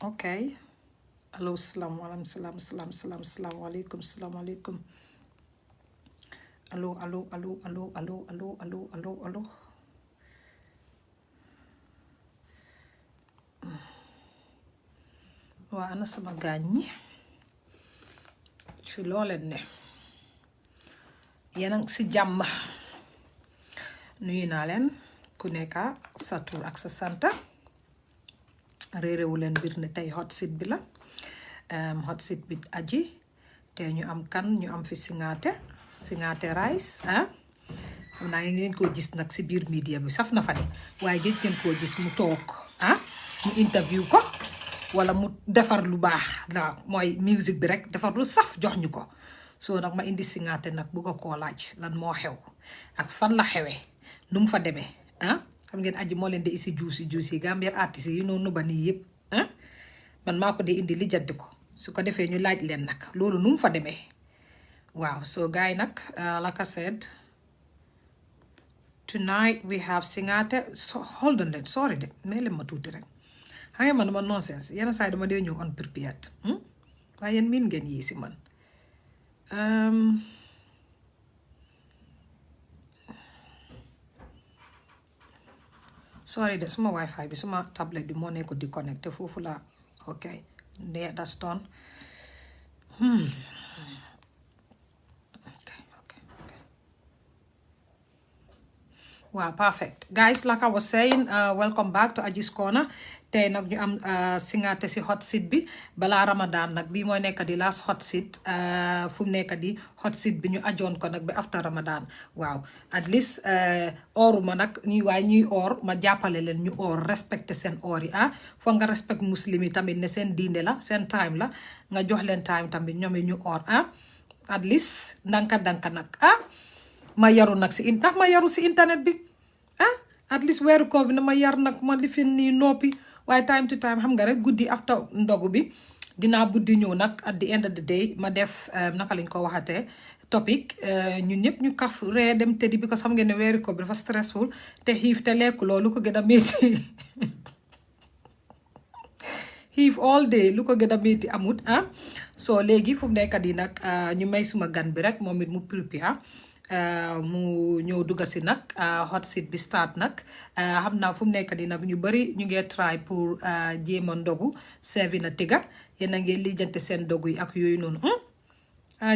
Okay. Hello, assalamualaikum. Hello. Waa ana sama gaañ ñi ci looleen ne yéen a ngi si jàmm nuyu naa leen ku nekka sa tur ak sa santa réeréwu leen mbir ne tey hot seat bi la hot seat bi aji te ñu am kan ñu am fi Singateh rice xam naa ngeen koo gis nag si biir media bi saf na fa de waaye gëj ngeen koo gis mu toog ñu interview ko wala mu defar lu baax la mooy musique bi rek defar lu saf jox ñu ko soo nag ma indi Singateh nag bu ko koo laaj lan moo xew ak fan la xewee nu mu fa demee xam ngeen aji moo leen di isi juusi Gambian artistes yi noonu ba nii yëpp man maa ko di indi lijjanti ko su ko defee ñu laaj leen nag loolu nu mu fa demee waaw so gars yi nag like I said tonight we have Singateh so hold on leen sorry de mais leen ma tuuti rek xam nga man dama nonsense yenn saa yi dama dee ñëw unprepared waaye yéen miin ngeen yii si man sorry de suma wifi bi suma tablet bi moo nekk di connecté foofu la ok there that's done okay. Wow, perfect. Guys, like I was saying, welcome back to Aji's Corner. Tey nag ñu am Singateh si hot seat bi balaa Ramadan nag bii mooy nekk di last hot seat fu mu nekk di hot seat bi ñu ajoon ko nag bi after Ramadan waaw at least ooruma nag ñuy oor ma jàppale leen ñu oor respecté seen oor yi foog nga respect muslim yi tamit ne seen diine la seen time la nga jox leen time tamit ñoom ñu oor at least ndanka nag ma yaru nag ndax ma yaru si internet bi at least weeru koor bi na ma yar nag ma lifin nii noppi waaye time to time xam nga rek guddi after ndogu bi dinaa buddi ñëw nag at the end of the day ma def naka lañ ko waxatee topic ñun ñëpp ñu kaf ree dem tëddi because xam ngeen ne weeru koor bi dafa stressful te xiif te lekk loolu ko gën a métti xiif all day lu ko gën a métti amut so léegi fu mu nekk di nag ñu may suma gan bi rek moom it mu prépare mu ñëw dugga si nag hot seat bi start nag xam naa fu mu nekk di nag ñu bari ñu ngi try pour jéem a ndogu servi na tiga yéen a ngi lijjante seen ndogu yi ak yooyu noonu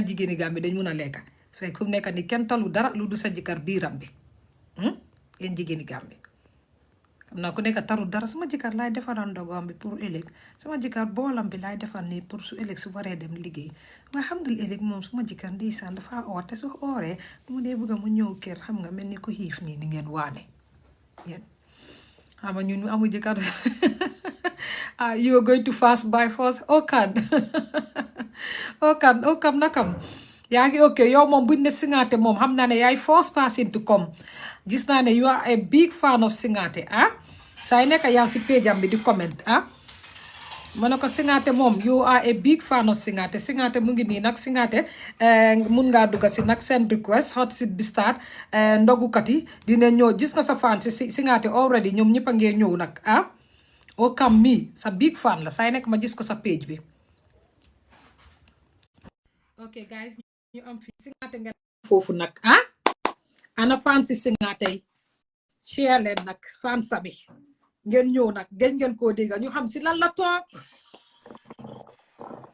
jigéeni Gambie dañ mun a lekka fekk fu mu nekk ni kenn talu dara lu du sa jëkkër biiram bi yéen jigéeni Gambie xam naa ku nekk taru dara sama jëkkër laay defaral ndogam bi pour ëllëg sama jëkkër boolam bi laay defar nii pour su ëllëg su waree dem liggéey waaye xam nga ëllëg moom suma jëkkër ndeysaan dafa oor te su ooree mu dee bëgg mu ñëw kër xam nga mel ni ko xiif nii ni ngeen waane yéen xam nga ñun ñu amu jëkkër you are going to fast by force okan nakam yaa ngi ok yow moom buñ ne Singateh moom xam naa ne yaay first person to come gis naa ne you are a big fan of Singateh saa yi nekk yaa si page am bi di comment ma ne ko Singateh moom you are a big fan of Singateh mu ngi nii nag Singateh mun ngaa dugga si nag send request hot seat bi start ndogukat yi dina ñëw gis nga sa fan si Singateh already ñoom ñëpp a ngee ñëw nag o kam mi sa big fan la saa yi nekk ma gis ko sa page bi ok guys ñu am fi Singateh ngeen foofu nag ana fan si Singateh share leen nag fan sabi ngeen ñëw nag ngeen koo dégga ñu xam si lan la toog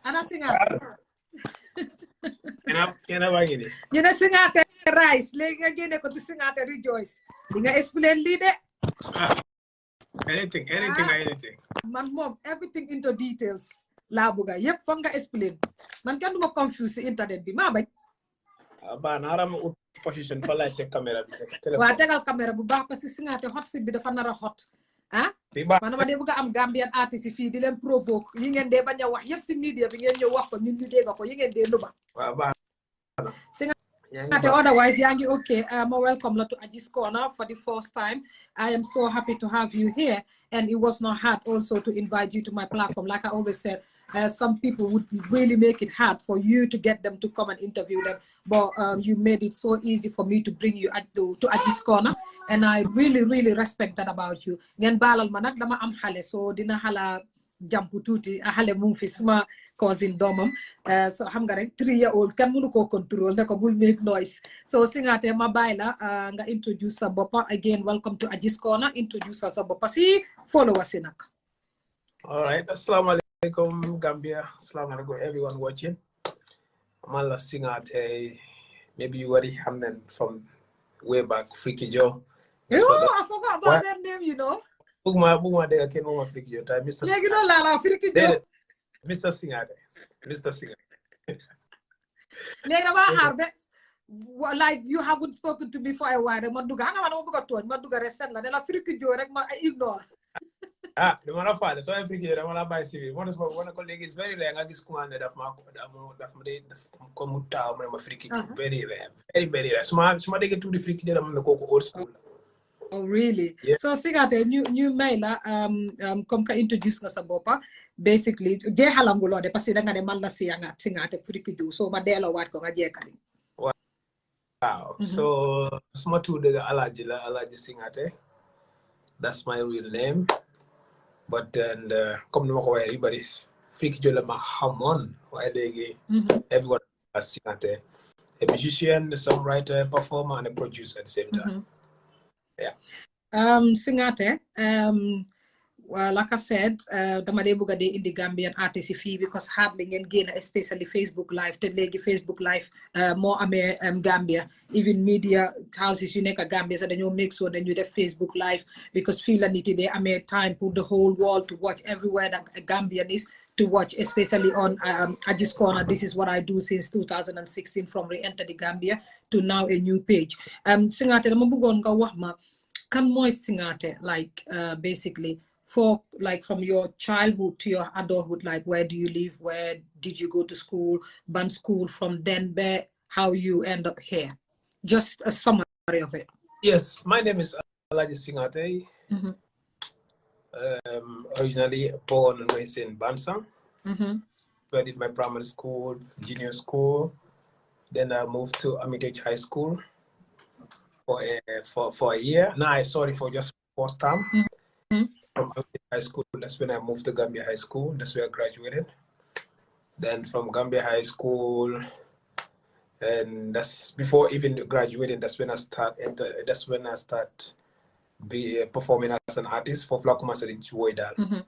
ana Singateh ñu ne Singateh rice léegi nga génne ko ci Singateh rejoice di nga explain lii de anything man moom everything into details laa bëgga yëpp foog nga explain man kenn duma confuse si internet bi maa bañ baan harama ut position fa lay teg caméra bi waa tegal caméra bu baax parce que Singateh hot seat bi dafa nar a hot man dama dee bëgg a am Gambian artiste fii di leen provoque yi ngeen dee bañ a wax yëpp si media bi ngeen ñëw wax ko ñun ñu dégg ko yi ngeen dee luba Singateh otherwise yaa ngi okay ma welcome la to Aji's Corner for the first time. I am so happy to have you here, and it was not hard also to invite you to my platform. Like I always said, some people would really make it hard for you to get them to come and interview them. But you made it so easy for me to bring you to Aji's Corner. And I really, really respect that about you. Ngen balal manak dama am xale so dina hala jampu tuuti a xale mu fi suma cousin doomam so xam nga rek 3-year-old kan mënu ko control ne ko bul make noise. So Singateh ma bàyyi la nga introduce sa boppa again. Welcome to Aji's Corner. Introduce sa boppa si followers si nak. All right. Assalamu alaikum, Gambia. Assalamu alaikum, everyone watching. I'm Singateh. Maybe you already have them from way back, Freaky Joe. Oh, I forgot about that name, you know. Bugma de ken mo Freaky Joe. Mr. Yeah, you know, Lala, Freaky Joe. Mr. Singateh. Mr. Singateh. Like you haven't spoken to me for a while. Maduga, hanga man maduga tuan, maduga reset la. Nela Freaky Joe rek ma ignore. The man of father, so I Freaky Joe, the man of by civil. One colleague is very rare. I guess kuande daf ma komuta ma Freaky Joe. Very rare, very very rare. Sma de get to the Freaky Joe, man ko old school. Oh really? Yeah. So Singateh new maila kom ka introduce nga sa bopa. Basically, je halangulo de kasi nga ne man la sianga Singateh Freaky Joe. So madelo wat ko nga je kali. Wow. So small to the Alaji Singateh. That's my real name. But then come to my everybody's Freaky Joe ma hamon. Why they everyone as Singateh. A musician, a songwriter, performer, and a producer at the same time. Yeah. Singateh, well, like I said, the Madebuga Day in the Gambian artist fee because hardly and gain, especially Facebook Live, the legi Facebook Live, more Gambia, even media houses, you make a Gambia, so then you make so then you the Facebook Live because feel a need today, I made time put the whole world to watch everywhere that a Gambian is to watch, especially on Aji's Corner. This is what I do since 2016 from re-enter the Gambia to now a new page. Singateh, mabugon ka wahma, kan moy Singateh, like basically for like from your childhood to your adulthood, like where do you live, where did you go to school, ban school from Denver, how you end up here? Just a summary of it. Yes, my name is Alaji Singateh. Originally born and raised in Bansang. So I did my primary school, junior school. Then I moved to Armitage High School for a year. No, sorry, for just first term. From High School, that's when I moved to Gambia High School. That's where I graduated. Then from Gambia High School, and that's before even graduating. That's when I start performing as an artist for Flakuma Joydal.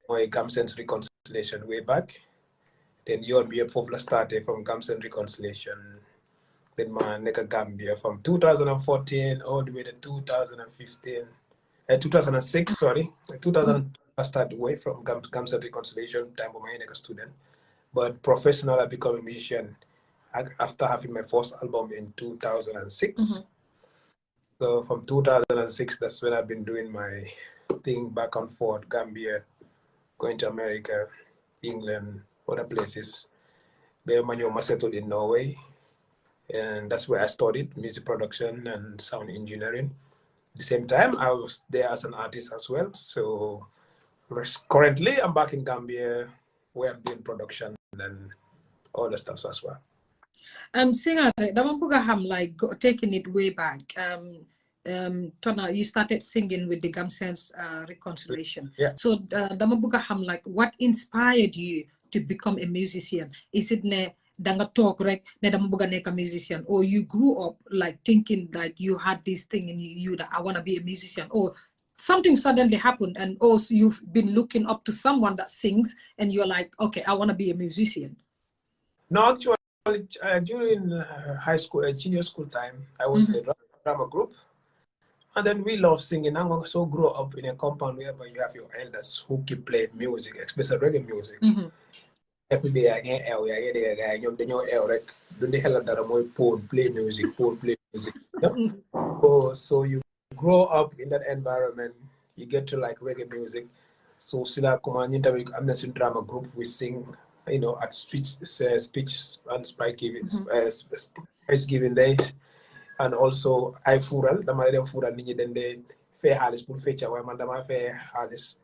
My Gamsen's Reconciliation way back. Then you and me started from Gamsen Reconciliation. Then my nigga Gambia from 2014 all the way to 2015. 2006, sorry. 2000 I started away from Gamsen Reconciliation, time for my nigga student. But professional, I become a musician after having my first album in 2006. So from 2006, that's when I've been doing my thing back and forth, Gambia, going to America, England, other places. I settled in Norway, and that's where I studied music production and sound engineering. At the same time, I was there as an artist as well. So currently, I'm back in Gambia, where I'm doing production and all the stuff as well. Singateh, like taking it way back. Tona, you started singing with the Gamsen's Reconciliation. Yeah. So like what inspired you to become a musician? Is it ne danga talk rek ne dama buga nek a musician, or you grew up like thinking that you had this thing in you that I want to be a musician, or something suddenly happened and also you've been looking up to someone that sings and you're like, okay, I want to be a musician? No, actually, during high school, junior school time, I was in a drama group. And then we love singing. I also grew up in a compound whereby you have your elders who keep playing music, especially reggae music. Every day I get L, I get a guy, L, like, don't they hell that play music. So you grow up in that environment, you get to like reggae music. So Sila Command I'm not in drama group, we sing, at speech and prize giving days. And also I fural dama dem fural nit ñi dañ dé fay xaliss pour fecca way man dama fay xaliss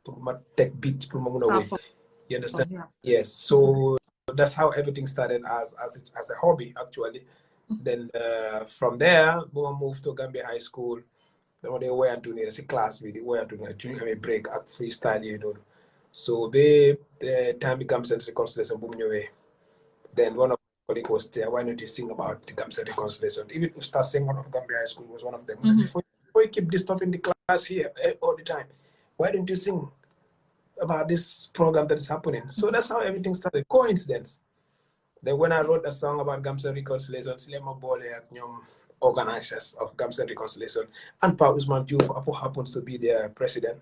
pour ma tek beat pour ma mëna wéy You understand? Oh, yeah. Yes. So that's how everything started as a hobby, actually. Then from there, we moved to Gambia High School. Then they were doing it as a class. We were doing a break at freestyle, you know. So the time becomes reconciliation. Boom, then one of my colleagues was there. Why don't you sing about the Gambian reconciliation? Even to start singing of Gambia High School was one of them. Before you keep disturbing the class here all the time, why don't you sing about this program that is happening? So that's how everything started. Coincidence. Then when I wrote a song about Gambian reconciliation, Silema Bole at Nyom organizers of Gambian reconciliation, and Pa Usman Diouf happens to be their president.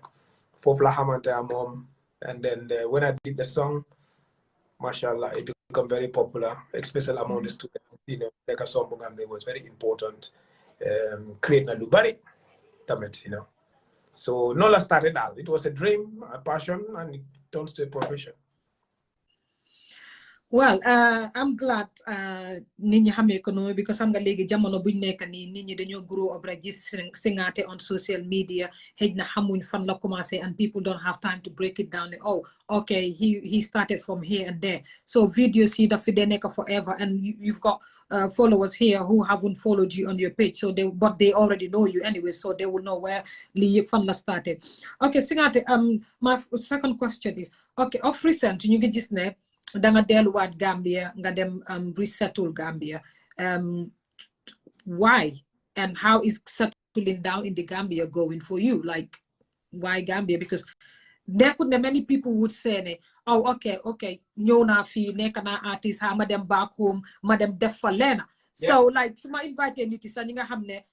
Fofla Hamanta mom. And then when I did the song, mashallah, it became very popular, especially among the students. You know, like a song was very important. Creating a lubari, tamet, you know. So Nola started out. It was a dream, a passion, and it turns to a profession. Well, I'm glad nit ñi xamee ko noonu because xam nga léegi jamono buñ nekk nii nit ñi dañoo grow up rek gis Singateh on social media xëj na xamuñ fan la commencé and people don't have time to break it down. Oh, okay, he started from here and there. So videos yi daf fi dee nekk forever and you've got followers here who haven't followed you on your page, so they already know you anyway, so they will know where lii yëpp fan la started. Okay, Singateh, my second question is, okay, of recent ñu ngi gis ne danga delluwaat Gambia nga dem resettle Gambia. Why and how is settling down in the Gambia going for you? Like, why Gambia? Because there could be many people would say, oh, okay, ñëw naa fii nekk naa artist ma dem back home ma dem def fa leena. So like su ma invite nit yi sax ñi nga xam ne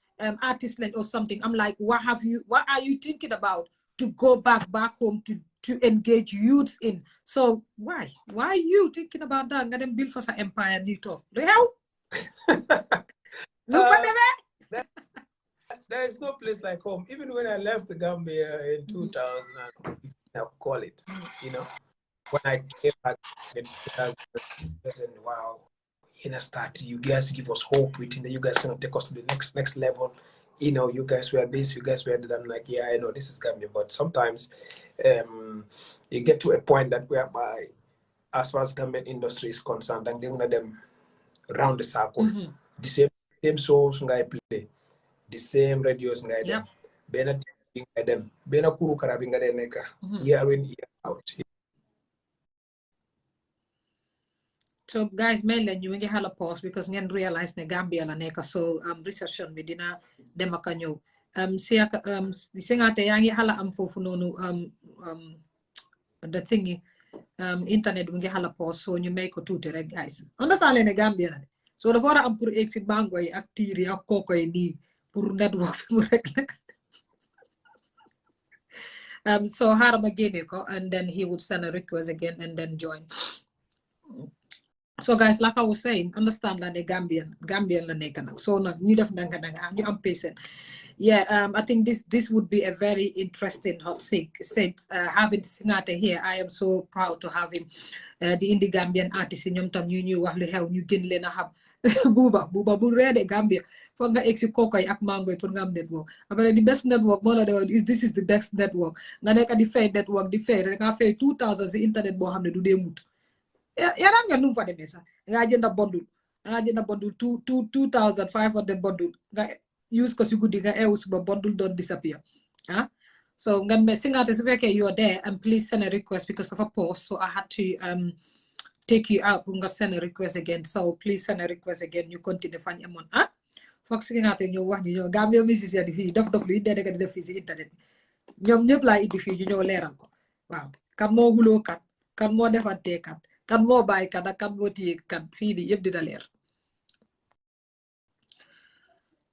artist lañ or something, I'm like, what are you thinking about to go back home to engage youths in? So why are you thinking about that? Nga dem build for sa empire ni talk. Do you There is no place like home. Even when I left the Gambia in 2000, I'll call it, you know, when I came back in 2000, wow, start, you guys give us hope, within that you guys gonna take us to the next level. You know, you guys were this, you guys were that. I'm like, yeah, I know this is Gambia, but sometimes you get to a point that whereby, as far as Gambian industry is concerned, and they're gonna them round the circle. The same shows I play, the same radios I them, bena them, bena kuru karabinga de neka, year in year out. So guys, mainly ñu ngi xala pause because ngeen realize ne Gambia la nekk, so reception bi dina dem ak a ñëw. Singateh yaa ngi xala am foofu noonu the thingy internet bi ngi xala pause, so ñu may ko tuuti rek guys. Understand leen ne Gambia la de, so dafa war a am pour exit bango yi ak tiir yi ak kooko yi nii pour network bi mu rek so xaaral ma génne ko and then he would send a request again and then join. So guys, like I was saying, understand that the Gambian la nekk nag, so nag ñu def ndànk ñu am patient. Yeah, I think this would be a very interesting hot seat. Having Singateh here, I am so proud to have him. The indie Gambian artist ñoom tam ñu wax lu xew ñu gën leen a xam. buuba bu reede Gambia foog nga egg si kookoy ak mango yi pour nga am network. Après the best network moo la doon this is the best network. Nga nekk di fay network di fay rek nga fay 2000 si internet boo xam ne du dee mut. Yaram nga num fa demee sax nga jënd bundle 2500 bundle nga use ko si guddi nga eewu suba bundle don't disappear. So nga Singateh su fekkee you're there, and please send a request because of a pause, so I had to take you out nga send a request again, so please send a request again. You continue fañ amoon foog Singateh ñëw wax ñu ñëw Gambia musicien di fii dof lu yi dee di def fii si internet ñoom ñëpp laa indi fii ñu ñëw leeral ko. Waaw, kan moo xuloo kan moo defantee kan moo bàyyi kan ak kan moo téye kan fii nii yëpp dina leer.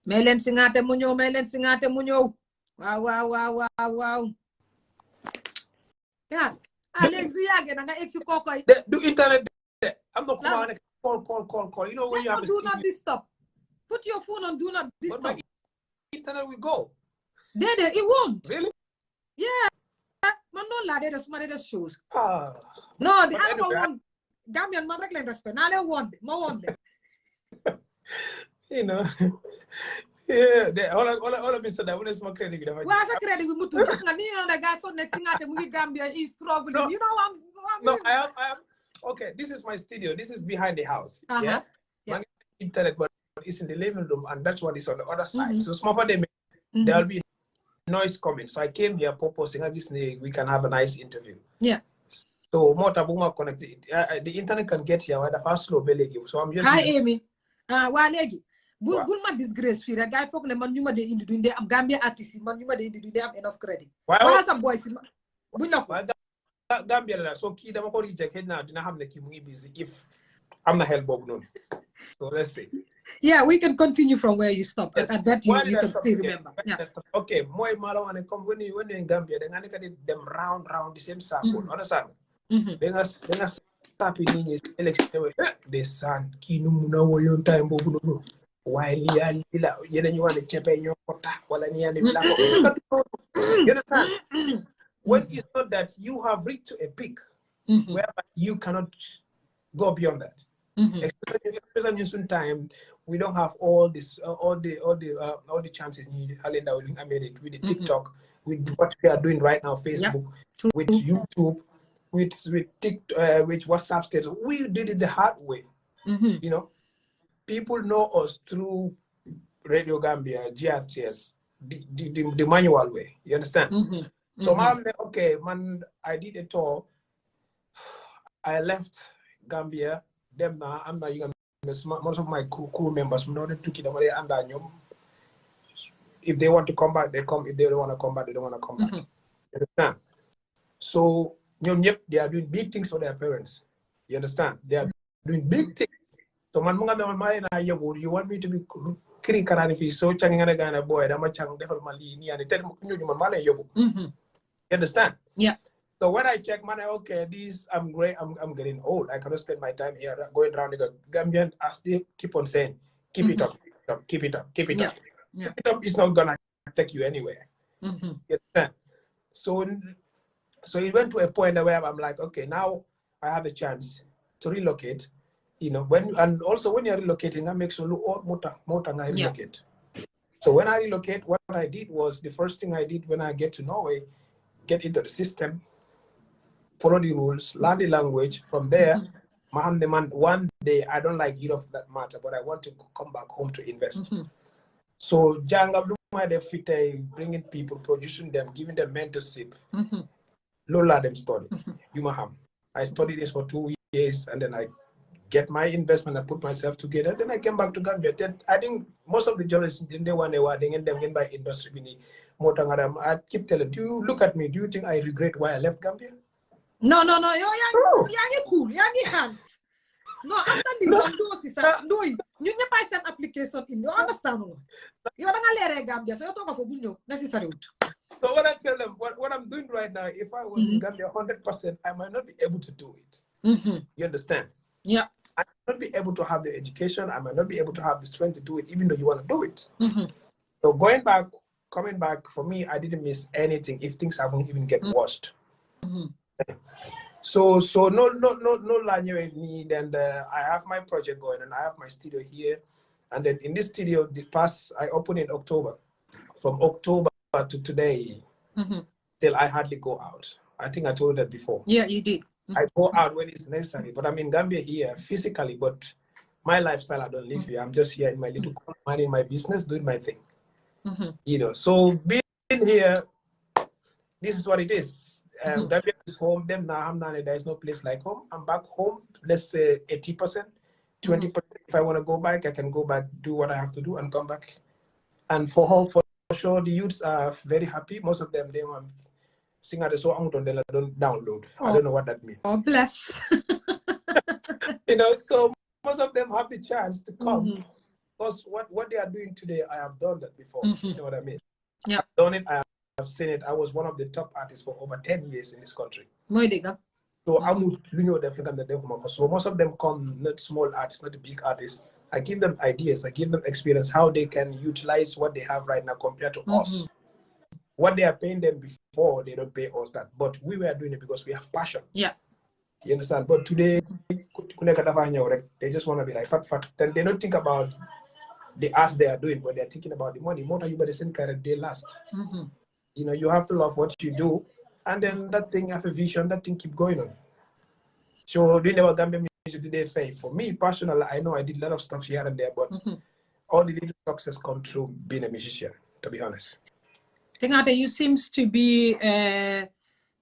may leen Singateh mu ñëw waaw léegi su yàggee da nga egg si kookoy du internet de am na kuma ne call, you know when you have do not disturb, put your phone on do not disturb, but my internet will go. Dede, it won't. Really? Yeah, man noonu laa dee def su ma dee def shows. No, the other one Gambian man rek leen respect naa leen woon de ma woon de. You know, Yeah, all of Mr. That my credit. What's a credit with Mutu? The guy for next Singateh Gambia is struggling. No, You know, no, I am. Okay, this is my studio. This is behind the house. Yeah. My internet, but it's in the living room, and that's what is on the other side. So small for them, there'll be noise coming. So I came here proposing, I guess we can have a nice interview. Yeah. So more tabunga connected. The internet can get here. The fast slow belly. So I'm just. Hi, Amy. Walegi. Bul ma disgrace fi rek guy fokk ne man ñuma de indi duñ am Gambia artiste man ñuma de indi duñ am enough credit. Wala sa boy si buñ la ko. Gambia la so ki dama ko reject na dina xam ne ki mu ngi busy if am na help bobu non. So let's see. Yeah, we can continue from where you stopped. I bet you can still remember. Yeah. Okay, moy malo wane come when you in Gambia they ngani kadi them round the same circle. Understand? They nga sapi ni election they san ki nu muna wo yon time bobu non. Why lila yene ñu wone cepe ñoo ko tax wala ni yane bila ko. You understand? When it's not that you have reached a peak where you cannot go beyond that. Especially in some time, we don't have all this, all the chances needed. I made it with the TikTok, with what we are doing right now, Facebook, with YouTube, with TikTok, with WhatsApp status. We did it the hard way. You know, people know us through Radio Gambia, GRTS, the manual way. You understand? So, okay, man, I did a tour. I left Gambia. Them now, I'm not even most of my crew members. If they want to come back, they come. If they don't want to come back, they don't want to come back. You understand? So, they are doing big things for their parents. You understand? They are doing big things. So, you want me to be so boy, you understand? Yeah. So when I check money, okay, this I'm great. I'm getting old. I cannot spend my time here going around the Gambian. I still keep on saying, keep it up, keep it up. Keep it up. It's not gonna take you anywhere. You understand? So it went to a point where I'm like, okay, now I have a chance to relocate. You know, and also when you're relocating, that makes you look more than I relocate. So when I relocate, what I did was the first thing I did when I get to Norway, get into the system, follow the rules, learn the language. From there, one day, I don't like it of that matter, but I want to come back home to invest. So, bringing people, producing them, giving them mentorship. Lola them study. I studied this for 2 years, and then I get my investment, I put myself together, then I came back to Gambia. I think most of the journalists didn't want to and them by industry. I keep telling, do you look at me? Do you think I regret why I left Gambia? No. You're cool. You're hands. No, after this, I'm doing. You never send application in. You understand? You're not a Gambia, so you're talking for good necessary. So what I tell them, what I'm doing right now, if I was in Gambia 100%, I might not be able to do it. You understand? Yeah. I might not be able to have the education. I might not be able to have the strength to do it, even though you want to do it. So coming back, for me, I didn't miss anything if things haven't even get worse. So no line with me. Then I have my project going, and I have my studio here. And then in this studio, I opened in October. From October to today, till I hardly go out. I think I told you that before. Yeah, you did. I go out when it's necessary, but I'm in Gambia here physically, but my lifestyle, I don't live here. I'm just here in my little corner, minding my business, doing my thing. You know, so being here, this is what it is. Gambia is home. Them now, there is no place like home. I'm back home, let's say 80%, 20%. If I want to go back, I can go back, do what I have to do, and come back. And for sure, the youths are very happy. Most of them, they want Singateh so don't download. I don't know what that means. Oh, bless. You know, so most of them have the chance to come because what they are doing today, I have done that before. You know what I mean? Yeah. I've done it. I have seen it. I was one of the top artists for over 10 years in this country. So so most of them come, not small artists, not the big artists. I give them ideas. I give them experience, how they can utilize what they have right now compared to us. What they are paying them before, they don't pay us that. But we were doing it because we have passion. Yeah. You understand? But today, they just want to be like fat. Then they don't think about the ask they are doing, but they're thinking about the money. More than you better send carrot they last. You know, you have to love what you do, and then that thing have a vision, that thing keep going on. So doing our Gambian music today, faith. For me personally, I know I did a lot of stuff here and there, but all the little success come through being a musician, to be honest. Singateh, you seems to be a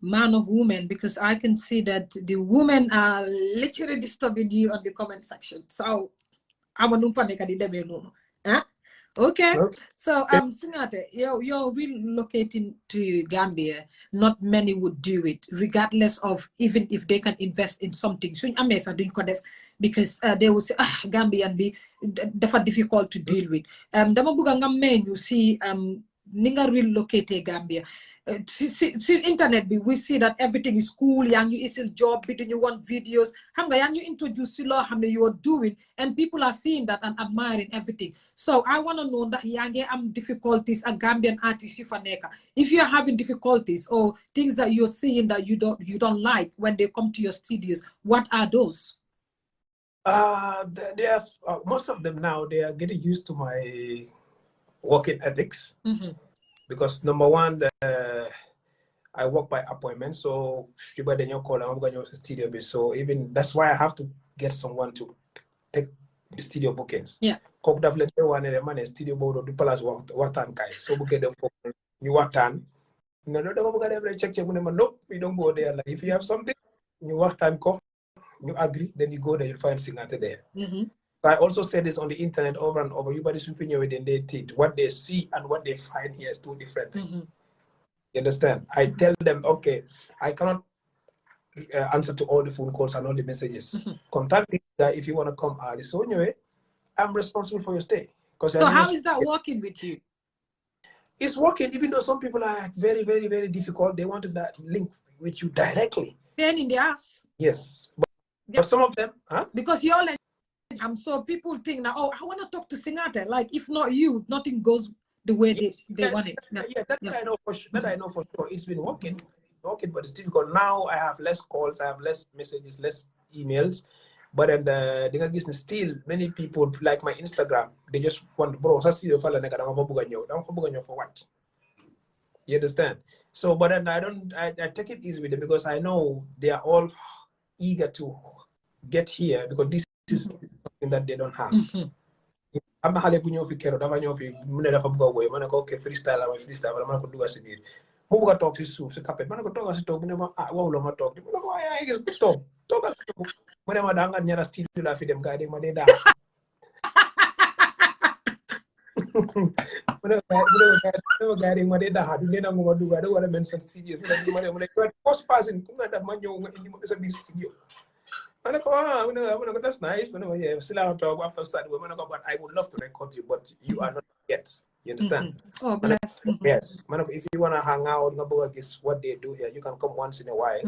man of women, because I can see that the women are literally disturbing you on the comment section. So I'm a huh? Okay. So Singateh, you're relocating to Gambia. Not many would do it, regardless of even if they can invest in something. So because they will say, Gambian be difficult to deal with. You see Ninga relocate Gambia. See internet we see that everything is cool, young you is a job, bidding you want videos. Young you introduce you are doing, and people are seeing that and admiring everything. So I want to know that young difficulties a Gambian artist if you are having difficulties or things that you're seeing that you don't like when they come to your studios, what are those? They have most of them now. They are getting used to my working ethics. Because number one, I work by appointment, so I'm going to studio. So even that's why I have to get someone to take the studio bookings. Yeah. Studio board do palace watan kai. So book them for you watan. No, check. Nope, we don't go there. Like if you have something, you watan ko, you agree, then you go there, you'll find Singateh there. I also said this on the internet over and over. Everybody should figure within their teeth. What they see and what they find here is two different things. You understand? I tell them, okay, I cannot answer to all the phone calls and all the messages. Contact this guy if you want to come early. So anyway, I'm responsible for your stay. So how is that working with you? It's working, even though some people are very, very, very difficult. They wanted that link with you directly. Pain in the ass. Yes. But some of them, because you're like, so people think now, oh, I want to talk to Singateh. Like, if not you, nothing goes the way they want it. I know for sure. That I know for sure. It's been working, but it's difficult. Now I have less calls, I have less messages, less emails. But then the thing is still many people like my Instagram, they just want bro. So see the fella for what? You understand? So but then I take it easy with them because I know they are all eager to get here because this is something that they don't have. I'm not having you kero dafa ñoo fi mu ne dafa bëgg woy mané ko okay freestyle la freestyle wala mané ko duga ci biir mu bëgg tok ci suuf ci capet mané ko togal ci tok mu ne ma waaw la ma tok di mané ko ay gis tok togal mu ne ma da nga ñara studio la fi dem gaay de ma de da mu ne gaay de ma de da du ne na nguma duga da wala men sa studio fi mu ne post passing ku nga daf ma ñëw nga indi ma sa biir studio. That's nice. Yeah, still out talk after starting. But I would love to record you, but you are not yet. You understand? Oh, bless. Yes. If you want to hang out, guess what they do here. You can come once in a while.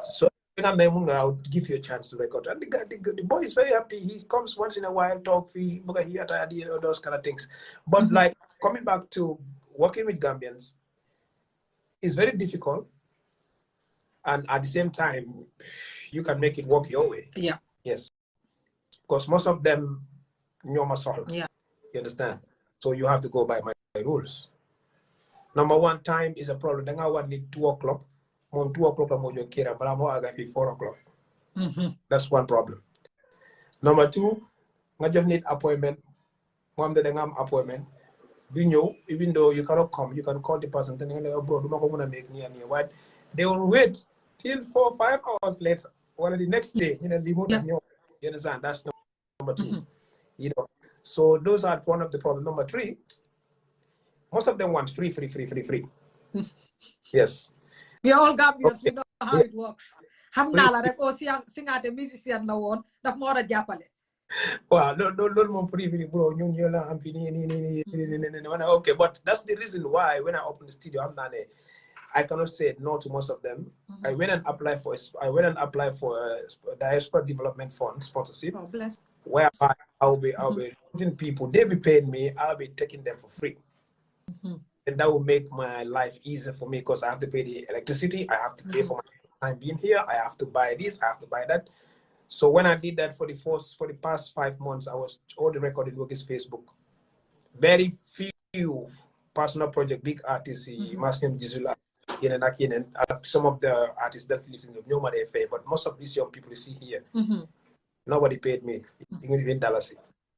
So I'll give you a chance to record. And the boy is very happy. He comes once in a while, talk, those kind of things. But like coming back to working with Gambians is very difficult. And at the same time, you can make it work your way. Yeah. Yes. Because most of them know my soul. Yeah. You understand? So you have to go by my rules. Number one, time is a problem. Then I want need 2 o'clock. Mon 2 o'clock I'm going to but I'm going to 4 o'clock. That's one problem. Number two, I just need appointment. Mom, the appointment. Even though you cannot come, you can call the person. Then you bro, do not want to make near. What? They will wait till 4 or 5 hours later, or the next day, you understand? That's number two. So those are one of the problems. Number three, most of them want free. Yes. We all Gambians, we know how it works. Singateh musician na won, daf mo wara jappalé. Wow, no free, bro. Okay, but that's the reason why when I open the studio, I cannot say no to most of them. I went and applied for diaspora development fund sponsorship. Oh, bless. Whereby I'll be putting people. They'll be paying me. I'll be taking them for free, and that will make my life easier for me because I have to pay the electricity. I have to pay for my time being here. I have to buy this. I have to buy that. So when I did that for the past 5 months, all the recording work is Facebook. very few personal project, big artists, Maskim Jizula, some of the artists that live in the Nyoma FA, but most of these young people you see here, nobody paid me, even dollars.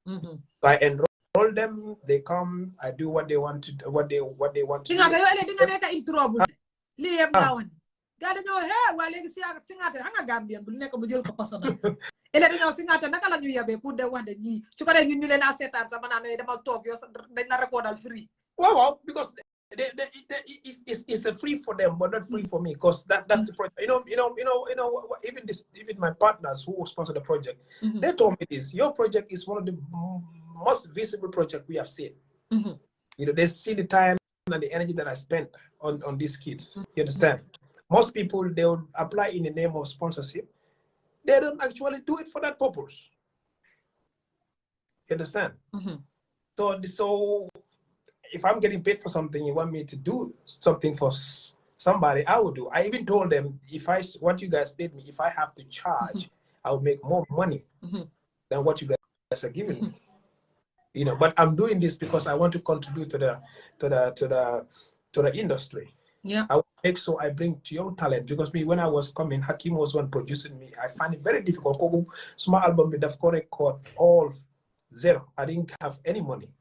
So I enroll them, they come, I do what they want to do, what they want to do. Gada ñoo he wa legi Singateh hanga Gambian bu nekk mu jël ko personnel ele dañoo Singateh naka la ñu yebé pour de wax de ñi su ko dé ñun ñu leen a sétane sama naan dama tok yo dañ la recordal free well because it's a free for them but not free for me because that's the project. Even my partners who sponsor the project, they told me this: your project is one of the most visible projects we have seen. They see the time and the energy that I spent on these kids. You understand? Most people, they will apply in the name of sponsorship. They don't actually do it for that purpose. You understand? So if I'm getting paid for something, you want me to do something for somebody, I will do. I even told them, what you guys paid me, if I have to charge, I will make more money than what you guys are giving me. But I'm doing this because I want to contribute to the industry. Yeah, I will make sure I bring young talent because when I was coming, Hakim was one producing me. I find it very difficult. Small album with the record all zero. I didn't have any money.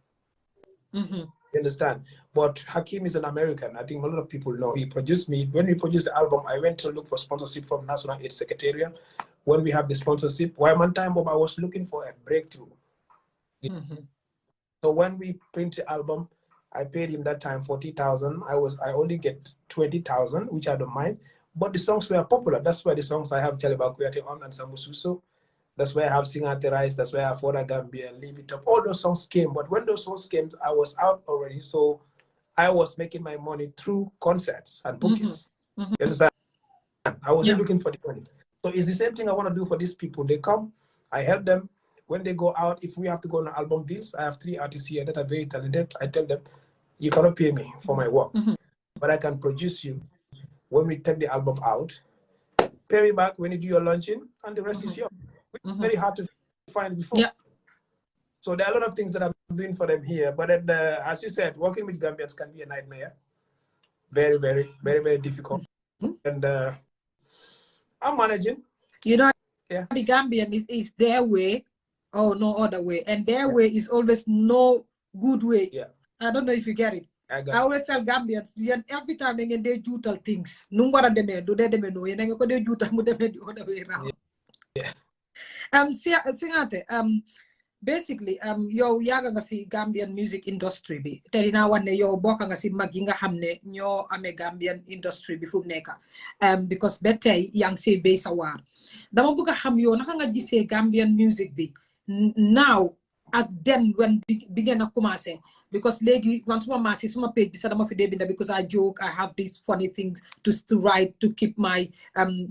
You understand? But Hakim is an American. I think a lot of people know. He produced me. When we produced the album, I went to look for sponsorship from National Aid Secretariat. When we have the sponsorship, one time I was looking for a breakthrough. So when we print the album, I paid him that time 40,000. I only get 20,000, which I don't mind. But the songs were popular. That's why the songs I have Jaliba Kuyate on and Samususo. That's why I have Singateh Rise. That's why I have Foda Gambia and Leave It Up. All those songs came. But when those songs came, I was out already. So I was making my money through concerts and bookings. You understand? I wasn't looking for the money. So it's the same thing I want to do for these people. They come, I help them. When they go out, if we have to go on album deals, I have 3 artists here that are very talented. I tell them, you cannot pay me for my work, but I can produce you. When we take the album out, pay me back when you do your launching, and the rest is yours. It's very hard to find before. So there are a lot of things that I'm doing for them here. But as you said, working with Gambians can be a nightmare. Very, very, very, very difficult. And I'm managing. The Gambian is their way. Oh, no other way. And their way is always no good way. I don't know if you get it. I always tell Gambians, every time they do things, no matter do they no, you go do the other way around. Singateh, basically, yow yaga nga si Gambian music industry bi. Te dina wane yow bokka nga si mag yi nga xamne ñoo amé Gambian industry bi fu nekk. Because ba tay yang si bay sa war. Dama bëgg xam yow naka nga gisé Gambian music bi now ak then when begin a commencer. Because legi once my suma page bi sa dama fi debinda because I joke, I have these funny things to write to keep my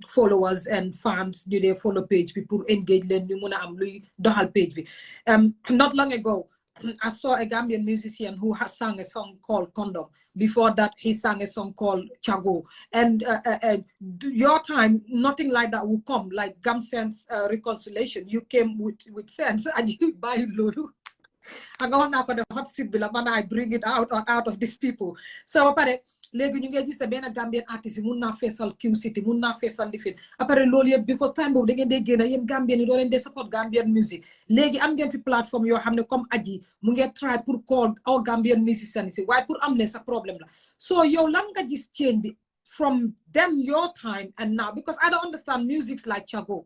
followers and fans do they follow page people engage len ñu mëna am luy doxal page bi. Not long ago I saw a Gambian musician who has sang a song called Condom. Before that, he sang a song called Chago. And your time, nothing like that will come. Like Gamsen's reconciliation, you came with sense and you buy Lulu. I go now for the hot seat bill, I bring it out of these people. So apare legi ñu ngi gis te ben Gambian artist mun na fessal Q City mun na fessal lifin apare loolu yëpp because time boobu da ngeen dee génn yéen Gambian yi doo leen dee support Gambian music léegi am ngeen fi plateforme yoo xam ne comme aji mu ngi try pour call all Gambian musicians waaye pour am leen sa problème la so yow lan nga gis change bi from them your time and now because I don't understand music like Chago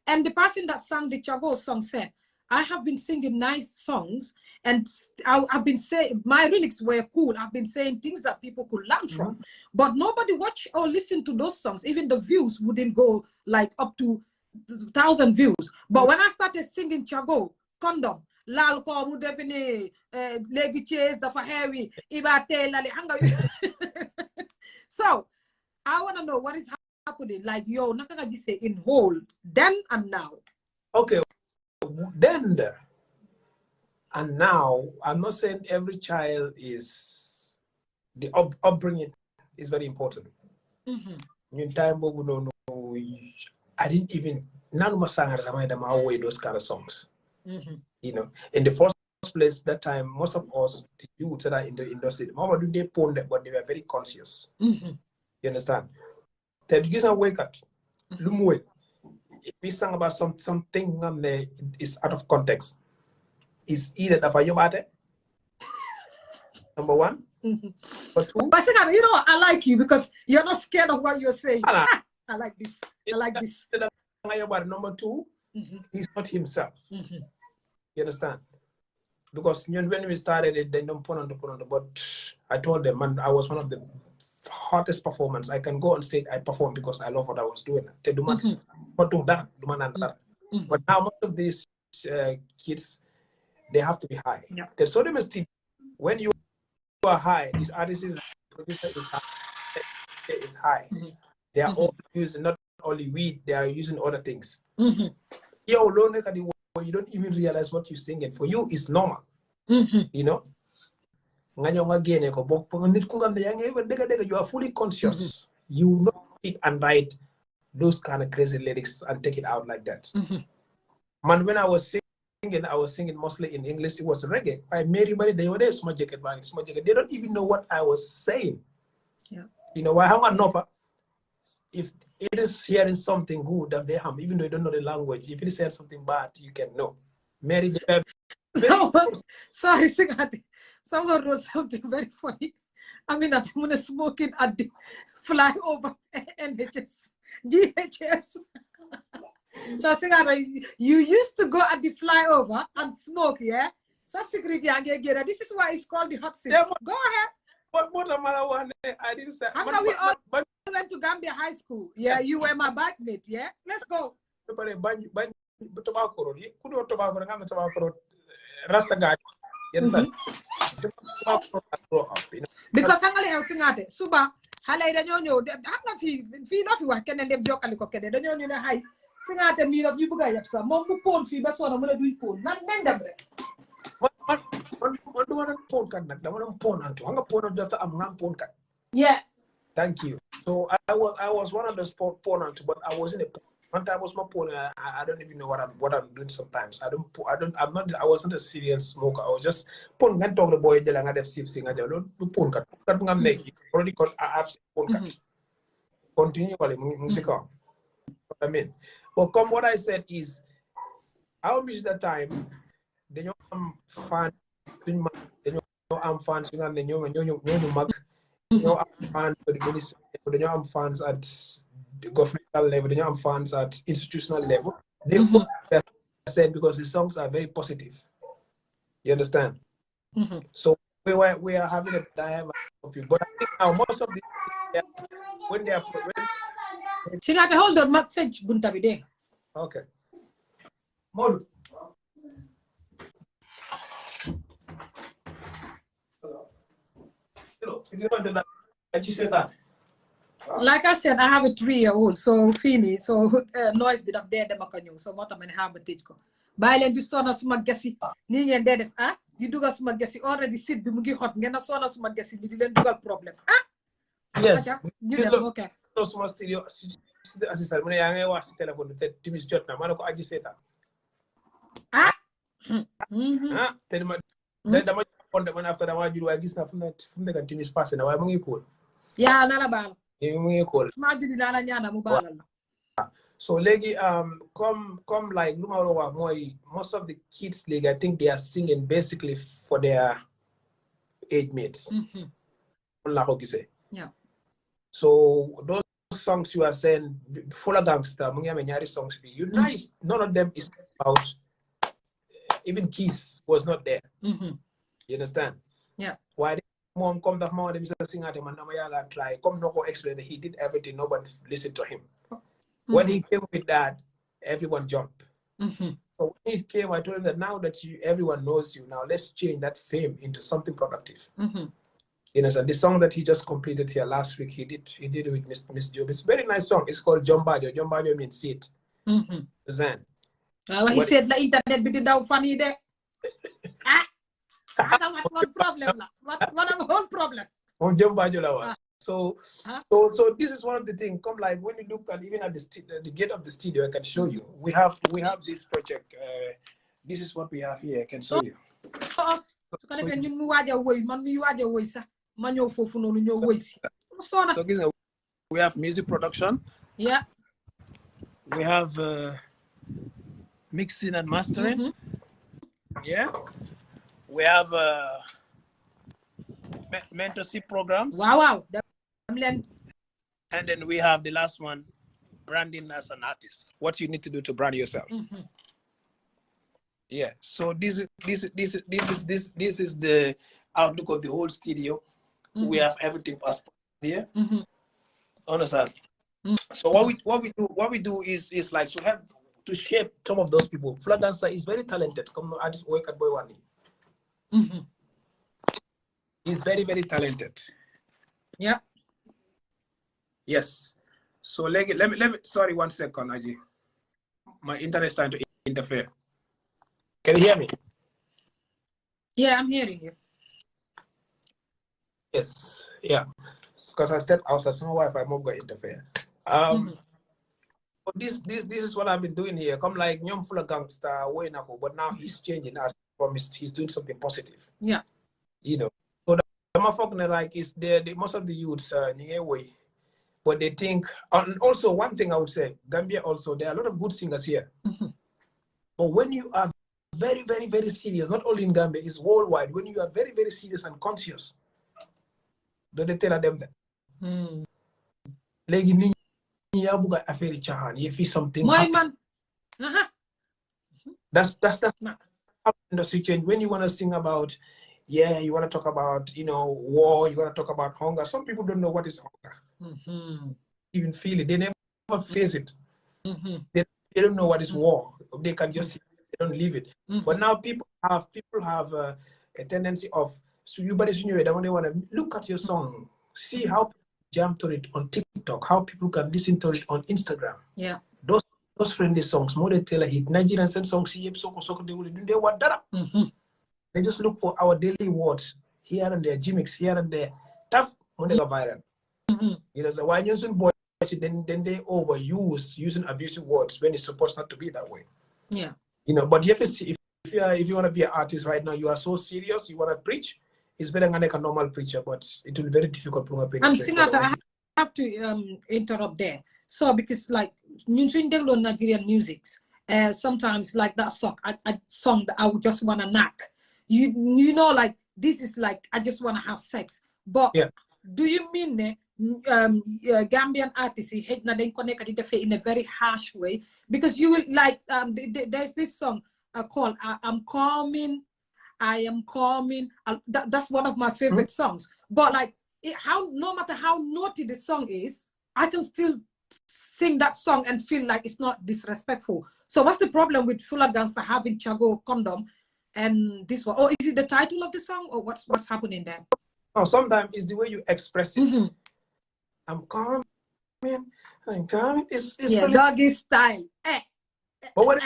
and the person that sang the Chago song said I have been singing nice songs and I've been saying my lyrics were cool. I've been saying things that people could learn from, but nobody watch or listen to those songs. Even the views wouldn't go like up to 1,000 views. But when I started singing Chago, Condom, Lal ko mu defini legi chase dafa heavy ibate lali hanga. So I want to know what is happening. Like yo, naka nga say in whole then and now. Okay. Then and now, I'm not saying every child is the upbringing is very important. In time, I didn't even none of my singers those kind of songs. You know, in the first place, that time, most of us, the youth that are in the industry, Mama do they pwn them, but they were very conscious. You understand? The education wake up. Lumwe. If we sang about something and is out of context, is either the Fayobate, number one. Or two. But you know, I like you because you're not scared of what you're saying. I like this. I like this. Number two, he's not himself. You understand? Because when we started it, they don't put on the but I told them, man, I was one of the hottest performers. I can go on stage, I perform because I love what I was doing. They do not do that. But now most of these kids, they have to be high. There's so much when you are high, this artist is producer is high. They are all using not only weed, they are using other things. You don't even realize what you're singing. For you, it's normal. You know? You are fully conscious. You know it and write those kind of crazy lyrics and take it out like that. Man, when I was singing mostly in English. It was reggae. I made everybody, they were there, small jacket. They don't even know what I was saying. You know, why hang on if it is hearing something good that they have, even though you don't know the language, if it is hearing something bad, you can know. Mary, sorry, Singateh. Someone wrote something very funny. I mean, I'm smoking at the flyover NHS, GHS. So Singateh, you used to go at the flyover and smoke, yeah? So security, this is why it's called the hot seat. Go ahead. I didn't say. How come we all went to Gambia High School? Yeah, you were my backmate, yeah? Let's go. Because I'm going to Singateh, Suba, Halay, the Nyo, I'm not feel off you, I can end up joking. The Nyo, high. Singateh, me of you, Bugayapsa, Momu Pon, Fiba, so I'm going to do it. Not Mendable. Yeah. Thank you. So I was one of those ponant, but I wasn't a one time I was my pon. I don't even know what I'm doing sometimes. I wasn't a serious smoker. I was just pon and talk the boy and I have sip sing. I don't do pon cut. Cut make already got I have pon cut. Continually musical. I mean, but come what I said is I miss that time. They know I'm fan. They know I'm fans. You know the new mag. You know I'm fans for the ministry. They know I'm fans at the governmental level. They know I'm fans at institutional level. They said because the songs are very positive. You understand? So we are having a dialogue of you. But I think now most of the when they are Singateh, hold on, message bunta bide. Okay. More. Like I said, I have a 3-year-old, so Fini, so noise bit of there, so what I'm have a teach go. Bailen du sona suma gasi, ni ngeen def you duga suma gasi already sit bi mu ngi hot ngeen sona suma gasi di len dugal problem. Yes. You dem okay. No suma studio assistant mu ne ya ngay wax ci téléphone te timis jot na manako aji setan. Te dama konde man after dama jur way gis na fu nekk timis passé na way mu ngi cool. Ya na la bal. Mu ngi cool. Ma judi la la ñaana mu balal la. So legi come like most of the kids league I think they are singing basically for their age mates. Yeah. So those songs you are saying full of gangster, ñaari songs for you. Nice. None of them is about even Kiss was not there. You understand? Yeah. Why mom come the mom Mr. Singateh man nama try come no go explain he did everything, nobody listened to him. When he came with that, everyone jumped. So when he came, I told him that now that everyone knows you, now let's change that fame into something productive. You know, so the song that he just completed here last week, he did it with Miss Job. It's a very nice song. It's called Jombadio. Jombadio means seat. Zan. He said the internet bit down funny there. What problem? What a whole problem. On Jombadio was. So this is one of the things. Come like when you look at even at the gate of the studio, I can show you. We have this project. This is what we have here. I can show you. us su ko defee ñun mu waaj a woy man mi waaj a woy sax ma ñëw foofu noonu ñëw woy si soona. So gis nga we have music production. Yeah. We have mixing and mastering. Yeah. We have mentorship programs. Wow. And then we have the last one, branding as an artist. What you need to do to brand yourself. Yeah. So this is the outlook of the whole studio. We have everything passport here. Understand? So what we do is like to help to shape some of those people. Flagansa is very talented. Come on, artist work at Boywani. He's very, very talented. Yeah. Yes. So let me sorry 1 second, Aji. My internet is trying to interfere. Can you hear me? Yeah, I'm hearing you. Yes. Yeah. Because I stepped outside, some Wi-Fi mom got interfere. This is what I've been doing here. Come like Nyom full of gangster way now, but now he's changing. As promised, he's doing something positive. Yeah. You know. So the motherfucker like is the most of the youths near way. But they think, and also one thing I would say, Gambia also, there are a lot of good singers here. But when you are very, very, very serious, not only in Gambia, it's worldwide, when you are very, very serious and conscious, don't they tell them that? Like in Yabuga affair chahan, if it's something my man. That's industry change. When you want to sing about, yeah, you want to talk about, you know, war, you want to talk about hunger. Some people don't know what is hunger. Even feel it. They never face it. They don't know what is war. They can just see it. They don't live it. But now people have a tendency of, so you better they want to look at your song, see how people jump to it on TikTok, how people can listen to it on Instagram. Yeah. Those friendly songs, more they tell a hit Nigerian songs, they will do they want that. They just look for our daily words here and there, gimmicks here and there. Tough when they go viral. You know, so why using boy then they overuse using abusive words when it's supposed not to be that way. Yeah. You know, but if you want to be an artist right now, you are so serious, you want to preach, it's better than like a normal preacher, but it will be very difficult to Singateh, I have to interrupt there. So because like Nigerian musics, sometimes like that song, a song that I would just want to knock. You know, like this is like I just want to have sex. But do you mean Gambian artists they connected in a very harsh way? Because you will like there's this song called I am coming. That's one of my favorite songs. But like no matter how naughty the song is, I can still sing that song and feel like it's not disrespectful. So what's the problem with Fuller Gangster having Chago Condom and this one? Or is it the title of the song, or what's happening there? No, sometimes it's the way you express it. I'm coming. It's really doggy style. But what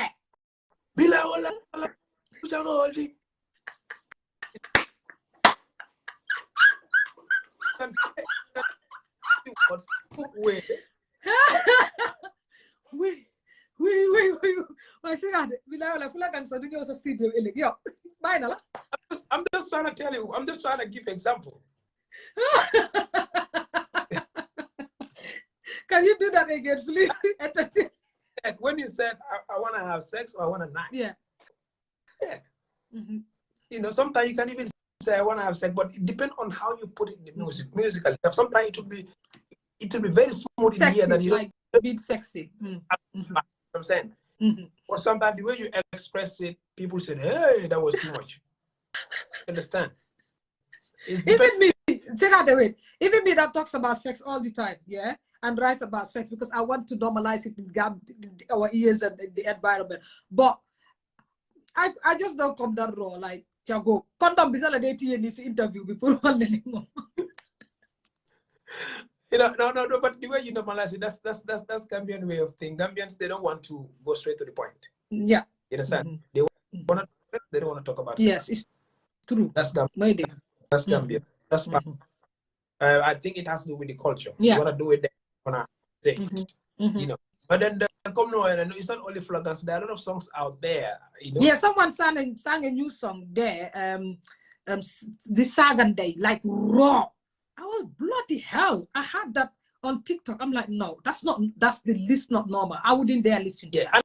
wait. I'm just trying to tell you. I'm just trying to give example. Can you do that again, please? When you said I want to have sex or I want to knock. Yeah. You know, sometimes you can even say I want to have sex, but it depends on how you put it in the music. Musically, sometimes it will be very smooth in the ear that you like beat sexy. I'm saying. Or sometimes the way you express it, people say, "Hey, that was too much." Understand? Even me, even me that talks about sex all the time, yeah, and writes about sex because I want to normalize it in our ears and in the environment. But I just don't come that raw like Chago. Condom bisala date in this interview before one anymore. You know, no, but the way you normalize it, that's Gambian way of thinking. Gambians, they don't want to go straight to the point. Yeah. You understand? They don't want to talk about sex. Yes, it's true. That's Gambia. That's Gambia. That's I think it has to do with the culture. Yeah. You want to do it on a stage, you know. But then it's not only Flagans. There are a lot of songs out there. You know? Yeah, someone sang a new song there. The Sagan Day, like raw. I was bloody hell. I had that on TikTok. I'm like, no, that's the least not normal. I wouldn't dare listen to that.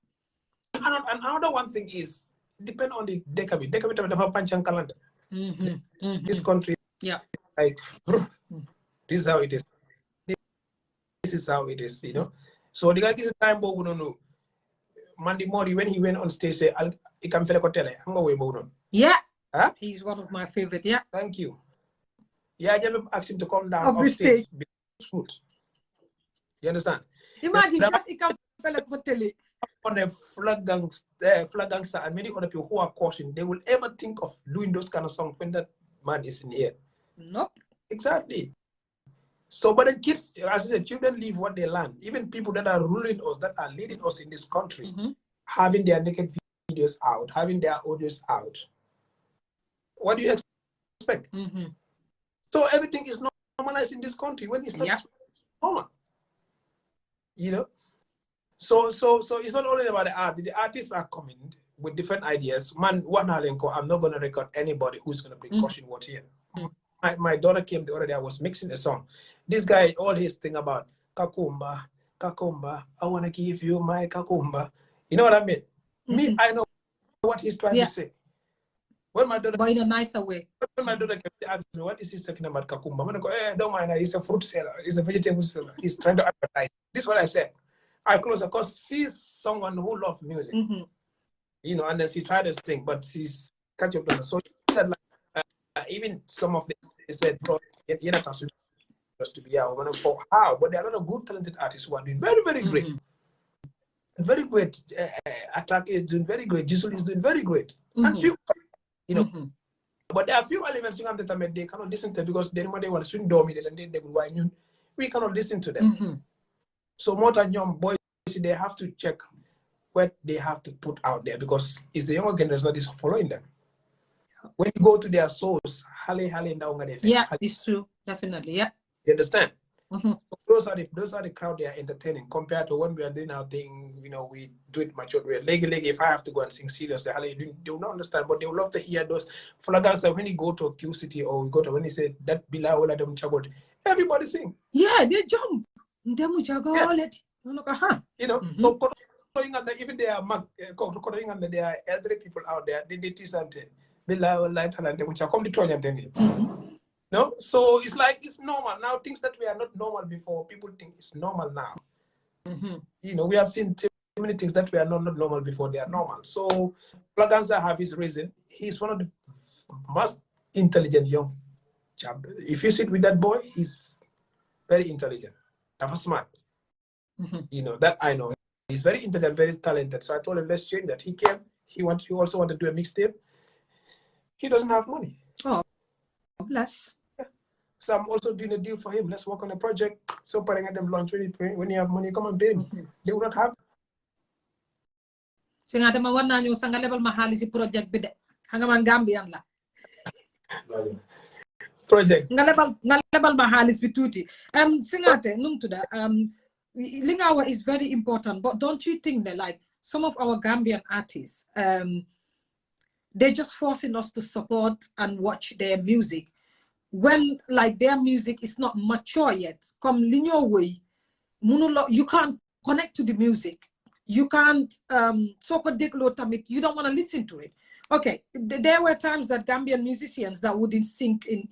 And another one thing is depend on the decabit. Decabit of the Panchan calendar. This country, like this is how it is. This is how it is, you know. So the guy is a time bogu no. Mandy Mori when he went on stage say I can feel a yeah. Huh? He's one of my favorite. Yeah. Thank you. Yeah, I just asked him to come down off stage. You understand? Imagine just he can feel a tele. On the flagangster and many other people who are cautioned, they will ever think of doing those kind of songs when that man is in here. Nope. Exactly. So, but the kids, as I said, children leave what they learn. Even people that are ruling us, that are leading us in this country, having their naked videos out, having their audios out. What do you expect? So everything is normalized in this country when it's not normal. You know? So it's not only about the art. The artists are coming with different ideas. Man, I'm not going to record anybody who's going to bring caution word here. My daughter came the other day, I was mixing a song. This guy, all his thing about Kakumba, I want to give you my Kakumba. You know what I mean? Me, I know what he's trying to say. When my daughter, but in a nicer way. When my daughter came to ask me, what is he talking about Kakumba? I'm going to go, don't mind, he's a fruit seller, he's a vegetable seller. He's trying to advertise. This is what I said. I close because she's someone who loves music. You know, and then she tried to sing, but she's catch up on her. So she said, like, even some of them said, bro, you're not supposed to be out. For how? But there are a lot of good, talented artists who are doing very, very great. Very great. Attack is doing very great. Jisul is doing very great. And few, you know, but there are few elements that they cannot listen to because they want to swing dormy and they will we cannot listen to them. So more than young boys, they have to check what they have to put out there because it's the younger generation that is following them. When you go to their source, it's true, definitely. Yeah, you understand? So those are the crowd they are entertaining compared to when we are doing our thing. You know, we do it mature way. If I have to go and sing seriously, they will not understand, but they will love to hear those flaggers. When you go to a Q City or we go to when you say that Bila Ola Dem Chagot, everybody sing. Yeah, they jump. You know, so even there are elderly people out there, they teach and no, so it's like it's normal now. Things that were not normal before, people think it's normal now. You know, we have seen too many things that were not normal before, they are normal. So Plaganza have his reason. He's one of the most intelligent young chap. If you sit with that boy, he's very intelligent. That was smart. You know, that I know. He's very intelligent, very talented. So I told him, let's change that. He came. He also wanted to do a mixtape. He doesn't have money. Oh, bless. So I'm also doing a deal for him. Let's work on a project. So putting at them launch when you have money, come and pay me. They will not have. Singateh ma warna ñu sanga lebal ma xaliss project bi de. Nga man Gambian la. Project. Nga lebal ma xaliss bi tuti. Singateh num tuda Lingawa is very important, but don't you think that like some of our Gambian artists, they're just forcing us to support and watch their music when like their music is not mature yet? Come linear way, you can't connect to the music. You can't you don't want to listen to it. Okay, there were times that Gambian musicians that wouldn't sing in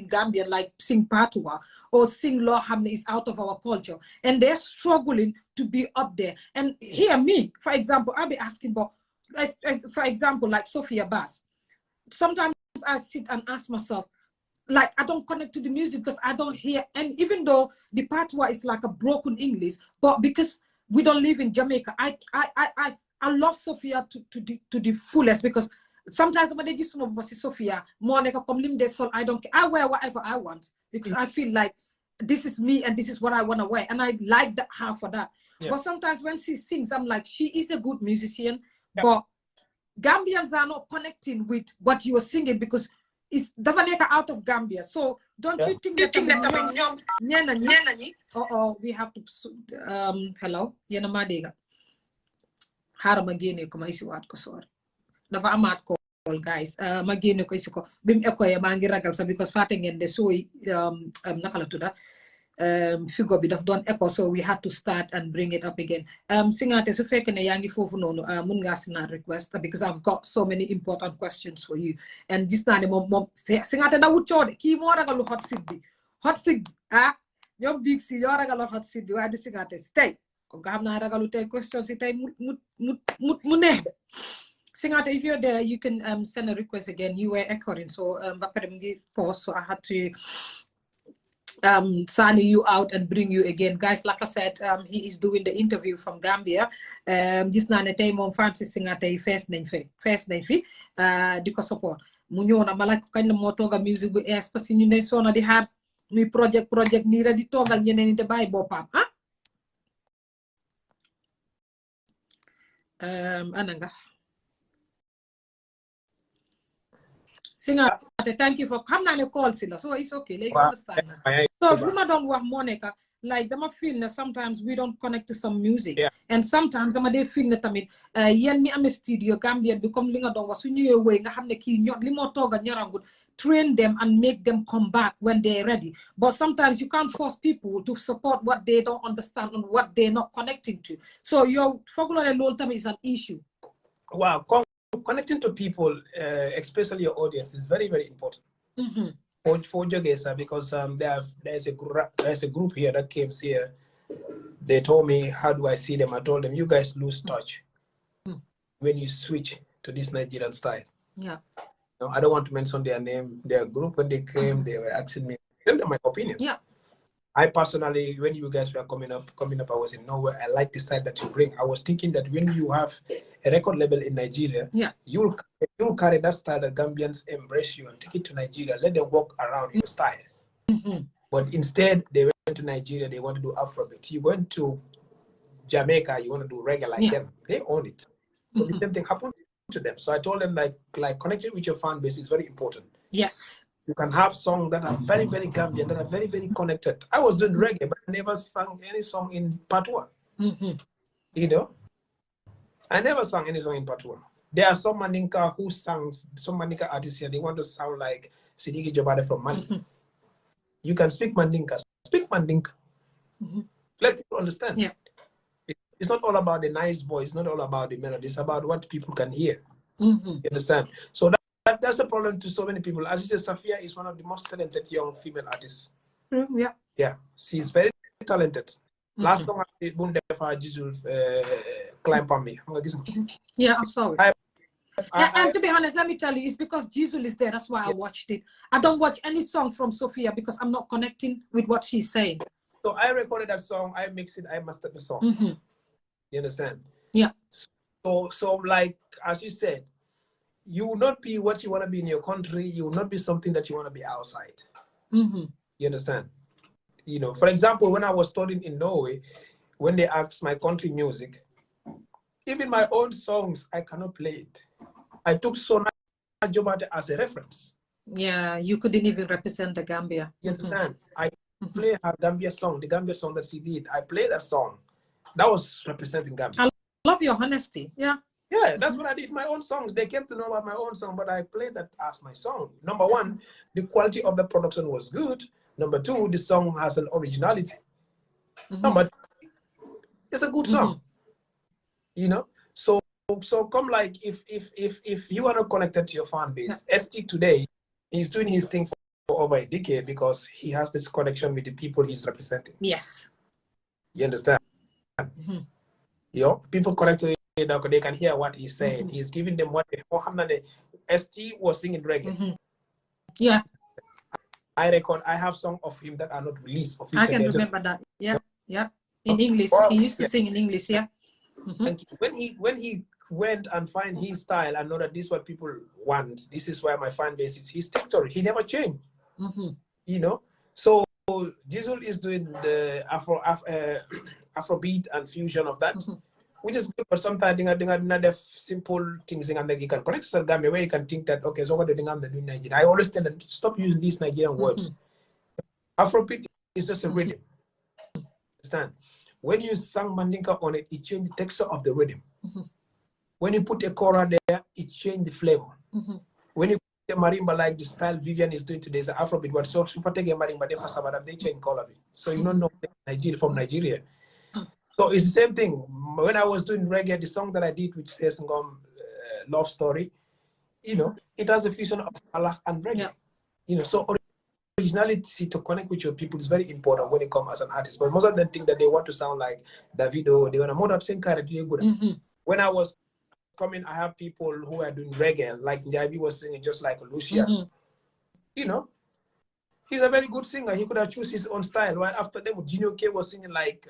Gambian, like sing Patois or sing Law Hamne is out of our culture, and they're struggling to be up there. And hear me, for example, I'll be asking about, for example, like Sophia Bass. Sometimes I sit and ask myself, like, I don't connect to the music because I don't hear, and even though the Patois is like a broken English, but because we don't live in Jamaica, I love Sophia to the fullest, because sometimes when they just see Sophia, I don't care. I wear whatever I want because I feel like this is me and this is what I want to wear, and I like that her for that. But sometimes when she sings, I'm like, she is a good musician, but Gambians are not connecting with what you are singing because it's definitely out of Gambia. So don't you think that we have to hello, xaaral ma génne ko ma isiwaat ko sorry dafa amaat ko guys ma génne ko isi ko bi mu ekoyee maa ngi ragal sax because fàtte ngeen de sooy naka la tudda figure bi daf doon echo so we had to start and bring it up again Singateh su fekkee ne yaa ngi foofu noonu mun ngaa sinaa request because I've got so many important questions for you and gis naa ne moom Singateh dawut coode kii moo ragalu hot seat bi ñoom big si yoo ragaloon hot seat bi waaye du Singateh si tey comme nga xam naa ragalu tey question si tey mu neex de Singateh, if you're there, you can send a request again. You were echoing, so pause. So I had to sign you out and bring you again, guys. Like I said, he is doing the interview from Gambia. Just na ne tay mom Francis Singateh first nañ fi di ko support. Mu ñëw na malak kañ la mo toga music bu es parce que ñu ne sona di xaar muy project ni ra di togal ñeneen ni te bay bopam ananga Singateh, thank you for xam naa ne call si la so it's okay like understand so lu ma doon wax moo nekk like dama feel ne sometimes we don't connect to some music and sometimes dama dee feel ne tamit yéen mi amee studio Gambian bi comme li nga doon wax su ñëwee wéy nga xam ne kii ñor li moo tooga ñorangul train them and make them come back when they're ready but sometimes you can't force people to support what they don't understand and what they're not connecting to so yow fooguloo ne loolu tamit is an issue wow connecting to people, especially your audience, is very, very important for Jogesa because there's a group here that came here. They told me, how do I see them? I told them, you guys lose touch when you switch to this Nigerian style. Yeah. No, I don't want to mention their name. Their group, when they came, they were asking me, tell them my opinion. Yeah. I personally, when you guys were coming up, I was in nowhere. I like the side that you bring. I was thinking that when you have a record label in Nigeria, you'll carry that style that Gambians embrace you and take it to Nigeria. Let them walk around your style. But instead, they went to Nigeria. They want to do Afrobeat. You went to Jamaica. You want to do reggae like them. They own it. So the same thing happened to them. So I told them like connecting with your fan base is very important. Yes. You can have songs that are very, very Gambian, that are very, very connected. I was doing reggae, but I never sang any song in Patois. You know? I never sang any song in Patois. There are some Mandinka who sang, some Mandinka artists here, they want to sound like Sidiki Jobade from Mali. You can speak Mandinka. Speak Mandinka. Let people understand. Yeah. It's not all about the nice voice, it's not all about the melody, it's about what people can hear. You understand? So that's the problem to so many people. As you said, Safia is one of the most talented young female artists. Yeah. Yeah, she's very talented. Last song I did, Jisul climb on me. Yeah, I'm sorry. And to be honest, let me tell you, it's because Jisul is there. That's why I watched it. I don't watch any song from Sophia because I'm not connecting with what she's saying. So I recorded that song, I mixed it, I mastered the song. You understand? Yeah. So like, as you said, you will not be what you want to be in your country. You will not be something that you want to be outside. You understand? You know, for example, when I was studying in Norway, when they asked my country music, even my own songs, I cannot play it. I took Sona Jobate as a reference. Yeah, you couldn't even represent the Gambia. You understand? I play her Gambia song, the Gambia song that she did. I played that song. That was representing Gambia. I love your honesty. Yeah. Yeah, that's what I did. My own songs. They came to know about my own song, but I played that as my song. Number one, the quality of the production was good. Number two, the song has an originality. Number three, it's a good song. You know, so come like if you are not connected to your fan base, ST today is doing his thing for over a decade because he has this connection with the people he's representing. Yes. You understand? You know, people connected. They can hear what he's saying. He's giving them what ST was singing reggae. Yeah. I have songs of him that are not released officially. I can remember that. Yeah. Yeah. In English. He used to sing in English, yeah. And when he went and find his style and know that this is what people want, this is where my fan base is, he stick to it. He never changed. You know? So Jizzle is doing the Afrobeat and fusion of that. Which is good, but sometimes they are simple things and you can connect to Gambia where you can think that, okay, so what do you think I'm doing Nigeria? I always tell them, stop using these Nigerian words. Afrobeat is just a rhythm. Understand? When you sang Mandinka on it, it changed the texture of the rhythm. When you put a kora there, it changed the flavor. When you put a marimba like the style Vivian is doing today, is Afrobeat. What so if I take a marimba, they change color. So you don't know Nigeria from Nigeria. So it's the same thing. When I was doing reggae, the song that I did, which says Love Story, you know, it has a fusion of Allah and reggae. You know, so originality to connect with your people is very important when you come as an artist. But most of them think that they want to sound like Davido, they want to more good. When I was coming, I have people who are doing reggae, like Njabi was singing just like Lucia. You know, he's a very good singer. He could have chosen his own style. Right after them, Gino K was singing like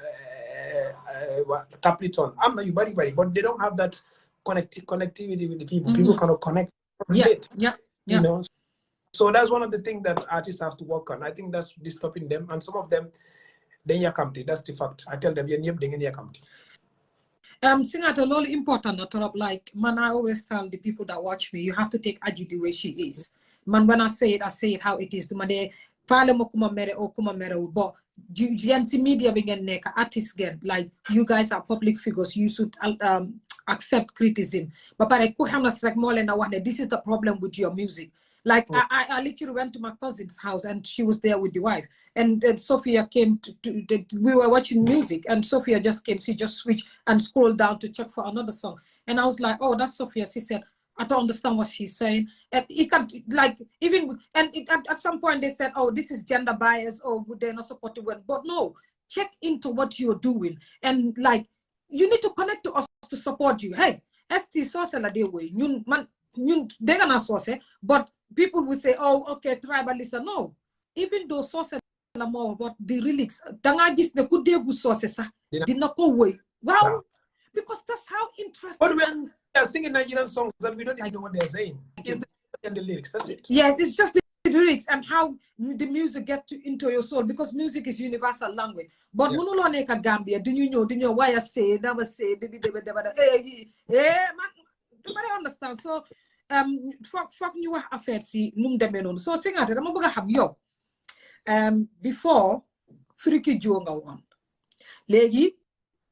Capleton. I'm not you, but they don't have that connectivity with the people. People cannot connect. You know. So that's one of the things that artists have to work on. I think that's stopping them. And some of them, then you come to. That's the fact. I tell them, you come to. Singateh, lol important like man, I always tell the people that watch me, you have to take Aji the way she is. Man, when I say it how it is. But you see media begin artists again. Like you guys are public figures, you should accept criticism. But this is the problem with your music. Like I literally went to my cousin's house and she was there with the wife. And Sophia came we were watching music and Sophia just came, she just switched and scrolled down to check for another song. And I was like, oh, that's Sophia. She said, I don't understand what she's saying. And it can't, like, even, and at some point they said, oh, this is gender bias, or they're not supporting women. But no, check into what you're doing. And like, you need to connect to us to support you. Hey, ST source la de way, they're gonna source, but people will say, oh, okay, tribalism. No, even though source more about the lyrics, Dangajis the good day good sources, did not go away. Wow, because that's how interesting. But we are singing Nigerian songs that we don't even know what they're saying. It's the lyrics, that's it. Yes, it's just the lyrics and how the music get into your soul, because music is universal language. But Munuloneka Gambia, do you know why I say, never say, man, nobody understand. So fuck you affairs see num demenon. So Singateh, I'm gonna have you before Freaky Joe nga won. Legi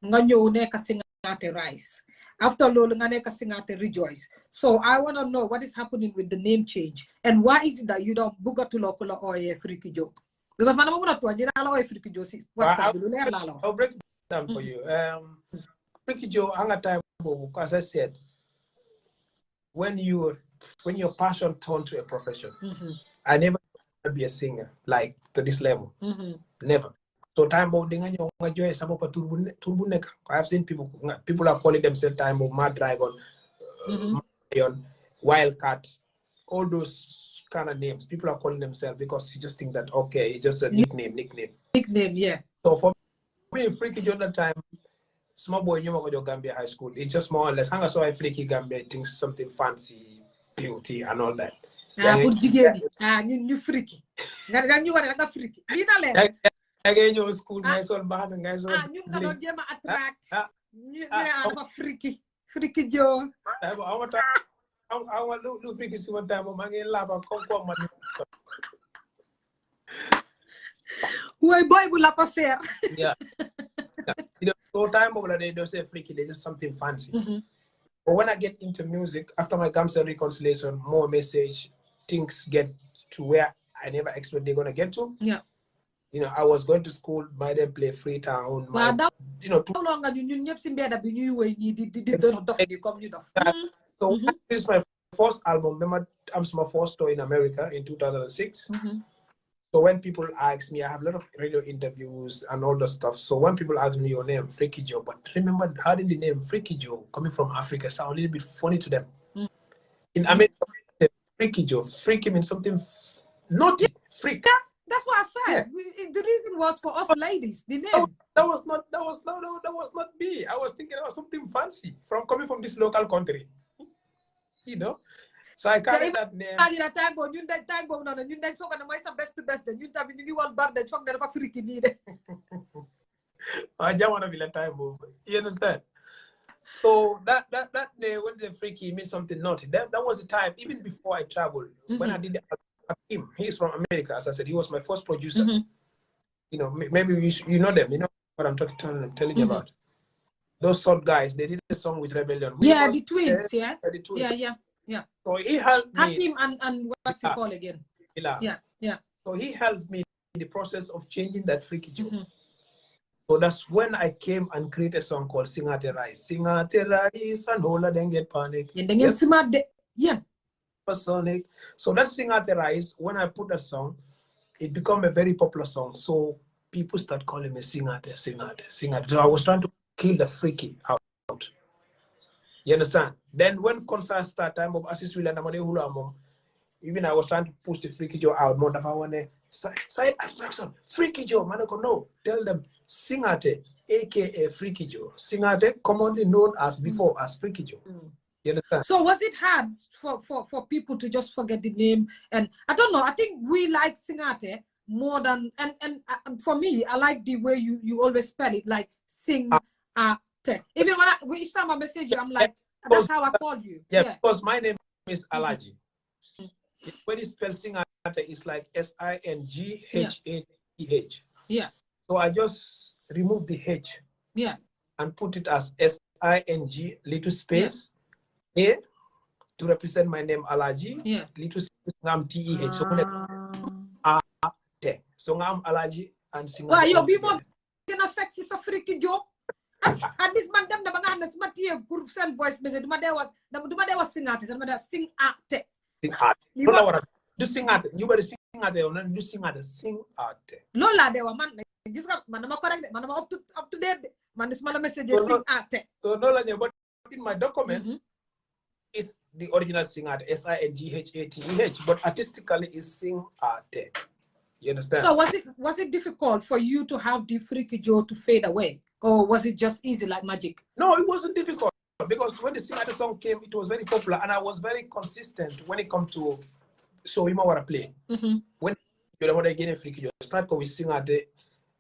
nga ñew nek Singateh Rise. After lolu nga nek Singateh Rejoice. So I want to know what is happening with the name change and why is it that you don't buga to local or Freaky Joe? Because man I'm gonna to you na Freaky Joe si I'll break it down for you. Freaky Joe hanga time as I said, when your passion turned to a profession. I never want to be a singer like to this level. Never. So time about joy turbuneka. I have seen people are calling themselves time of Mad Dragon, Lion, Wildcat, all those kind of names. People are calling themselves because you just think that okay, it's just a nickname. Nickname, yeah. So for me, Freaky Joe that time, small boy you Gambia High School. It's just more or less hanga so I Freaky Gambia thinks something fancy, beauty and all that. You freaky. You want to freaky. Again, school guys all behind guys all. You cannot attract. You are freaky. Freaky Joe. I want to freaky see one time. I'm going to laugh and come. Why boy will la passer? Yeah. You know, so time over they don't say freaky, they just something fancy. But when I get into music, after my Gambian reconciliation, more message, things get to where I never expect they're gonna get to. Yeah. You know, I was going to school, by then play Freetown. You know, how long are you So this is my first album. Remember, I'm my first tour in America in 2006. So when people ask me, I have a lot of radio interviews and all the stuff. So when people ask me your name, Freaky Joe, but remember, how did the name Freaky Joe coming from Africa sound a little bit funny to them? In America, Freaky Joe, freaky means something naughty, freak. Yeah, that's what I said. Yeah. The reason was for us ladies. The name. That was not me. I was thinking it was something fancy coming from this local country. You know. So I carried that name. I don't want to be like time. You understand? So that name, when the freaky means something naughty. That was the time, even before I traveled, when I did him. He's from America, as I said. He was my first producer. You know, maybe you know them. You know what I'm telling you about. those short guys, they did a song with Rebellion. Yeah, the twins, yeah. The twins. Yeah. So he helped me. Hakim and what's it called again? Yeah. So he helped me in the process of changing that freaky joke. So that's when I came and created a song called Singateh Rise. Singateh Rise and Hola then get panic. Yes. Sonic. So that Singateh Rise, when I put that song, it became a very popular song. So people start calling me Singateh. So I was trying to kill the freaky out. You understand? Then when concerts start, time of assist will and even I was trying to push the freaky Joe out. More than I want to side attraction. Freaky Joe, manako no. Tell them Singateh, aka Freaky Joe. Singateh, commonly known as before as Freaky Joe. You understand? So was it hard for people to just forget the name? And I don't know. I think we like Singateh more than and for me, I like the way you always spell it, like Singateh. Even when each time I message you, I'm like, that's how I call you. Yeah, because my name is Alaji. When you spell Singateh, it's like Singatheh. Yeah. So I just remove the H. Yeah. And put it as SING little space A to represent my name Alaji. Yeah. Little space ngam TEH. So ngam Alaji and Singateh. Why you be more gonna sexy sa freaky Joe? At least man them the banana smart here group send voice message. Duma was Singateh. Singateh. No, no, what do Singateh? You better Singateh or not do Singateh. Lola de wa man. This man ma correct. Man ma up to date. Man is mala message Singateh. So no, but in my documents, it's the original Singateh, SINGHATEH, but artistically is Singateh. You understand? So was it difficult for you to have the freaky Joe to fade away, or was it just easy like magic? No, it wasn't difficult because when the Singateh song came, it was very popular, and I was very consistent when it comes to show him what I play. When you want to get a freaky Joe, start with Singateh,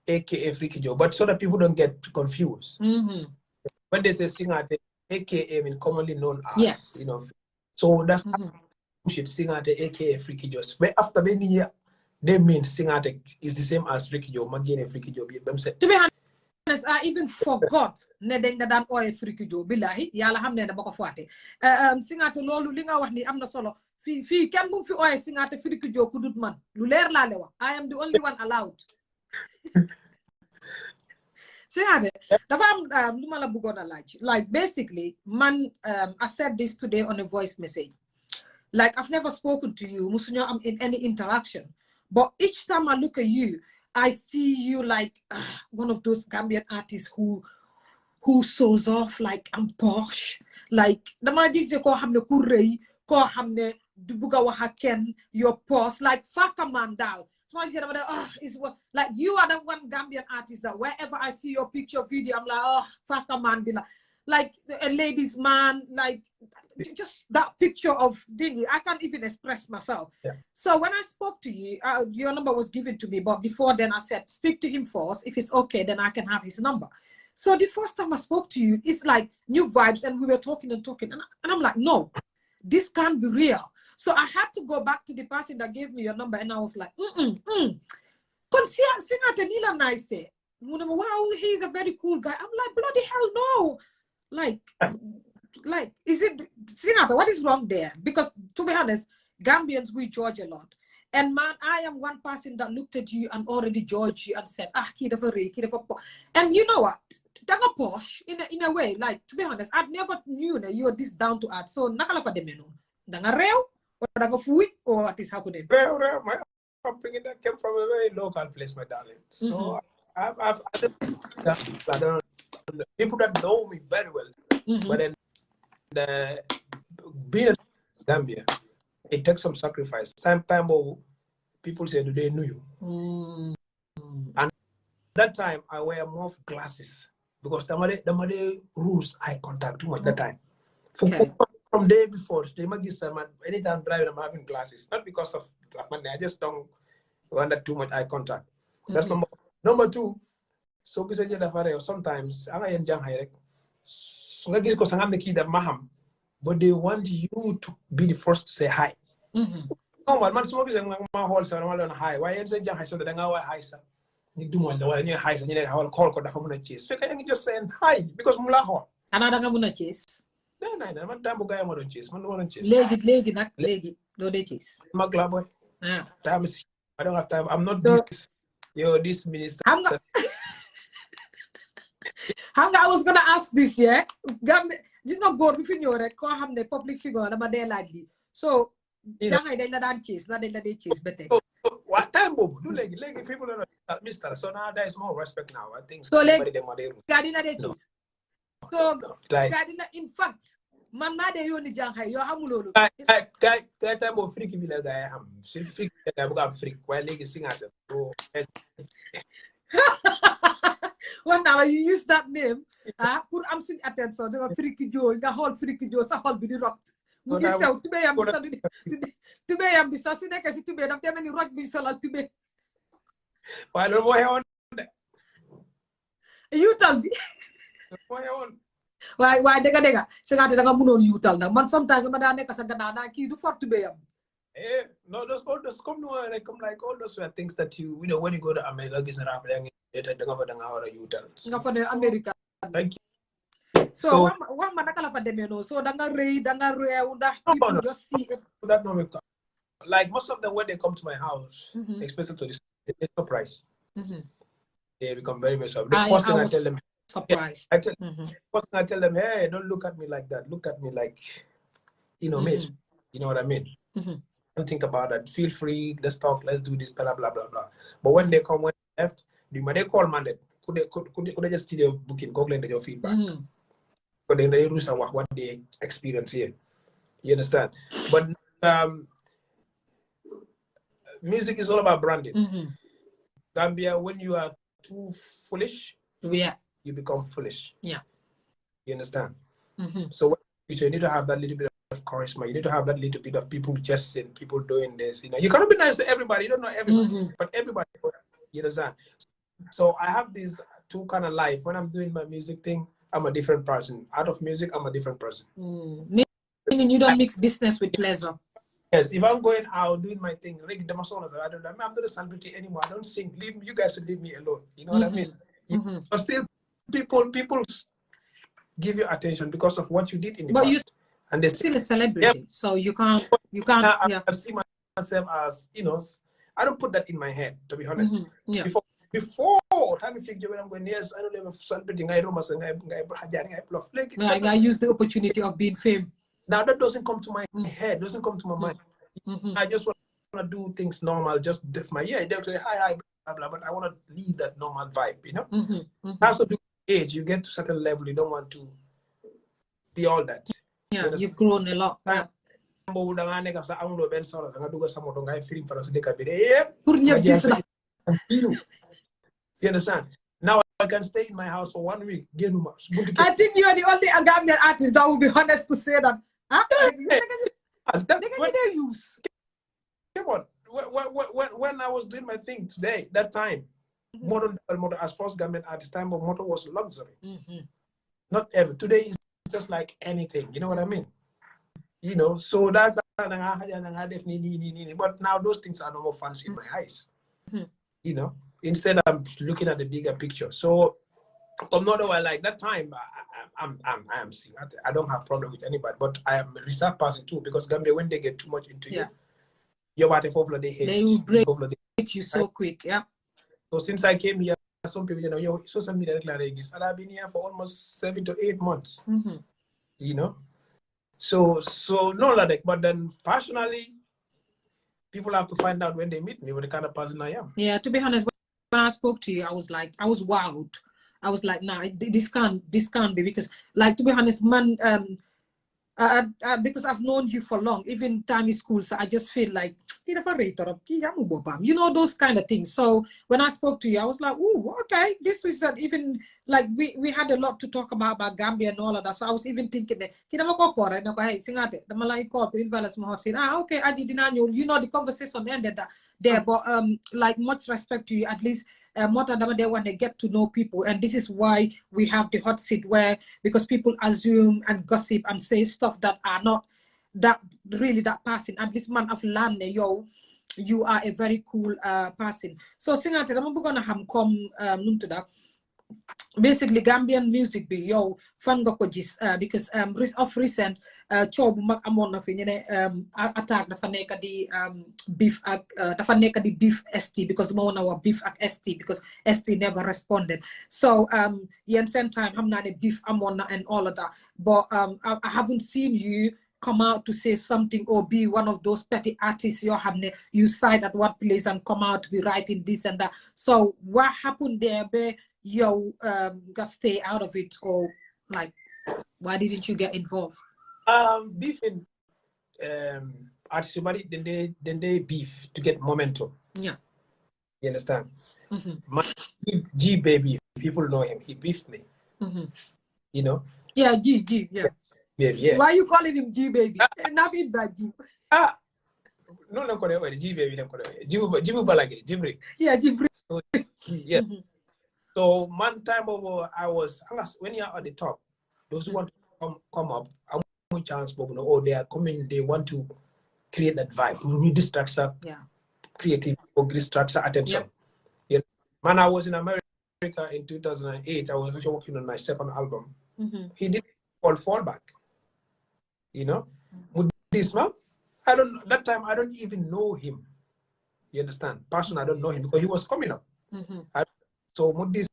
aka Freaky Joe, but so that people don't get confused. When they say Singateh, aka I mean commonly known as, you know, so that's push it Singateh, aka Freaky Joe. But after they mean Singateh is the same as Freaky Joe. Magine Freaky Joe. To be honest, I even forgot ne den dan oy Freaky Joe. Billahi, yalla xamne da bako faté. Singateh lolu li nga wax ni amna solo. Fi ken bu fi oy Singateh Freaky Joe kudut man. Lu leer la le wax. I am the only one allowed. Singateh, like basically, man, I said this today on a voice message. Like I've never spoken to you, Musunyo, I'm in any interaction. But each time I look at you, I see you like one of those Gambian artists who shows off like I'm posh. Like the majis ko hamne kurei, ko hamne dubuga wahaken, your posh, like faka mandal. It's like you are the one Gambian artist that wherever I see your picture video, I'm like, oh, faka mandila. Like a ladies man, like just that picture of Dingy. I can't even express myself. So when I spoke to you, your number was given to me, but before then I said, speak to him first. If it's okay, then I can have his number. So the first time I spoke to you, it's like new vibes, and we were talking and talking, and I'm like, no, this can't be real. So I had to go back to the person that gave me your number, and I was like, Singateh nila nice. Wow, he's a very cool guy. I'm like, bloody hell no. Like, is it Singateh? What is wrong there? Because to be honest, Gambians, we judge a lot. And man, I am one person that looked at you and already judged you and said, and you know what? Danga posh in a way. Like, to be honest, I never knew that you were this down to earth. So nakala fa demeno. Danga real or danga fui or what is happening? Real. My upbringing that came from a very local place, my darling. So I don't people that know me very well, but then being in Gambia, it takes some sacrifice. Time people say, do they know you? And that time I wear more glasses because the rules eye contact too much that time. From day before, anytime driving, I'm having glasses. Not because of money, I just don't want too much eye contact. That's number two. So sometimes but they want you to be the first to say hi. Why You do more than you high and you know call the phone chase. Fake I just saying hi because mula hot. Another gonna chase. No, man time guy want to chase. Man want to chase. Legi, not legi. No they chase. Magla boy. Yeah. Time is I don't have time. I'm not So, this this minister. I was gonna ask this, yeah. Gambia, just not go between your record, have the public figure, but they're likely. So, yeah, I didn't chase, not they chase, better. What time, Bob? Do like people don't know, Mister. So now there is more respect now. I think. So, like, no. So, like, in fact, man, they only Janghai, you're Hamulo. Guy, time of freaky be like I am. Freak, I'm freak. While leg is sing at them. Well, now you use that name, put am sin attention, the freaky Joe, the whole freaky Joe, so whole be rocked. Would you say to be am bisa sine kasi to be of them any rock be so to be. Why don't I on You tell me. Why dega Singateh da munon you tell na man sometimes madane ka sa ganana ki do for to be am. No, those come no like come like all those were things that you know when you go to America gis na rapping later the government ngawara you tell. Singapore America. Thank you. So what man nakala fa demeno so danga rew da people just see it. That no like most of them when they come to my house, especially to this they surprised. They become very surprised. The first thing I tell them surprised. First thing I tell them, hey, don't look at me like that. Look at me like mate. You know what I mean? Don't think about that. Feel free, let's talk, let's do this, blah blah blah blah. But when they come when they left, they call man could they just steal your booking, go and your feedback. But then they lose what they experience here. You understand? But music is all about branding. Gambia, when you are too foolish, you become foolish. Yeah. You understand? So you need to have that little bit of charisma. You need to have that little bit of people just saying, people doing this. You know, you cannot be nice to everybody. You don't know everybody, but everybody. You understand? So I have these two kind of life. When I'm doing my music thing, I'm a different person. Out of music, I'm a different person. Meaning you don't mix business with pleasure. Yes, if I'm going out doing my thing, I'm not a celebrity anymore. I don't sing. You guys should leave me alone. You know what I mean? But still, people give you attention because of what you did in the past. And they're still a celebrity, so you can't. I see myself as I don't put that in my head, to be honest. Before time you figure when I'm going, yes, I don't have a celebrity. I use the opportunity of being famous. Now that doesn't come to my head, doesn't come to my mind. I just want to do things normal, just dip my they'll say hi, blah blah, but I want to leave that normal vibe, you know. As of age, you get to a certain level, you don't want to be all that. Yeah, you've grown a lot. You understand? Now I can stay in my house for 1 week. I think you are the only Gambian artist that will be honest to say that. They can use. Come on. When I was doing my thing today, that time, modern as first Gambian artist, time of motor was luxury. Not ever. Today is just like anything. You know what I mean? You know, so that's definitely. But now those things are no more fancy in my eyes. You know, instead I'm looking at the bigger picture. So from not like that time, I am Singateh. I don't have problem with anybody, but I am a reserve person too because Gambia, when they get too much into you, you're about to fall. They will break you so quick. Yeah. So since I came here, some people, social media declarations, and I've been here for almost 7 to 8 months. You know, so no like, but then personally, people have to find out when they meet me what the kind of person I am. Yeah, to be honest, when I spoke to you, I was wowed. I was like, nah, this can't be, because, like, to be honest, man, because I've known you for long, even time in school, so I just feel like, you know, those kind of things. So when I spoke to you, I was like, ooh, okay, this was that. Even like we had a lot to talk about Gambia and all of that. So I was even thinking that okay, I didn't know, you know, the conversation ended there, but like, much respect to you, at least more than they want to get to know people. And this is why we have the hot seat, where, because people assume and gossip and say stuff that are not that really that person. At least man of land, yo, you are a very cool person. So Singateh dama bëggoon a xam comme nu mu tudda basically Gambian music bi yow fan nga ko gis because of recent coow bu mag amoon na fi ñu ne attack dafa nekk di beef ak dafa nekk di beef ST because duma wanna wax beef ak ST because ST never responded. So yéen seen time xam naa ne beef amoon na and all of that, but I haven't seen you come out to say something or be one of those petty artists you side at what place and come out to be writing this and that. So what happened there? You got stay out of it, or like why didn't you get involved? Beef in artists, then they beef to get momentum. Yeah, you understand. My G baby, people know him. He beefed me. You know. Yeah, G. Yeah. Yeah. Why are you calling him G baby? Not in that G. No, G baby. Jibu Balage, Jibri. Yeah, Jibri. So, yeah. So one time over, when you're at the top, those who want to come up, I'm no chance, but oh, they are coming. They want to create that vibe. We need this structure, creative, or this structure, attention. Yeah. Man, I was in America in 2008. I was actually working on my second album. He did call Fallback. You know, with this man, that time I don't even know him. You understand? Person, I don't know him because he was coming up. So with this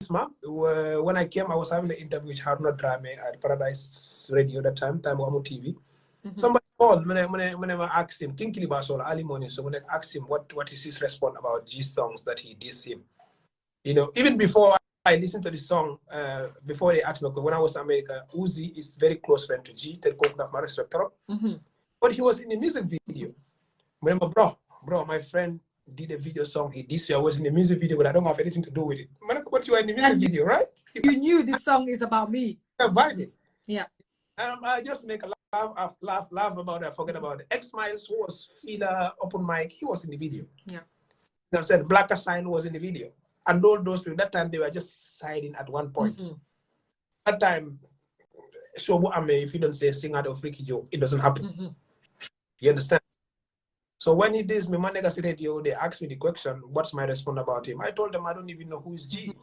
man, when I came, I was having an interview with Haruna Drame at Paradise Radio that time Wamu TV. Somebody called when I asked him, King Kilibasol early morning. So when I asked him what is his response about G songs that he dissed him. You know, even before I listened to the song, before they asked me, when I was in America, Uzi is very close friend to G, but he was in the music video. Remember, bro, my friend did a video song. This year I was in the music video, but I don't have anything to do with it. But you are in the music video, right? You knew this song is about me. Vibing. Yeah. I just make a laugh about it. I forget about it. X Miles was feeder open mic. He was in the video. Yeah. I said Black Shine was in the video. And all those people, that time they were just siding at one point. That time, if you don't say sing out of Freaky Joe, it doesn't happen. You understand? So when he did me Manega Radio, they asked me the question, what's my response about him? I told them I don't even know who is G.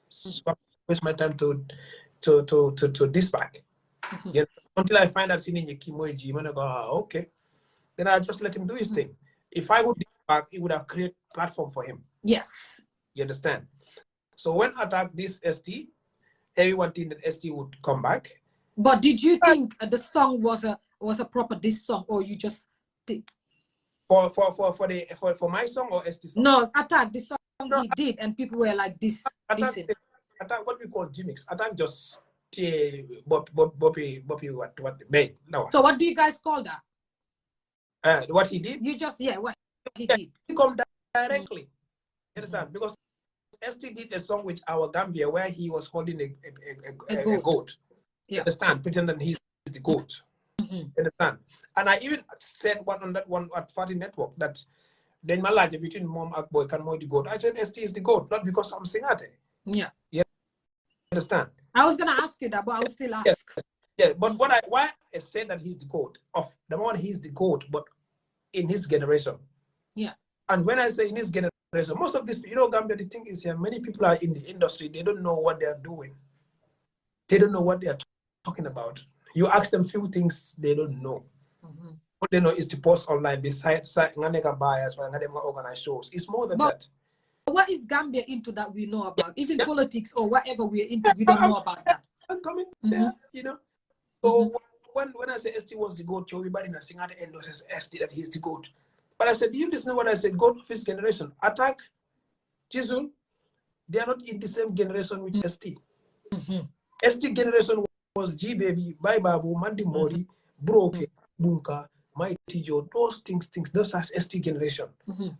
So I waste my time to this back. You know, until I find out seeing Kimo G, I go, okay. Then I just let him do his thing. If I would back, it would have created platform for him. Yes. You understand? So when attack this ST, everyone think that ST would come back. But did you think the song was a proper diss song, or you just think for my song or ST song? No, attack the song he did, and people were like this. Attack what we call gimmicks. Attack just Bobby what made. No. So what do you guys call that? What he did? You just what he did. He come directly. You understand? Because ST did a song with our Gambia where he was holding a goat. Yeah. You understand? Pretending he's the goat. You understand? And I even said on that one at Fatty Network that then Malaja between mom and boy can more the goat. I said ST is the goat, not because I'm Singateh. Yeah. You understand? I was gonna ask you that, but I will still ask. Yeah, but why I said that he's the goat of the one he's the goat, but in his generation. Yeah. And when I say in his generation, most of this, Gambia, the thing is here, many people are in the industry, they don't know what they're doing. They don't know what they're talking about. You ask them few things they don't know. What they know is to post online, besides buyers, organize shows. It's more than that. What is Gambia into that we know about? Even politics or whatever we're into, we don't know about that. I'm coming there, So when I say ST was the GOAT, everybody in Singateh endorses ST that he's the GOAT. But I said, do you listen to what I said? GOAT of his generation. Attack, Jisun, they are not in the same generation with ST. ST generation was G Baby, Bye Babu, Mandy Mori, Broke, Bunka, Mighty Joe, those things, those are ST generation.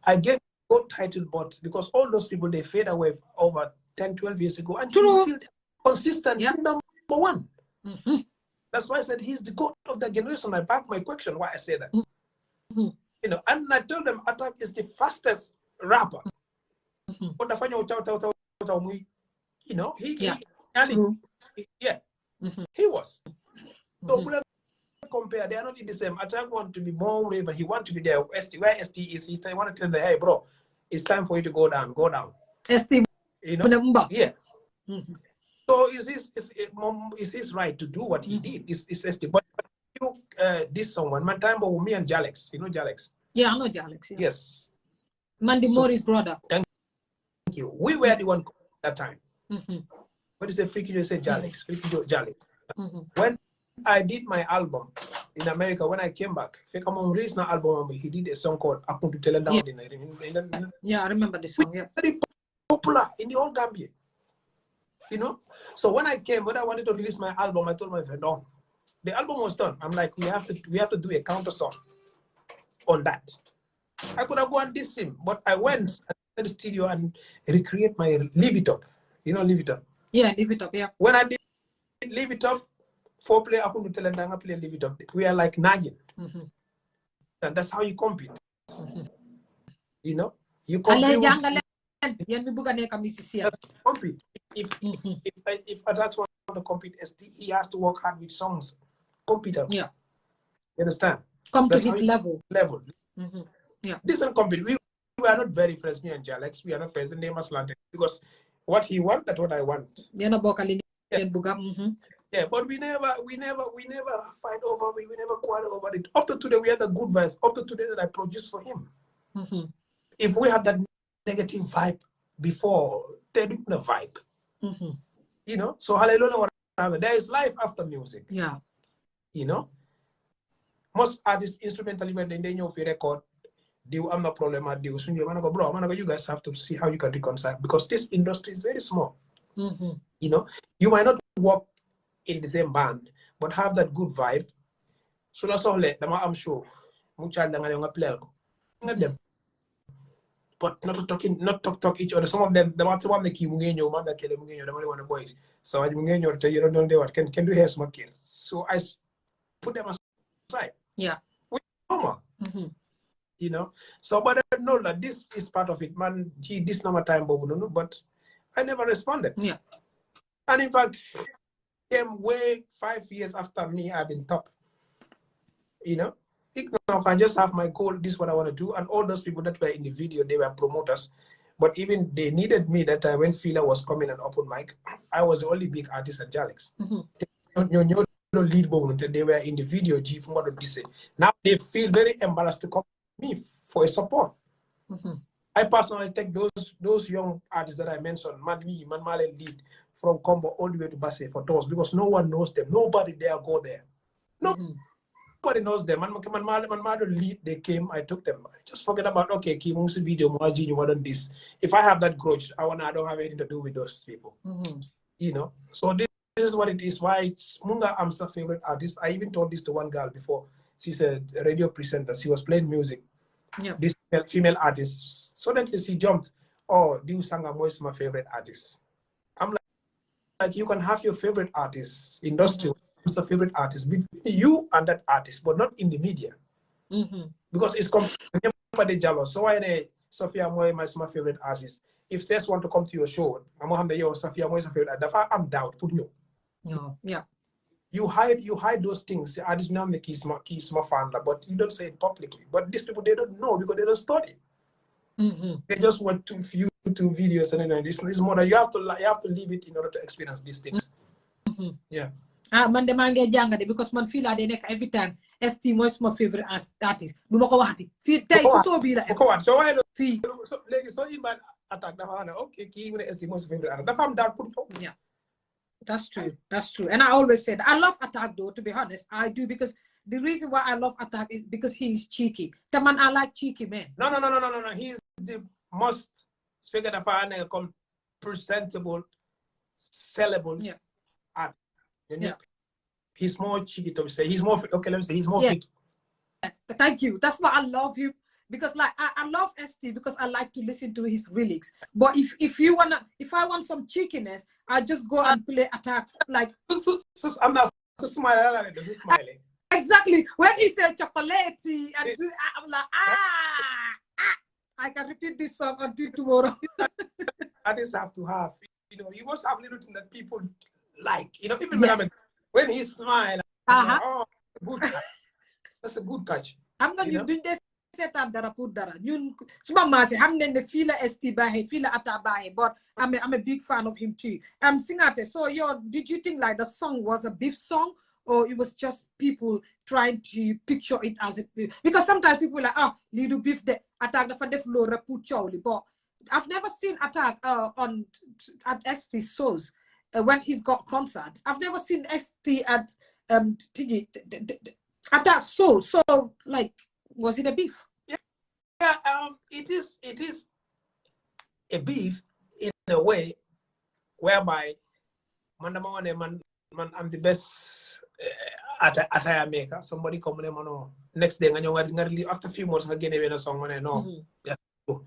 I gave GOAT title, but because all those people, they fade away over 10, 12 years ago, and he's still consistent, number one. That's why I said he's the GOAT of the generation. I back my question why I say that. And I told them Attack is the fastest rapper. He was. So compare. They are not in the same. Attack want to be more brave, but he want to be there. ST, where ST is, he want to tell them, hey, bro, it's time for you to go down. Go down. ST, you know? Yeah. Mm-hmm. So is his right to do what he did? Is ST. But you this someone, my time with me and Jalex. You know Jalex? Yeah, I know Jalex. Yeah. Yes. Mandy Morris' brother. Thank you. We were the one that time. Mm-hmm. What is the freaky? You say Jalex. Freaky Jalex. Mm-hmm. When I did my album in America, when I came back, released my album, he did a song called Akuntu Telendaw. Yeah, I remember the song. Yeah. Very popular in the whole Gambia. You know? So when I wanted to release my album, I told my friend, oh, the album was done. I'm like, we have to do a counter song on that. I could have gone this him, but I went to the studio and recreate my Leave It Up. You know Leave It Up? Yeah, Leave It Up, yeah. When I did Leave It Up, 4 play Akuntu Telendanga play Leave It Up. We are like nagging. And that's how you compete. You know? You compete. Compete. If that's want to compete, he has to work hard with songs. Compete. Yeah. You understand? Come that's to his level. Yeah. This and compete. We are not very friends, me and Jalex. We are not friends. The name is slanted because what he wants, that's what I want. Yeah, but we never fight over it. We never quarrel over it. Up to today, we have the good vibes. Up to today that I produce for him. If we have that negative vibe before, they do the vibe. You know? So hallelujah, there is life after music. Yeah. You know? Most artists instrumentally when they know if you record, I'm no problem at you. You guys have to see how you can reconcile because this industry is very small. You know, you might not work in the same band, but have that good vibe. So that's all I'm sure. But not talk each other. Some of them, the one the key mungenyo, man that kill mungenyo, the one the boys. So I mungenyo tell you don't know what can do hair smart kids. So I put them aside. Yeah. You know, so but I know that this is part of it, man. Gee, this number time, but I never responded. Yeah. And in fact, came way 5 years after me, I've been top. You know, I can just have my goal, this is what I want to do. And all those people that were in the video, they were promoters. But even they needed me that time when Fila was coming and open mic. I was the only big artist at Jalex. Lead bone, they were in the video, G from what they say. Now they feel very embarrassed to come to me for a support. I personally take those young artists that I mentioned, Man Male lead from Combo all the way to Basse for those because no one knows them. Nobody dare go there. Nobody knows them. Man Male lead, they came, I took them. I just forget about okay, Kimung's video, Moaji, you want this. If I have that grudge, I don't have anything to do with those people. You know, so this is what it is. Why Munga Amsa favorite artist. I even told this to one girl before. She's a radio presenter. She was playing music. Yeah. This female artist. Suddenly she jumped. Oh, Diu Sangamo is my favorite artist. I'm like you can have your favorite artist. Industry is a favorite artist between you and that artist, but not in the media. Because it's completely jealous. So I Sophia Moy is my favorite artist. If Seth want to come to your show, Sophia Moy is a favorite. I'm down. Put you. No, yeah. You hide those things. I just now make his my fan, but you don't say it publicly. But these people they don't know because they don't study. They just want to view YouTube videos and this more. You have to live it in order to experience these things. Yeah. Man de mange jangade because man feel like they neck every time. ST was my favorite artist. Do mako waxati. Fi tay so bi la. So why so so in man attack dafa okay ki mu ST most favorite artist. Dafa am dal pour yeah. That's true. That's true. And I always said, I love Attack though, to be honest. I do because the reason why I love Attack is because he's cheeky. The man, I like cheeky men. No. He's the most figured of presentable, sellable art. He's more cheeky to say. He's more, okay, let me say, he's more fit. Thank you. That's why I love him. Because like I love ST because I like to listen to his lyrics. But if I want some cheekiness, I just go and play Attack. Like I'm not smiling. Exactly. When he said chocolate, I'm like I can repeat this song until tomorrow. Artists have to have, you must have little thing that people like. Even when he smile, good catch. That's a good catch. I'm going to do this. Setan dara pour dara ñun suma maasi xam nañ ne fii la ST baaxee fii la Atta baaxee but I'm a big fan of him too. Singateh, so did you think like the song was a beef song or it was just people trying to picture it as a beef? Because sometimes people are like little beef the Attack dafa def lo reput chawli, but I've never seen Attack at ST shows when he's got concerts. I've never seen ST at Attack show. So like, was it a beef? Yeah, it is a beef in a way whereby man, I'm the best attire maker. Somebody come in next day after a few months again even a song man no. Yes,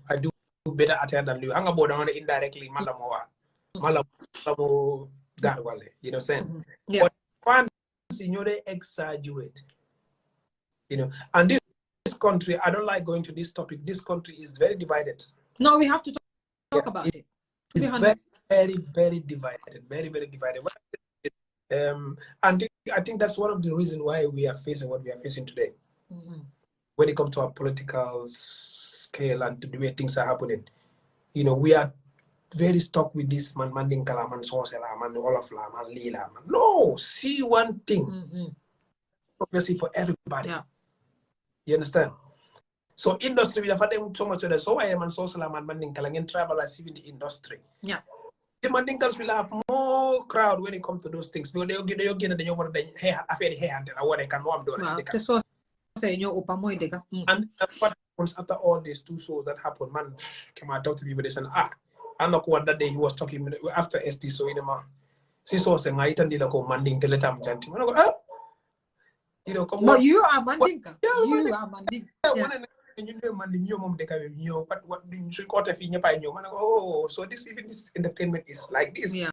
I do better attire than you. Hang about on indirectly malamu garwale. You know what I'm saying? Yeah. But fans they exaggerate. You know, and this country, I don't like going to this topic. This country is very divided. No, we have to talk about it. It's very, very divided. Very, very divided. And I think that's one of the reasons why we are facing what we are facing today. When it comes to our political scale and the way things are happening, you know, we are very stuck with this man, Manding Kalaman, Sosela, man, Olaf man, Lila. Man. No, see one thing. Obviously for everybody. Yeah. You understand? So industry we have had so much of that. So I am and social and Manding Kalang and tribalism in the industry. Yeah. The Mandinkas will have more crowd when it comes to those things. Because they'll get the over the hair and what I can warm doors. And what happens after all these two shows that happened, man came out talk to people, they said, I'm not what that day he was talking after ST so in the man. She saw saying I didn't like Manding Teletam chanting. You know, come but you are Mandinka. Yeah, you are Mandinka. Yeah. Oh, so this entertainment is like this. Yeah.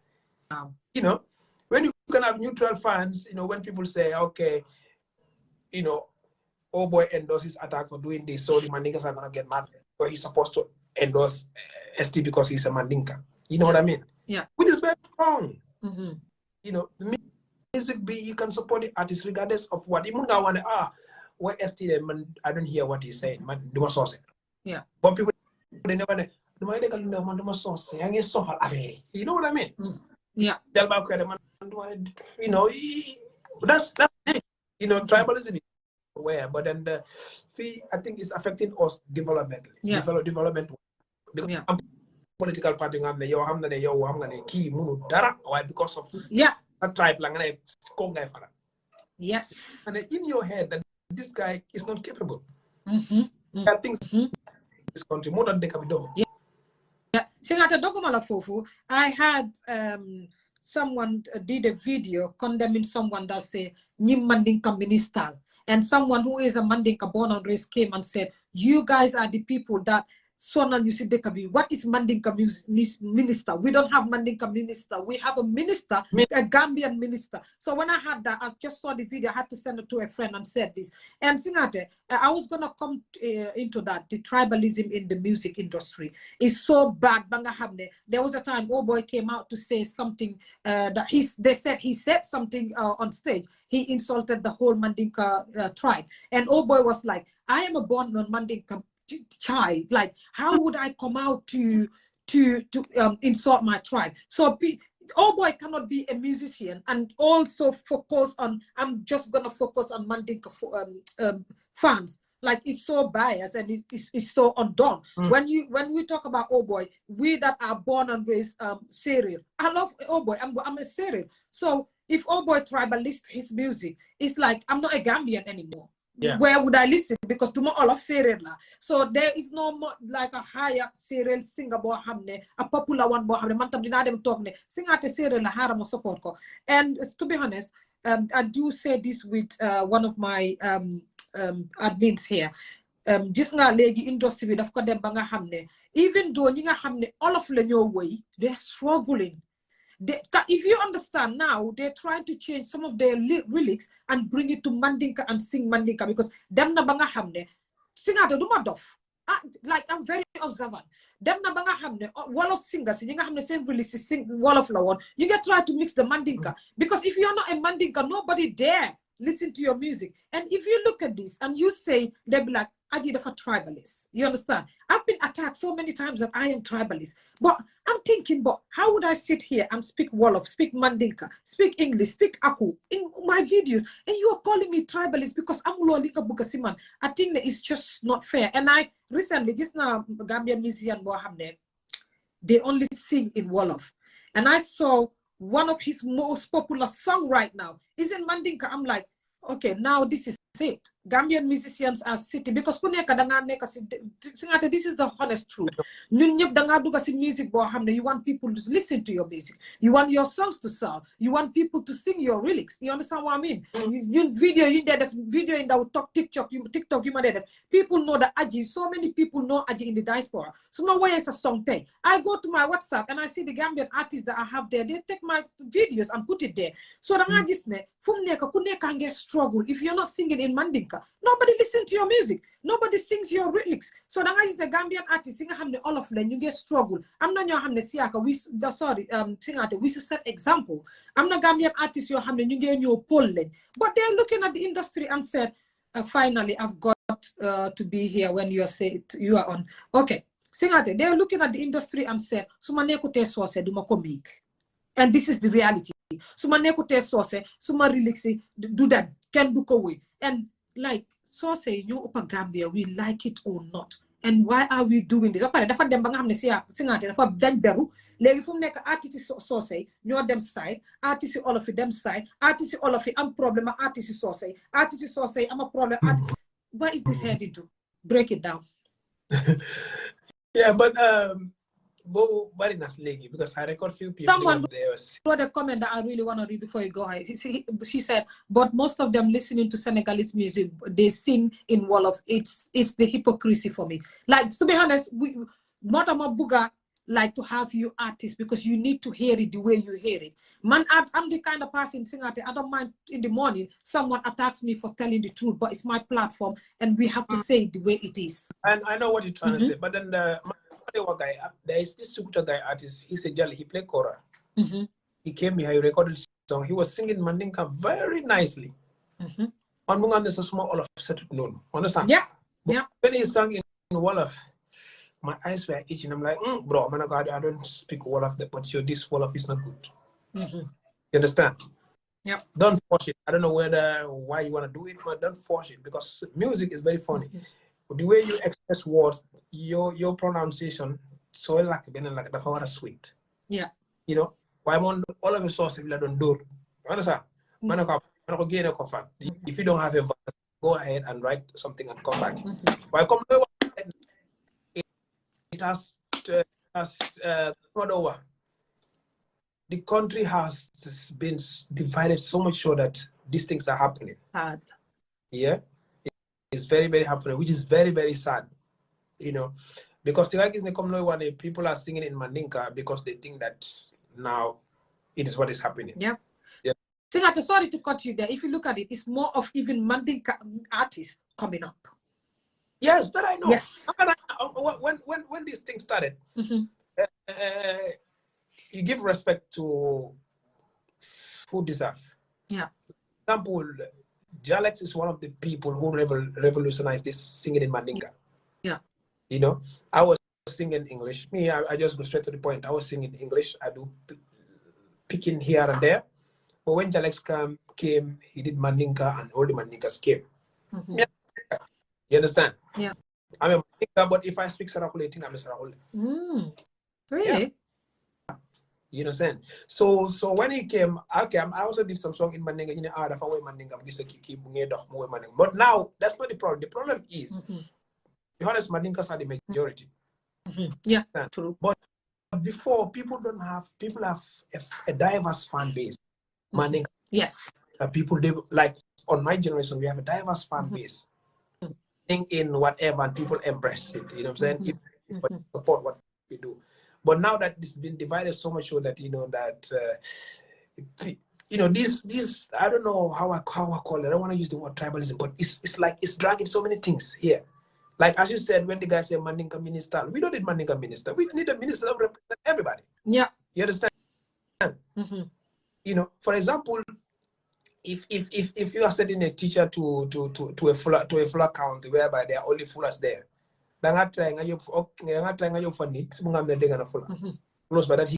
You know, when you can have neutral fans, you know, when people say, okay, you know, oh boy endorses Attack for doing this, so the Mandinkas are gonna get mad, or he's supposed to endorse ST because he's a Mandinka. You know what I mean? Yeah. Which is very wrong. You know, the music you can support the artist regardless of what. Even where ST I don't hear what he's saying. Man, do sauce. Yeah. But people they never know. You know what I mean? Yeah. You know, that's it. You know, tribalism is where, but then the fee I think is affecting us developmentally. Yeah. Development because I'm political party I'm gonna key munu dara why because of a tribe lang yes. And in your head that this guy is not capable. There are things in this country more than they can do. Yeah. Singateh Dogomala Fofu, I had someone did a video condemning someone that say Nyim Mandinka minister, and someone who is a Mandinka born and raised came and said, you guys are the people that Sonal Yusi Dekabi. What is Mandinka minister? We don't have Mandinka minister. We have a minister, a Gambian minister. So when I had that, I just saw the video. I had to send it to a friend and said this. And Singateh, I was going to come into that. The tribalism in the music industry is so bad. There was a time old boy came out to say something that he said something on stage. He insulted the whole Mandinka tribe. And old boy was like, I am a born non-Mandinka child, like how would I come out to insult my tribe? So oh boy cannot be a musician and also focus on I'm just gonna focus on Mandinka fans. Like it's so biased and it's so undone. When we talk about oh boy, we that are born and raised Syrian, I love oh boy, I'm a Syrian. So if oh boy tribalist his music, it's like I'm not a Gambian anymore. Yeah. Where would I listen? Because to all of serial. So there is no more like a higher serial singer bo hamne, a popular one bo hamne. Mantam dina dem talk ne. Singateh serial la hara mo support ko. And to be honest, I do say this with one of my admins here. Just nga legi industry bi daf ko dem ba nga hamne. Even though ñi nga hamne all of le ñoo way, they're struggling. If you understand now, they're trying to change some of their lyrics and bring it to Mandinka and sing Mandinka because them na banga hamne Singateh do dof. Like I'm very observant. Them na banga hamne wall of singers you hamne same release sing wall of lawan. You get try to mix the Mandinka because if you're not a Mandinka, nobody dare listen to your music. And if you look at this and you say, they'll be like, I did for tribalist. You understand? I've been attacked so many times that I am tribalist. But I'm thinking, but how would I sit here and speak Wolof, speak Mandinka, speak English, speak Aku in my videos, and you are calling me tribalist because I'm Lolika Bukasiman? I think that it's just not fair. And I recently, just now, Gambian musician Mohammed, they only sing in Wolof. And I saw one of his most popular song right now is in Mandinka. I'm like, okay, now this is it. Gambian musicians are sitting because Singateh, this is the honest truth. Music, you want people to listen to your music. You want your songs to sell. You want people to sing your lyrics. You understand what I mean? You video in the TikTok, you might people know that Aji. So many people know Aji in the diaspora. So my way is a song thing. I go to my WhatsApp and I see the Gambian artists that I have there. They take my videos and put it there. So the artists can get struggle if you're not singing in Mandinka. Nobody listen to your music. Nobody sings your lyrics. So the Gambian artists sing all of them. You get struggle. I'm not your hamne siaka. We should set example. I'm not Gambian artist. You get your Poland. But they're looking at the industry and said, finally, I've got to be here when you are on. Okay, Singateh, they're looking at the industry and said, "Sumaneko source dumako make," and this is the reality. Sumaneko source, suma relixi do that can book away and. Like, so say you upper Gambia, we like it or not. And why are we doing this? Okay, dapat dem bang amne siya Singateh dapat dan beru. Legi fum nek artist so say, ñoo dem side, artist all of them side, artist all of am problem, artist so say, I'm a problem. What is this heading to? Break it down. Yeah, but very nice lady because I record few people. Someone wrote a comment that I really want to read before you go. She said, but most of them listening to Senegalese music, they sing in Wolof. It's the hypocrisy for me. Like, to be honest, Motama Buga like to have you artists because you need to hear it the way you hear it. Man, I'm the kind of person, Singateh, I don't mind in the morning someone attacks me for telling the truth, but it's my platform and we have to say it the way it is. And I know what you're trying to say, but then guy, there is this Sukuta guy artist, he's a Jali, he played Kora. He came here, he recorded a song, he was singing Mandinka very nicely. And Mungan there's a small all of set known. Understand? Yeah. But when he sang in Wolof, my eyes were itching. I'm like, bro, man, I don't speak Wolof, but this Wolof is not good. You understand? Yeah. Don't force it. I don't know why you want to do it, but don't force it because music is very funny. The way you express words, your pronunciation, so like the sweet. Yeah. You know, why all of the source if you don't do. Understand? If you don't have a voice, go ahead and write something and come back. Why come it has over. The country has been divided so much so that these things are happening. Sad. Yeah. It's very, very happening, which is very, very sad, you know, because people are singing in Mandinka because they think that now it is what is happening. Yeah. Singateh, sorry to cut you there. If you look at it, it's more of even Mandinka artists coming up. Yes, that I know. Yes. When this thing started, you give respect to who deserve. Yeah. For example, Jalex is one of the people who revolutionized this singing in Mandinka. Yeah. You know, I was singing English. Me, I just go straight to the point. I was singing English. I do picking here and there. But when Jalex came, he did Mandinka and all the Mandinkas came. Yeah. You understand? Yeah. I'm a Mandinka, but if I speak Sarakule, I think I'm a Sarakule. Really? Yeah. You understand? So when he came, I also did some song in Mandinka. But now that's not the problem. The problem is, be honest, Mandinkas are the majority. Yeah, true. But before, people have a diverse fan base. Mandinka. Yes. People like on my generation, we have a diverse fan base. In whatever, and people embrace it. You know what I'm saying? But support what we do. But now that it's been divided so much so that this I don't know how I call it. I don't want to use the word tribalism, but it's like it's dragging so many things here. Like as you said, when the guy said Mandinka minister, we don't need Mandinka minister. We need a minister that represents everybody. Yeah. You understand? You know, for example, if you are setting a teacher to a full account whereby there are only fullers there, close by that he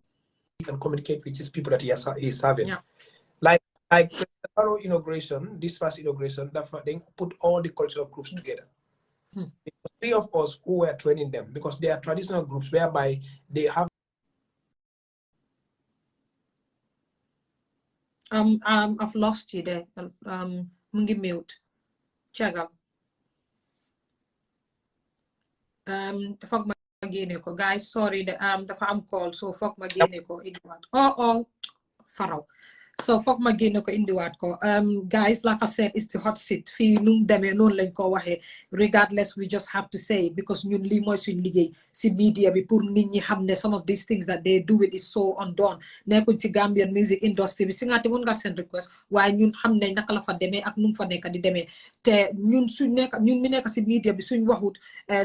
can communicate with his people that he is serving. Yeah. Like the Pharaoh inauguration, this first inauguration, they put all the cultural groups together. It was 3 of us who were training them because they are traditional groups whereby they have. I've lost you there. Mungi mute. Check out. Fuck magine ko guys. Sorry, the farm call. So fuck magine ko indiwat. Oh, Pharaoh. So fuck magine ko indiwat ko. Guys, like I said, it's the hot seat. Fi nung deme non lañ ko waxe. Regardless, we just have to say it because ñun li moy suñ liggéey si media bi pour nit ñi xam ne some of these things that they do it is so undone. Nekkuñ ci Gambian music industry bi Singateh mun nga send request waaye ñun xam nañ naka la fa demee ak nu mu fa nekk di demee te ñun mi nekk si media bi suñ waxut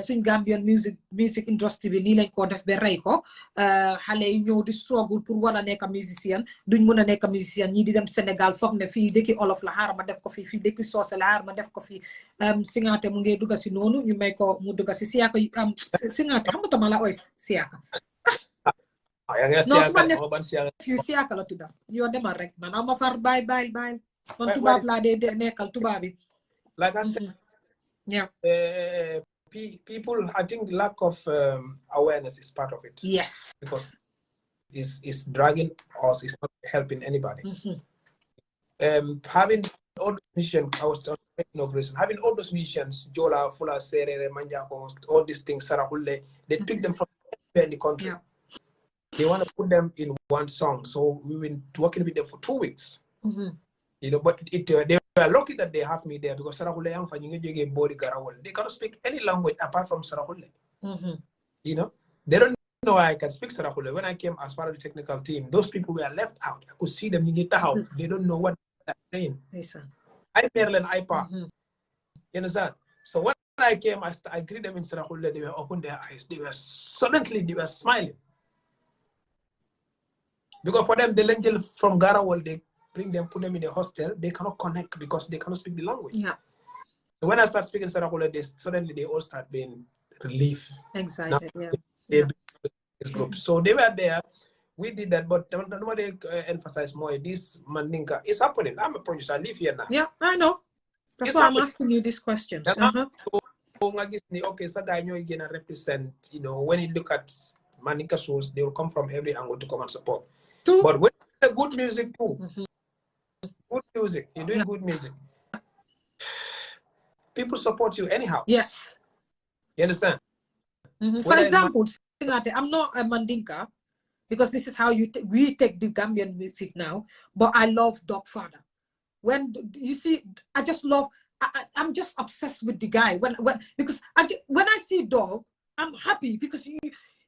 suñ Gambian music industry bi nii lañ ko def ba rey ko xale yi ñëw di struggle pour war a nekk musicien duñ mun a nekk musicien ñii di dem Sénégal foog ne fii dëkki olof la xaar ma def ko fii dëkki soose la xaar ma def ko fii Singateh mu ngi dugga si noonu ñu may ko mu dugga si siyaaka Singateh xam nga tama la oy siyaaka non su ma neef siyaaka la tudda yoo demal rek man ama far bàyyi man tubaab laa dee nekkal tubaab bi like I said yeah people I think lack of awareness is part of it. Yes, because it's dragging us, it's not helping anybody. Having all those missions, I was inauguration, having all those missions, Jola, Fula, Serere, Manjako, all these things, Sarahule, they took them from everywhere in the country. Yeah. They want to put them in one song. So we've been working with them for 2 weeks. You know, but they were lucky that they have me there because Sarahule yang fanyinge body garawol. They cannot speak any language apart from Sarahule. You know, they don't know I can speak Sarahule. When I came as part of the technical team, those people were left out. I could see them in the town. They don't know what they're saying. I Maryland, I part. You understand? So when I came, I greeted them in Sarahule. They were open their eyes. They were smiling. Because for them, the angel from Garawal, they bring them, put them in a hostel. They cannot connect because they cannot speak the language. Yeah. So when I start speaking Sarahule, suddenly they all start being relieved. Excited, now, this group. So they were there. We did that, but nobody emphasized more. This Mandinka is happening. I'm a producer. I live here now. Yeah, I know. That's why I'm asking you these questions. Okay, so guy you gonna represent. You know, when you look at Mandinka shows, they will come from every angle to come and support. True. But when the good music too, good music, you're doing good music. People support you anyhow. Yes. You understand? For example, I'm not a Mandinka because this is how we take the Gambian music now. But I love Dog Father. When you see, I just love. I'm just obsessed with the guy. Because when I see Dog, I'm happy because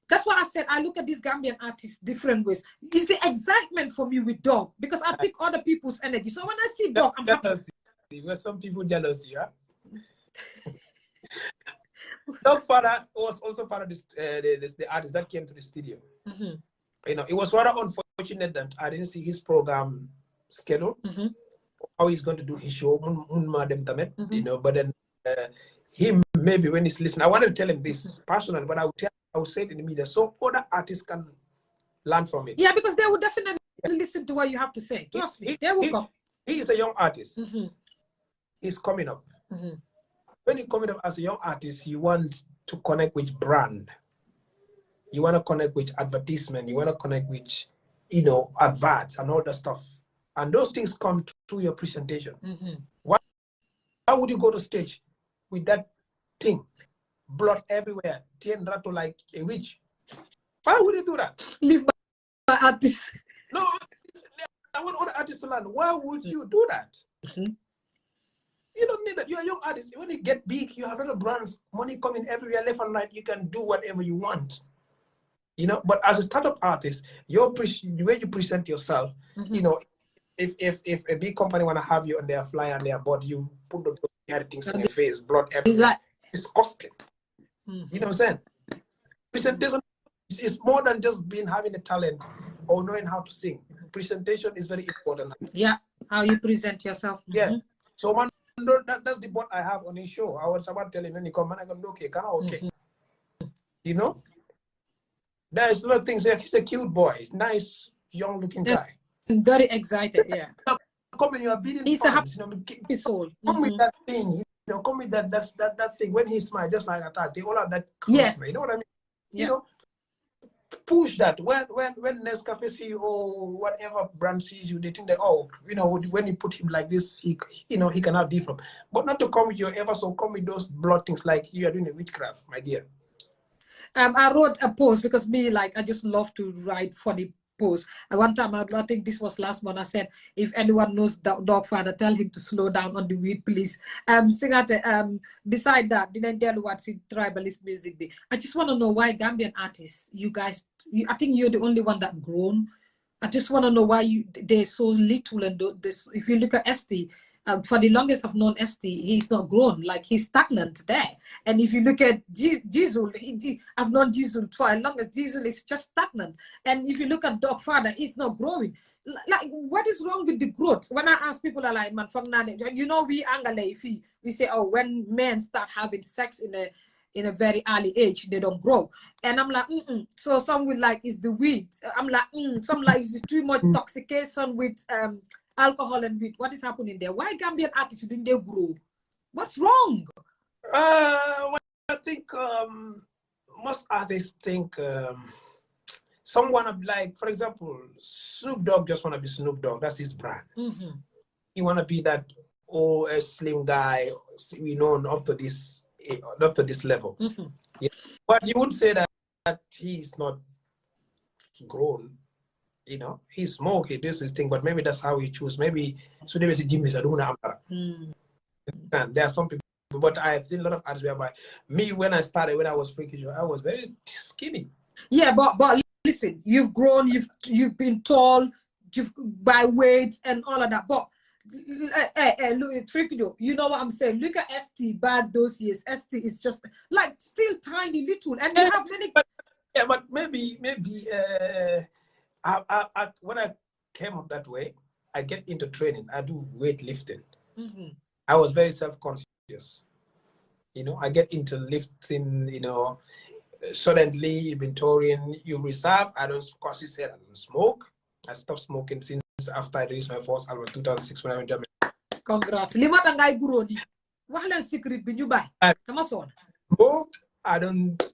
that's why I said I look at these Gambian artists different ways. It's the excitement for me with Dog because I pick other people's energy. So when I see Dog, I'm happy. Were some people jealous, yeah? Dog Father was also part of the artist that came to the studio. You know, it was rather unfortunate that I didn't see his program schedule, how he's going to do his show, you know, but then him, maybe when he's listening, I wanted to tell him this personally, but I would say it in the media so other artists can learn from it. Yeah, because they would definitely listen to what you have to say. Trust me, they will come. He is a young artist. He's coming up. When you're coming up as a young artist, you want to connect with brand. You want to connect with advertisement. You want to connect with, you know, adverts and all that stuff. And those things come through your presentation. Why would you go to stage with that thing? Blood everywhere. Tien rato like a witch. Why would you do that? Leave my artist. No, I want other artists to learn. Why would you do that? You don't need that. You're a young artist. When you get big, you have other brands, money coming everywhere, left and right. You can do whatever you want. You know, but as a startup artist, the way you present yourself, you know, if a big company want to have you on their flyer and their board, you put those things on your face, blood everywhere. It's costly. You know what I'm saying? Presentation is more than just having a talent or knowing how to sing. Presentation is very important. Yeah, How you present yourself. Yeah. So one that's the bot I have on his show. I was about telling him when he come, man, I go, okay, kind of okay. You know? There's a lot of things. He's a cute boy. He's nice, young looking guy. Very excited, yeah. Come in, you are beating He's fans, a happy soul. Come with that thing, you know, come with that thing. When he smiles, just like attack, they all have that charisma. Yes. You know what I mean? Yeah. You know, push that. When Nescafe see you or whatever brand sees you, they think that, oh, you know, when you put him like this, he can have different. But not to come with your ever so come with those blood things like you are doing a witchcraft, my dear. I wrote a post because I just love to write funny posts. One time, I think this was last month, I said, if anyone knows dog father, tell him to slow down on the weed, please. Singateh, beside that, didn't tell what's in tribalist music be. I just want to know why Gambian artists, you guys, I think you're the only one that grown. I just want to know why they're so little. And this, if you look at ST, for the longest I've known ST, he's not grown. Like, he's stagnant there. And if you look at Jizzle, I've known Jizzle for as long as Jizzle is just stagnant. And if you look at Dog Father, he's not growing. Like, what is wrong with the growth? When I ask people, are like, man, you know, we Angale, we say, oh, when men start having sex in a very early age, they don't grow. And I'm like, So some will like, it's the weed. I'm like, some like, it's too much intoxication with alcohol and weed. What is happening there? Why Gambian artists didn't they grow? What's wrong? Well, I think most artists think some want to, like, for example, Snoop Dogg just want to be Snoop Dogg. That's his brand. He want to be that slim guy, we know, up to this level. Yeah. But you wouldn't say that he's not grown. You know, he smoke, he does his thing, but maybe that's how he choose. Maybe so they say Jimmy Saduna Amara. And there are some people, but I have seen a lot of artists whereby me when I was freakish, I was very skinny. Yeah, but listen, you've grown, you've been tall, you've by weight and all of that. But look, Freakido, you know what I'm saying? Look at ST back those years. ST is just like still tiny little, and you have many. But maybe when I came up that way, I get into training. I do weightlifting. I was very self-conscious. You know, I get into lifting, you know, suddenly you've been touring, you reserve. I don't, because you said I don't smoke. I stopped smoking since after I released my first album in 2006 when I went to America. Congrats. Limata ngay gurodi. Wahla secret bi ñu bay. Dama son. Smoke, I don't,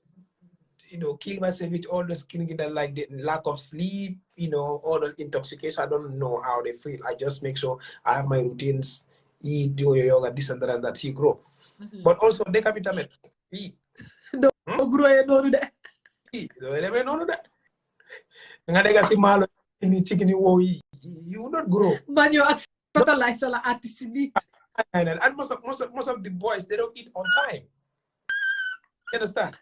you know, kill myself with all the skin that, like the lack of sleep, you know, all the intoxication. I don't know how they feel. I just make sure I have my routines, eat, do your yoga, this and that, and that he grow. But also decapitated. No grow no do that. No do that. Nga si malo ni chicken you will not grow. Man, you are fertilizer la artist. And most of the boys, they don't eat on time. You understand?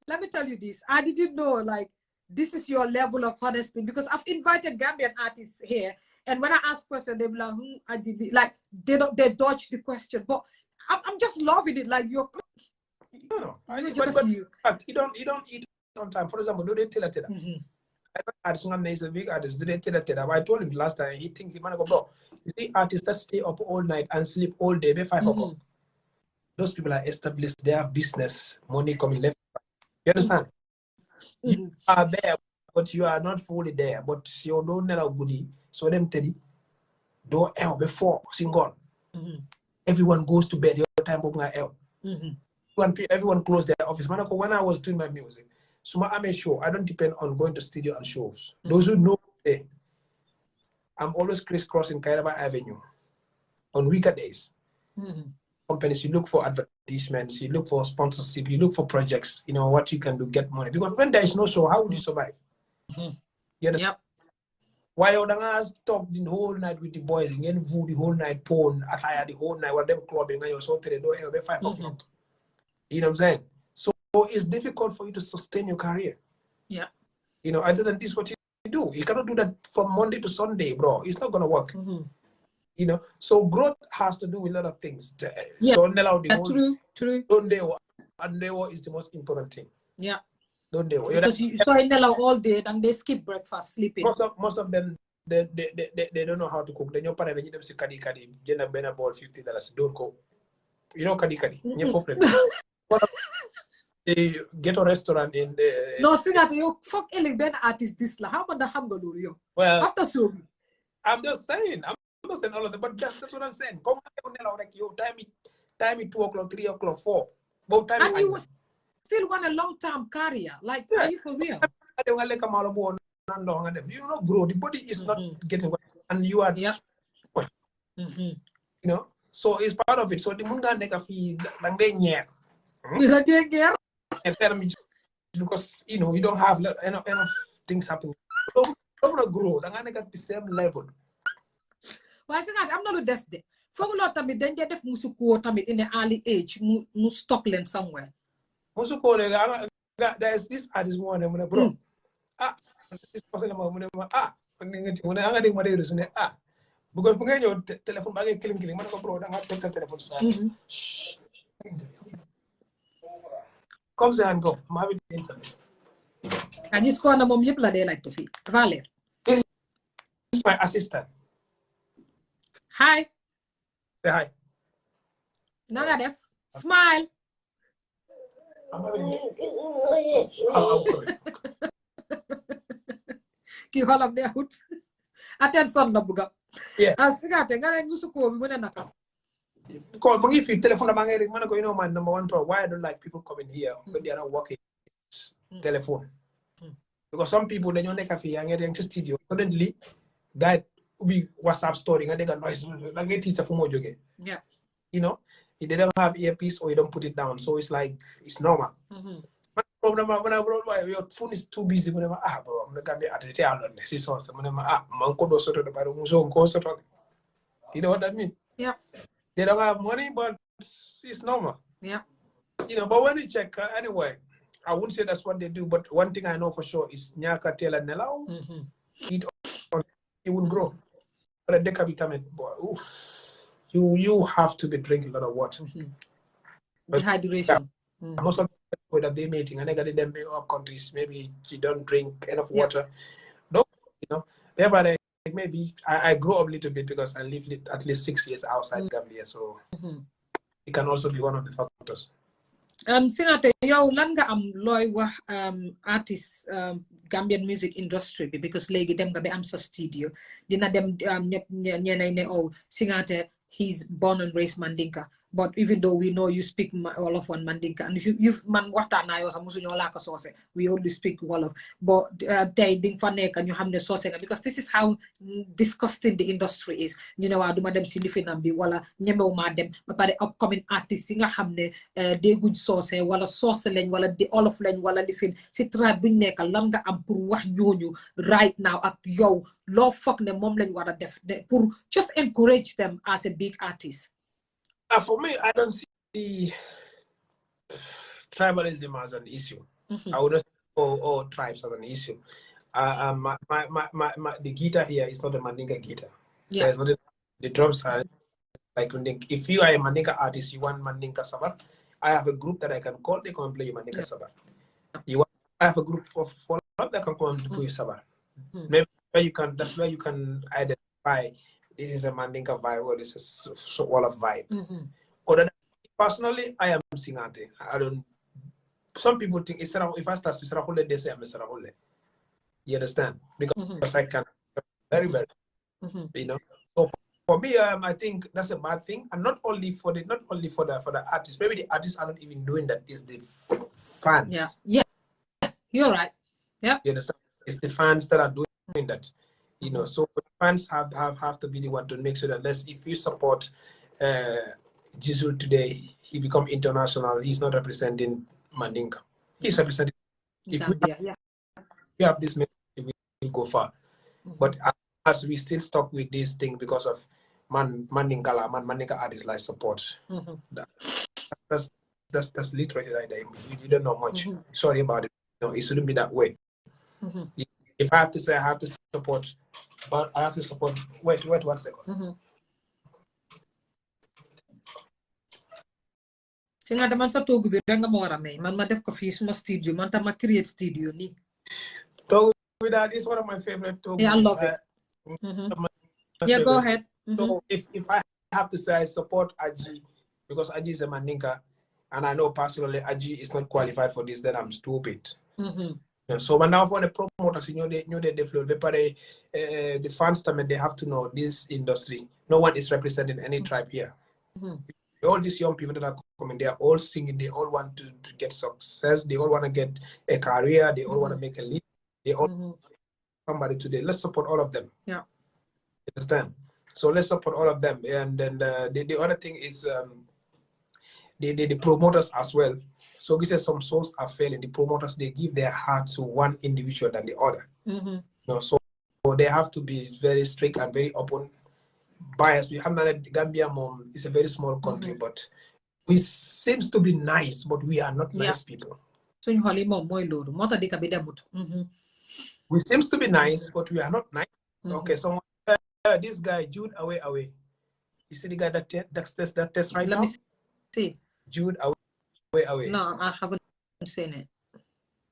Let me tell you this. I didn't know, like, this is your level of honesty, because I've invited Gambian artists here, and when I ask questions, they're like, I did it. Like, they dodge the question. But I'm just loving it. Like, you're no. But you don't eat on time. For example, do they tell it? I is a big artist. Do they tell it? I told him last time. He think he might go, bro. You see, artists that stay up all night and sleep all day by 5 o'clock. Those people are established. They have business, money coming left. You understand? You are there, but you are not fully there. But you don't know goodie. So them tell you, don't help before single. Everyone goes to bed. Your time of my help. Everyone closed their office. When I was doing my music, so I'm a show. I don't depend on going to studio and shows. Those who know, I'm always crisscrossing Kairaba Avenue on weekdays. Companies, you look for advertisements, you look for sponsorship, you look for projects, you know, what you can do, get money. Because when there is no show, how would you survive? You understand? Yep. Why would I talk the whole night with the boys, and then the whole night, porn, attire the whole night, while them clubbing, and you're so to the door, it'll be 5 o'clock. You know what I'm saying? So it's difficult for you to sustain your career. Yeah. You know, other than this, what you do, you cannot do that from Monday to Sunday, bro. It's not going to work. You know, so growth has to do with a lot of things. Yeah, so true. Don't they is the most important thing. Yeah. Don't they? Because you saw in all day and they skip breakfast, sleeping. Most of them they don't know how to cook. They know pare dañu dem si kadi jënd benn bowl $50 door ko. You know kadi ñëpp foofu they get a restaurant in the no Singateh you fuck ëllëg benn artist this la how about the xam nga loolu yow after show I'm just saying all of them but that's what I'm saying comme yow nelaw rek yow time 2 o'clock 3 o'clock 4 both time and you still want a long-term career like are you for real nga lekk malo bo nando nga dem you know grow the body is not getting well and you are you know so it's part of it so the mun nga nekk fi dang day ñeer instead of because you know you don't have enough things happening don't grow da nga nekk at the same level waaye Singateh am na lu des de foog loo tamit dañ dee def musuko tamit in the early age mu stock leen somewhere musuko le there is this artist one mu ne bro this person mu ne mu ne nga dégg ma dégg su ne bu ngay ñëw téléphone ba ngay kilim ma ne ko bro da nga teg sa téléphone sa comme ça encore ma bi internet Aji Corner moom yëpp la dee laaj ko fii dafa leer this is my assistant hi say hi na nga def smile kii xolam neexut attention la buga Singateh nga ne musuko bi mu ne naka call mu ngi fi téléphone ba ngay rek man ko you know my number one problem why I don't like people coming here when they are not working telephone because some people dañoo nekk fi yaa ngi dem ci studio suddenly guy ubi WhatsApp story nga dégg noise da ngay tiit sa fu moo jógee you know if they don't have earpiece or you don't put it down so it's like it's normal problem when I brought your phone is too busy when bro I'm gonna be at the alone see so when man ko do soto de baro muso ko soto you know what that mean they don't have money but it's normal you know but when you check anyway I wouldn't say that's what they do but one thing I know for sure is nyaka tela nelaw it won't grow but a decapitamen boy oof you have to be drinking a lot of water dehydration most of the people that they meeting and they got them up countries maybe you don't drink enough water no you know thereby maybe I grew up a little bit because I lived at least 6 years outside Gambia so it can also be one of the factors Singateh yow lan nga am looy wax artist Gambian music industry bi because léegi dem nga ba am sa studio dina dem ñenay ne Singateh he's born and raised Mandinka but even though we know you speak Wolof and Mandinka and if you've man waxtaan naa yow sax musu ñoo laa ko soose we only speak Wolof but tey di nga fa nekk ñu xam ne soose nga because this is how disgusting the industry is ñu ne waa duma dem si lifinam bi wala ñemew maa dem ba pare upcoming artistes yi nga xam ne dégguñ soose wala soose lañ wala di Wolof lañ wala lifin si tribe buñ nekk lan nga am pour wax ñooñu right now ak yow loo foog ne moom lañ war a def pour just encourage them as a big artist for me, I don't see tribalism as an issue. I wouldn't say all tribes as an issue. The guitar here is not a Mandinka guitar. There's not the drums are like if you are a Mandinka artist, you want Mandinka Sabbath. I have a group that I can call. They come and play you Mandinka Sabbath. I have a group of that can come and play you Sabbath. Maybe you can. That's where you can identify. This is a Mandinka vibe or this is a Wolof vibe. Personally, I am Singateh. I don't. Some people think if I start Sarahole, they say I'm Sarahole. You understand? Because I can very well. You know. So for me, I think that's a bad thing, and not only for the artists. Maybe the artists are not even doing that. It's the fans. Yeah. You're right. Yeah. You understand? It's the fans that are doing that. You know, so fans have to be the one to make sure that if you support Jesus today, he become international. He's not representing Mandinka. He's representing. If we have this message, we will go far. But as we still stuck with this thing because of Mandinka artists like support. That's literally like that. You don't know much. Sorry about it. No, it shouldn't be that way. If I have to say I have to support, but I have to support. Wait 1 second. Singateh man sa togu bi rek nga ma war a may man ma def ko fii suma studio man tam ma create studio nii. Togu bi that is one of my favorite togu. Yeah, I love it. Yeah, go ahead. So if I have to say I support Aji because Aji is a Mandinka, and I know personally Aji is not qualified for this, then I'm stupid. So but now for the promoters, they flow. The fans, they have to know this industry. No one is representing any tribe here. All these young people that are coming, they are all singing. They all want to get success. They all want to get a career. They all want to make a living. They all somebody today. Let's support all of them. Yeah. Understand? So let's support all of them. And then the other thing is the promoters as well. So we say some shows are failing. The promoters, they give their heart to one individual than the other. So they have to be very strict and very open. Biased. We have Gambia, mom, is a very small country, but we seems to be nice, but we are not nice people. We seems to be nice, but we are not nice. Okay, so this guy Jude away. You see the guy that test right now? Let me see. Jude away. No, I haven't seen it.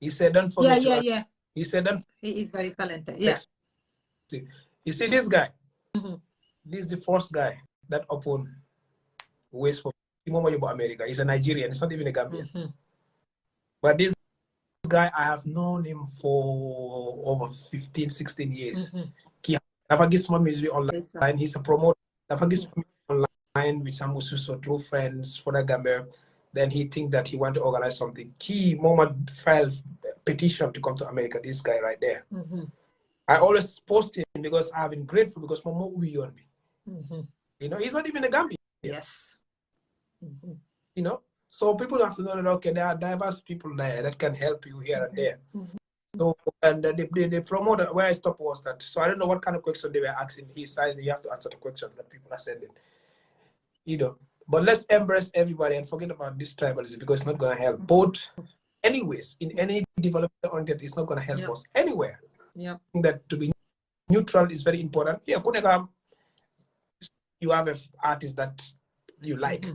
He said, don't forget Yeah. He said, he is very talented. Yeah. You see this guy? This is the first guy that opened ways for America. He's a Nigerian. He's not even a Gambian. But this guy, I have known him for over 15, 16 years. He never gets my music online. He's a promoter. Never gets online with some so true friends for the Gambia. Then he think that he want to organize something. He moment filed a petition to come to America. This guy right there. I always post him because I've been grateful because Mama Ubi on me. He's not even a Gambian. Yes. So people have to know that okay, there are diverse people there that can help you here and there. So and the promoter where I stopped was that. So I don't know what kind of question they were asking. He said you have to answer the questions that people are sending. But let's embrace everybody and forget about this tribalism because it's not going to help. Both, anyways, in any development oriented, it's not going to help us anywhere. That to be neutral is very important. Yeah, you have an artist that you like.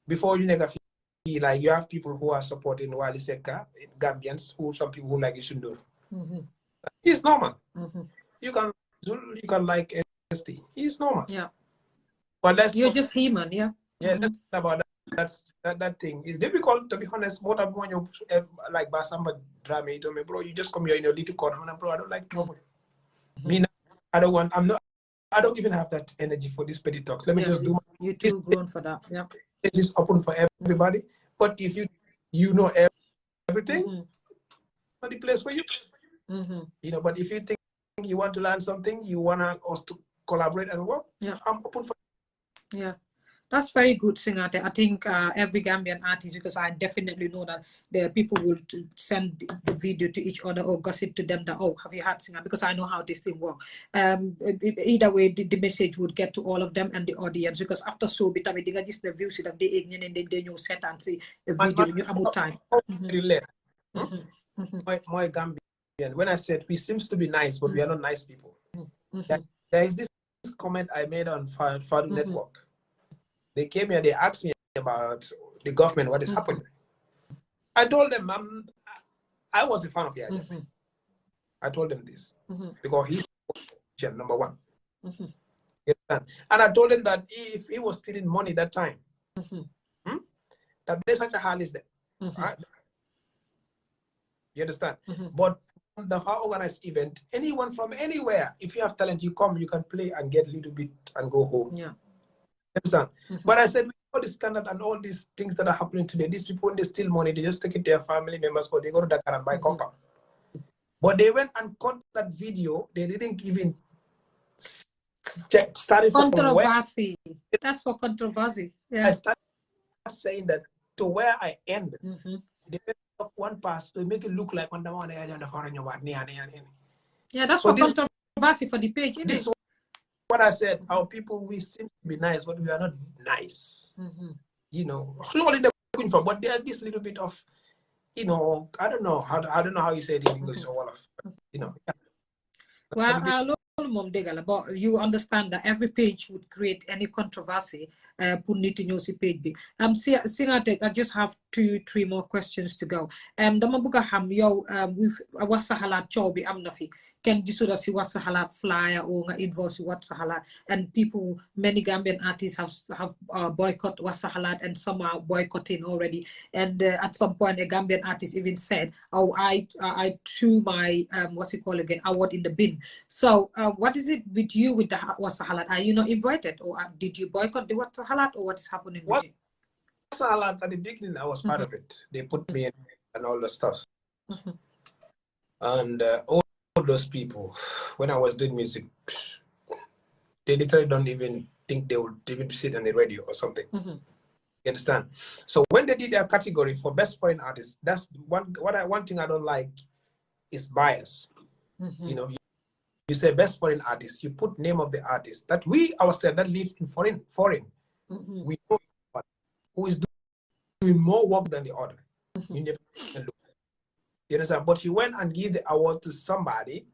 Before you never feel like you have people who are supporting Wali Seka, Gambians, some people who like Isundur. It's normal. You can like ST. It's normal. Yeah. But you're just human, yeah. Yeah, that's about that thing. It's difficult to be honest. What I'm going like Basamba drama, he told me, bro, you just come here in your little corner. And bro, I don't like trouble. I don't even have that energy for this petty talk. Let me just do you're too grown for that. Yeah. It is open for everybody. But if you know everything, not the place for you. But if you think you want to learn something, you want us to collaborate and work, I'm open for it. Yeah. That's very good, Singateh. I think every Gambian artist, because I definitely know that the people will send the video to each other or gossip to them that, oh, have you had Singateh? Because I know how this thing works. Either way, the message would get to all of them and the audience. Because after so bit, I mean, they just the views that they and then you set and see a video in your time. My Gambian, when I said we seems to be nice, but we are not nice people. There is this comment I made on Fadu Network. They came here, they asked me about the government, what is happening. I told them, I was a fan of Yaya. I told them this because he's number one. And I told him that if he was stealing money that time, that there's such a hard is there. Right? You understand? But the organized event, anyone from anywhere, if you have talent, you come, you can play and get a little bit and go home. Yeah. Understand? But I said, all this scandal and all these things that are happening today, these people, when they steal money, they just take it to their family members or they go to Dakar and buy compound. But they went and cut that video. They didn't even check. Controversy. That's for controversy. Yeah. I started saying that to where I ended. They went up one pass to make it look like on the one. Yeah, that's for controversy for the page. This is what I said. Our people, we seem to be nice, but we are not nice. Slowly they're looking for, but there's this little bit of, I don't know how you say it in English or Wolof. Well, but you understand that every page would create any controversy. pour nit ñëw si page bi. Singateh, I just have 2-3 more questions to go. Dama bëgg a xam yow wax sa xalaat coow bi am na fi kenn gisu la si wax sa xalaat flyer or nga involve si wax sa xalaat, and many Gambian artists have boycott wax sa xalaat, and some are boycotting already, and at some point a Gambian artist even said, oh, I threw my award in the bin. So what is it with you with the wax sa xalaat? Are you not invited, or did you boycott the wax sa xalaat, or what is happening with it? Wax sa xalaat, at the beginning I was part of it. They put me in and all the stuff. And all those people, when I was doing music, they literally don't even think they would even sit on the radio or something. You understand? So when they did their category for best foreign artist, that's one thing I don't like is bias. You know, you say best foreign artist, you put name of the artist that we ourselves that lives in foreign. We know who is doing more work than the other. You never look. You understand? But you went and give the award to somebody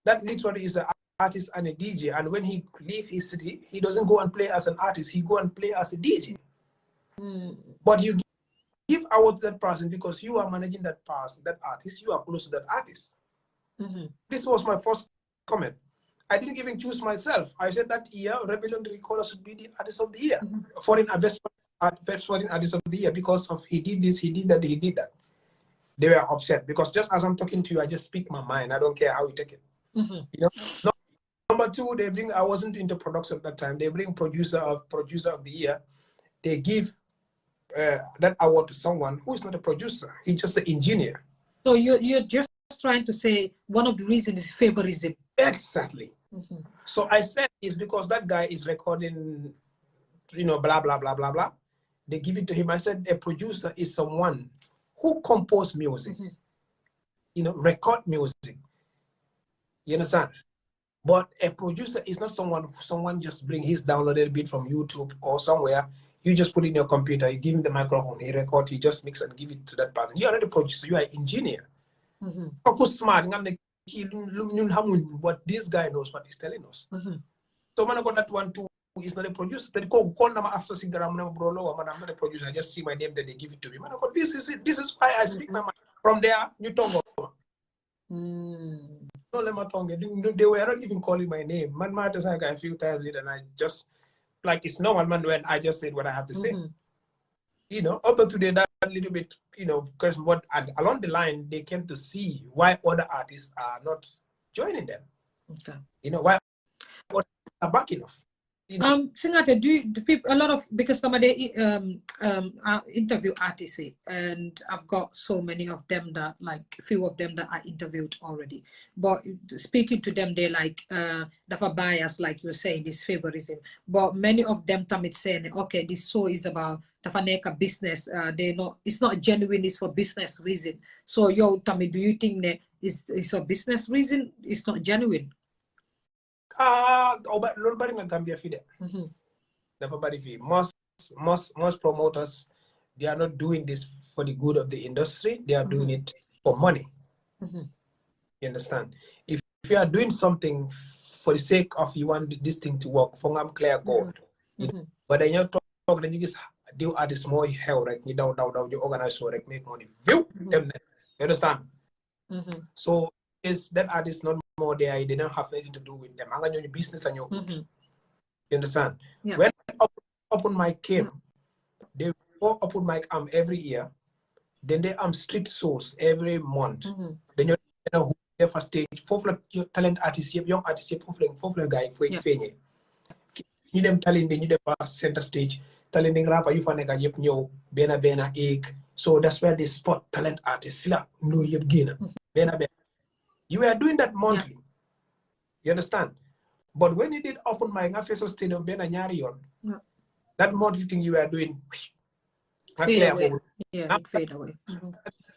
that literally is an artist and a DJ, and when he leave his city, he doesn't go and play as an artist, he go and play as a DJ. But you give award to that person because you are managing that person, that artist, you are close to that artist. This was my first comment. I didn't even choose myself. I said that year, Rebellion Recorder should be the artist of the year, best foreign artist of the year, because of he did this, he did that, he did that. They were upset because just as I'm talking to you, I just speak my mind. I don't care how you take it. You know. Number two, they bring. I wasn't into production at that time. They bring producer of the year. They give that award to someone who is not a producer. He's just an engineer. So you're just trying to say one of the reasons is favorism. Exactly. So I said it's because that guy is recording, blah blah blah blah blah. They give it to him. I said a producer is someone who compose music, record music. You understand? But a producer is not someone just bring his downloaded beat from YouTube or somewhere. You just put it in your computer, you give him the microphone, he record, he just mix and give it to that person. You are not a producer, you are an engineer. Smart, but this guy knows what he's telling us. So when I got that one too, he's not a producer. They call them after I'm not a producer. I just see my name, then they give it to me. Man, I go, this is it. This is why I speak my mind. From there, you talk. No, they were not even calling my name. Man, matters like a few times later, and I just like it's normal, man. When I just said what I have to say, up to today, that little bit, because along the line they came to see why other artists are not joining them. Okay. Why others are backing off. Singateh, do people, a lot of, because somebody interview artists, and I've got so many of them that, like, few of them that I interviewed already, but speaking to them, they like have a bias, like you're saying, this favorism, but many of them Tamit saying, okay, this show is about the business, it's not genuine, it's for business reason. So yo, Tamit, do you think that it's a business reason, it's not genuine? Nobody in Gambia fide. Everybody fide. Most promoters, they are not doing this for the good of the industry. They are doing it for money. You understand? If you are doing something for the sake of you want this thing to work, for clear gold. But then you talk, then you just do at this more hell, like you down, you organize so like make money. View them. You understand? So is that artist not more there? They don't have anything to do with them. I'm going to business and your You understand? Yeah. When open mic came, they go open mic every year. Then they street shows every month. Then you know who they for stage. For talent artists, young artists, for guy for fenye. You them talent, then you the center stage. Talent rapper, you find a yep nyo bena egg. So that's where they spot talent artists. No yep gina bena. You were doing that monthly. You understand? But when you did open my Feso Stadium, that monthly thing you were doing, fade away. Yeah, it fade away.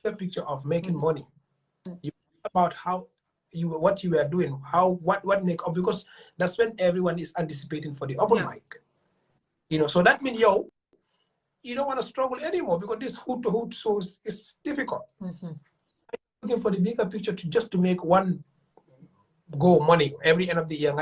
The picture of making money. You about how what you were doing, what make up, because that's when everyone is anticipating for the open mic. So that means you don't want to struggle anymore, because this hood to hood shows is difficult. Looking for the bigger picture to make one go money every end of the year.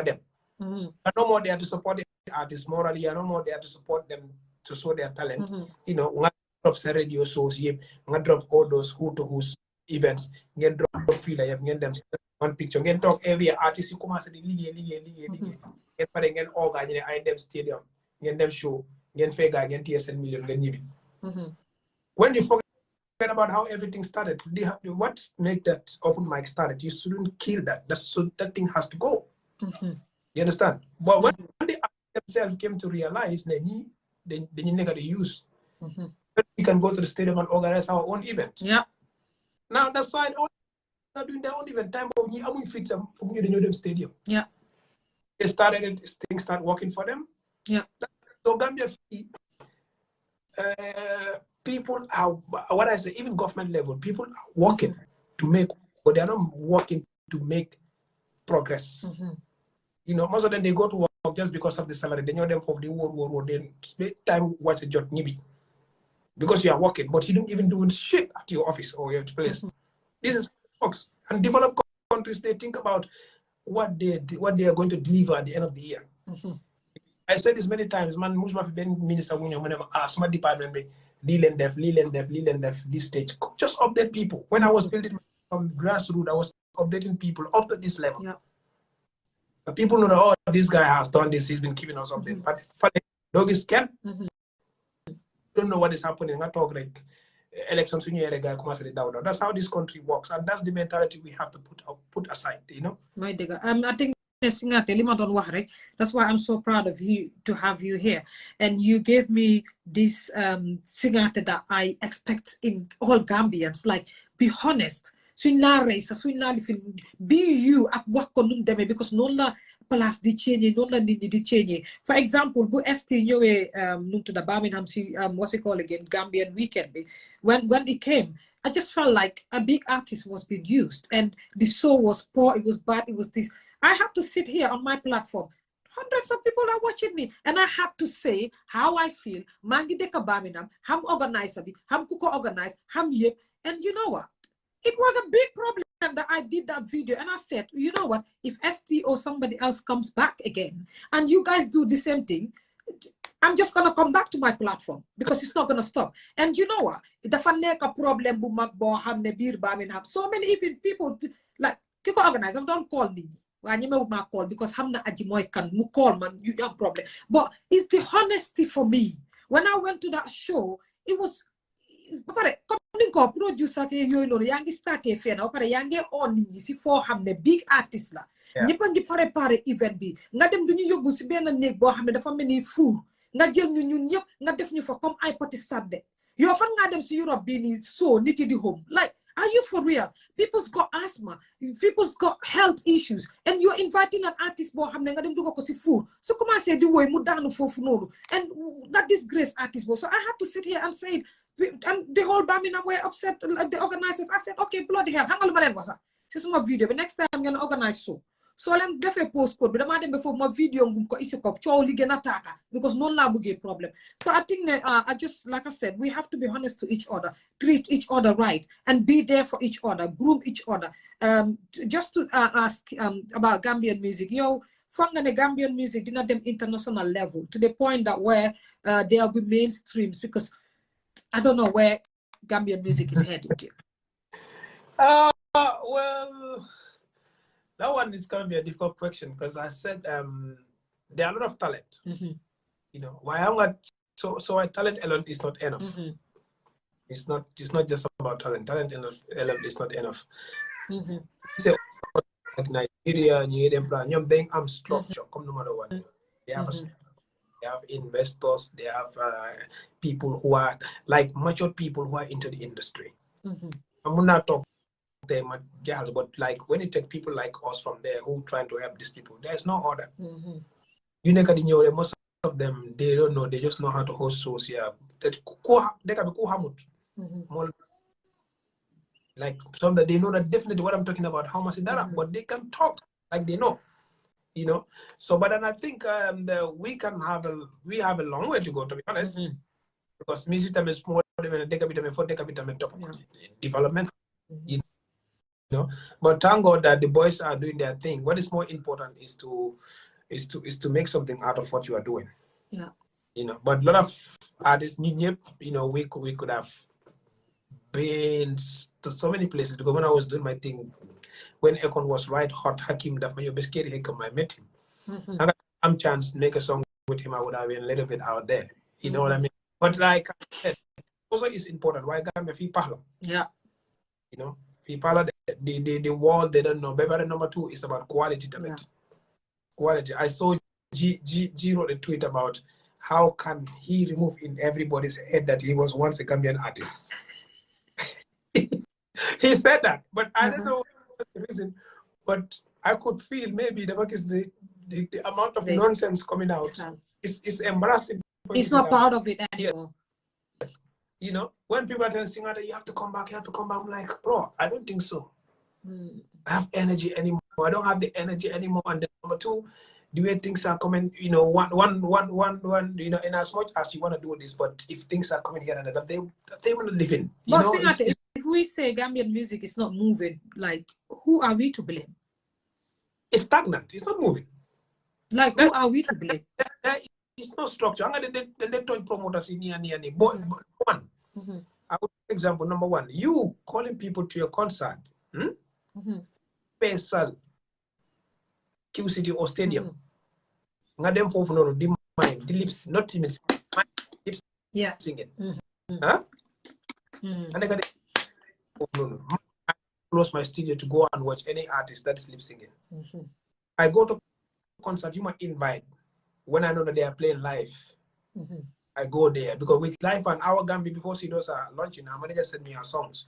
You're no more there to support the artists morally. You're no more there to support them to show their talent. You know, nga drop sa radio shows, nga drop all those who to who's events, nga drop feel like nga them one picture, nga talk every artist you come and say ligue. Nga pare nga organize ay them stadium, nga them show, nga fega nga TSN million nga nibi. When you forget about how everything started, what made that open mic started? You shouldn't kill that. That thing has to go. You understand? But when the artists themselves came to realize that they need to use, we can go to the stadium and organize our own events. Yeah. Now that's why all are doing their own event. Time of I fit them stadium. Yeah. They started it, things start working for them. Yeah. So Gambia, people are what I say, even government level, people are working to make, but they are not working to make progress. You know, most of them they go to work just because of the salary. They know them for the war. Then time watch a job maybe because you are working, but you don't even doing shit at your office or your place. This is works. And developed countries, they think about what they are going to deliver at the end of the year. I said this many times, man. Must been minister when you smart department leland def this stage. Just update people. When I was building from grassroots, I was updating people up to this level. Yeah. People know that, oh, this guy has done this, he's been keeping us updated. But funny, doggies can don't know what is happening. I talk like elections when you're a guy come down. That's how this country works, and that's the mentality we have to put aside, you know. My digga. I think that's why I'm so proud of you to have you here. And you gave me this Singateh that I expect in all Gambians. Like, be honest. Be you at work because no la place di change, no la nini di change. For example, bu ST nyowe to the Birmingham what's it called again? Gambian weekend. When it came, I just felt like a big artist was being used and the show was poor, it was bad, it was this. I have to sit here on my platform. Hundreds of people are watching me, and I have to say how I feel. Mangi deka Birmingham, ham organizer, ham kuko organize, ham yep, and you know what? It was a big problem that I did that video, and I said, you know what? If ST or somebody else comes back again, and you guys do the same thing, I'm just gonna come back to my platform because it's not gonna stop. And you know what? The faneka problem bu magbo hamne bir Birmingham. So many even people like kiko organize. I don't call me. I call because hamna ajimoy can mu call man. You have problem. But it's the honesty for me. When I went to that show, it was. Producer yangi start fena pare yangi on ni si fo xamne big artist la ñepp ngi préparer event bi nga dem duñu yobbu ci ben neeg bo xamne dafa melni four nga jël ñun ñepp nga def ñu fa comme ay petit sadde yo fan nga dem ci Europe bi ni so niti di home like are you for real? People's got asthma, people's got health issues, and you're inviting an artist bo xamne nga dem dugo ko ci four so commencé di woy mu daanu fofu nonu and that disgrace artist bo. So I had to sit here and say and the whole Birmingham were upset, the organizers. I said, okay, bloody hell, hang on a minute, this is my video, but next time I'm going to organize so. So I'm definitely a postcode, but I'm before my video because no lab get problem. So I think that I just, like I said, we have to be honest to each other, treat each other right, and be there for each other, groom each other. Just to ask about Gambian music, fang the Gambian music did not them international level to the point that where there will be mainstreams because I don't know where Gambian music is headed to. Well, that one is going to be a difficult question because I said there are a lot of talent. You know, why I'm not so talent alone is not enough. It's not just about talent. Talent alone is not enough. So, like Nigeria, they have structure. Come no matter what, they have they have investors, they have people who are like mature people who are into the industry. I'm not talking them, but like when you take people like us from there who trying to help these people, there's no order. You know, most of them they don't know, they just know how to host shows. Yeah, they can be like some that they know that definitely what I'm talking about, how much is that, but they can talk like they know. You know, so but then I think we have a long way to go, to be honest, because music time is more than development, you know. But thank God that the boys are doing their thing. What is more important is to is to make something out of what you are doing. Yeah. You know, but a lot of artists, you know, we could have been to so many places, because when I was doing my thing, when Ekon was right hot, Hakim Dafmayo Beskeri Hakim, I met him. I got some chance to make a song with him, I would have been a little bit out there. You know what I mean? But like I said, also is important. Why Gambia fi pahla? Yeah. You know, fi pahla the world they don't know. But number 2 is about quality of it. Quality. I saw G wrote a tweet about how can he remove in everybody's head that he was once a Gambian artist. He said that, but I don't know what's the reason. But I could feel maybe the work is the amount of nonsense coming out. It's embarrassing. He's not proud of it anymore. Yes. You know, when people are telling Singateh, you have to come back, I'm like, bro, I don't think so. I have energy anymore. I don't have the energy anymore. And then number 2, the way things are coming, you know, one, you know, in as much as you want to do this, but if things are coming here and there, they want to live in. You know, Singateh, if we say Gambian music is not moving, like, who are we to blame? It's stagnant. It's not moving. Like, who are we to blame? It's no structure. I'm going to turn promoters in here. But one, I would example number 1, you calling people to your concert, Pesal, Q City or Stadium. Ngadem for no the mind, the lips, not even lips singing. Huh? And I got no. I close my studio to go and watch any artist that is lip singing. I go to concert, you might invite when I know that they are playing live. I go there because with live an hour Gambia before she does a launching, her manager sent me her songs.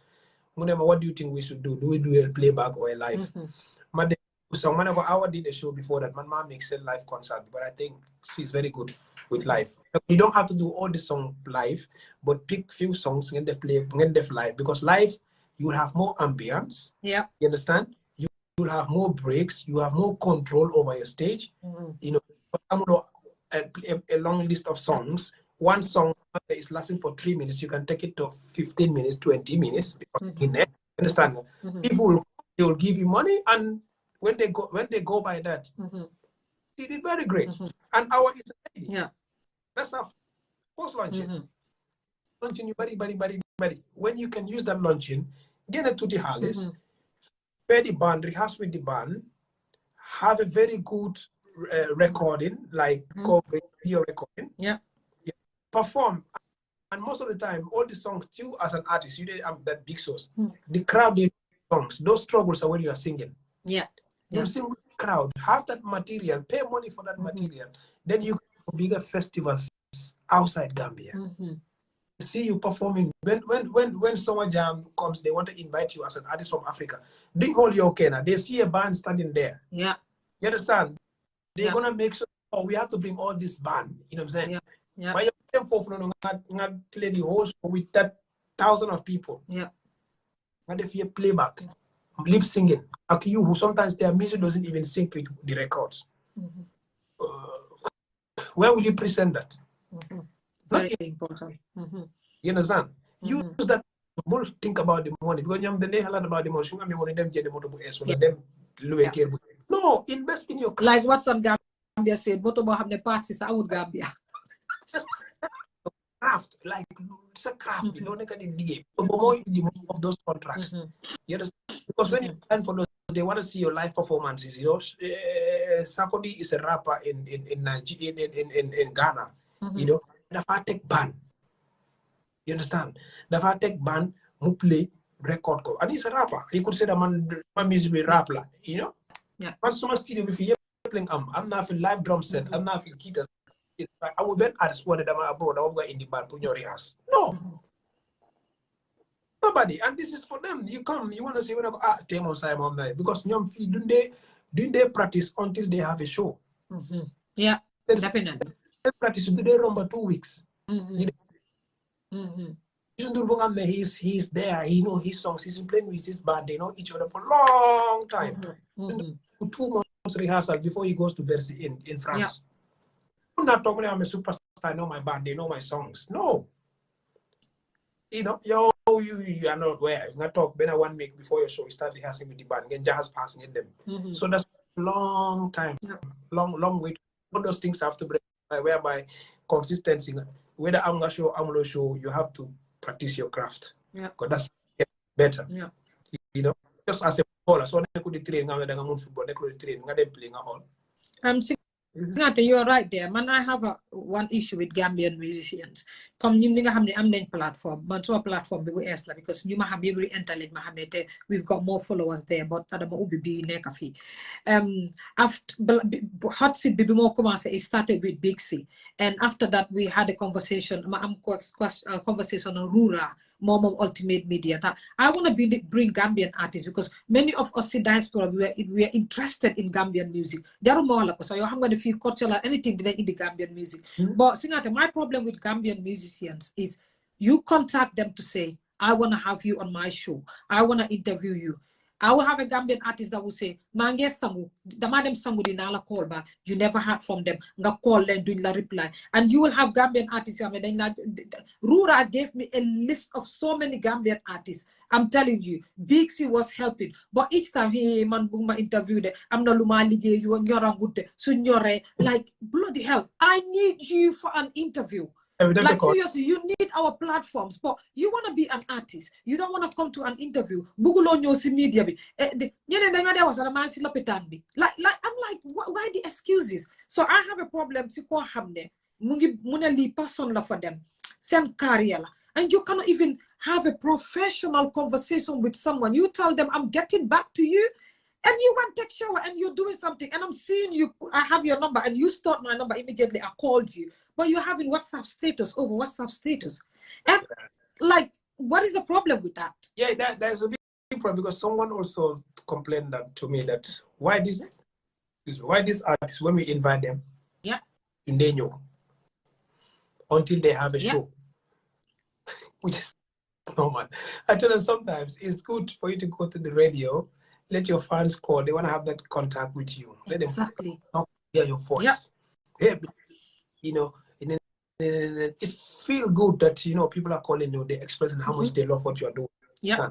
What do you think we should do? Do we do a playback or a live? So when I did a show before that, my mom makes a live concert, but I think she's very good with live. You don't have to do all the song live, but pick few songs and they play live, because live you will have more ambience. Yeah, you understand? You will have more breaks. You have more control over your stage. You know, I'm gonna a long list of songs. One song is lasting for 3 minutes. You can take it to 15 minutes, 20 minutes. Because understand? People will give you money, and when they go by that, she did very great. And our is ready. Yeah, that's our post launching. Launching you very. When you can use that launching, get it to the Harleys, pay the band, rehearse with the band, have a very good recording, like video recording. Yeah, perform. And most of the time, all the songs, you as an artist, you didn't have that big source. The crowd did songs. Those struggles are when you are singing. Yeah. You sing with the crowd, have that material, pay money for that material. Then you go to bigger festivals outside Gambia. See you performing. When Summer Jam comes, they want to invite you as an artist from Africa. Doing all your Kenya, they see a band standing there. Yeah. You understand? They're gonna make sure, oh, we have to bring all this band. You know what I'm saying? Yeah. But you play the whole show with that 1,000 of people. Yeah. And if you playback, lip singing, like you, who sometimes their music doesn't even sync with the records. Where will you present that? Very important. You understand? Use that. Don't think about the money, because you have a lot about the money. No, invest in your craft. Like what some Gambia said, motobo have the parties out Gambia. Craft, like it's a craft. You don't get the more of those contracts. You understand? Because when you plan for those, they want to see your live performances. You know, Sakodi is a rapper in Ghana. You know, the take band. You understand? The take band who play record code, and he's a rapper. He could say that my music be rapper. You know? Yeah. Man, so much studio if you playing I'm not a live drum set. I'm not a guitar. I would then ask one of them abroad. I will go in the band put your rehearse. No. Nobody. And this is for them. You come, you want to say when I go Temo Simon night, because young fee don't they practice until they have a show. Yeah. Definitely. They practice do they run for 2 weeks. He's there. He know his songs. He's been playing with his band. They know each other for a long time. 2 months rehearsal before he goes to Bercy in France. I'm not talking about I'm a superstar. I know my band. They know my songs. No. You know, you are not aware. You not talk. When I 1 week before your show, you start rehearsing with the band. Then just passing in them. So that's a long time. long way. All those things have to break, whereby consistency, whether I'm not sure, I'm not sure, you have to practice your craft. Yeah. Because that's better. Yeah. You know, just as a footballer, so they could train, football, they could train, they playing a hall. Singateh, you're right there. Man, I have one issue with Gambian musicians. Come ñu nga xamné am nañ platform, man so platform bi bu es la because ñu ma xam yëpp intelligent ma xamné té we've got more followers there, but adama ubbi bi nekk fi. After hot seat bi mo commencé, it started with Big C, and after that we had a conversation. Ma am conversation on Rura, mom Ultimate Media. That I want to bring Gambian artists because many of us in diaspora we are interested in Gambian music. So you have feel cultural anything in the Gambian music. But Singateh, my problem with Gambian musicians is you contact them to say, I want to have you on my show. I want to interview you. I will have a Gambian artist that will say, Mange Sangu, the madam Sangu di nala call back. You never heard from them. Nga call them doing la reply. And you will have Gambian artists. Rura gave me a list of so many Gambian artists. I'm telling you, Big C was helping. But each time he man buma interviewed, I'm not luma lige you good sunyore. Like bloody hell, I need you for an interview. Like seriously, you need our platforms, but you want to be an artist. You don't want to come to an interview. Google on your media. Like I'm like, why the excuses? So I have a problem. Person for them. Send career. And you cannot even have a professional conversation with someone. You tell them, I'm getting back to you. And you want to take shower and you're doing something. And I'm seeing you, I have your number and you start my number immediately. I called you. But you're having WhatsApp status over WhatsApp status. And like, what is the problem with that? Yeah, there's a big problem because someone also complained that to me that why these artists, when we invite them, they know until they have a show. Which is normal. I tell them sometimes it's good for you to go to the radio, let your fans call. They want to have that contact with you. Let them hear your voice. Yeah, you know, it feel good that people are calling you. They're expressing how much they love what you are doing. Yeah.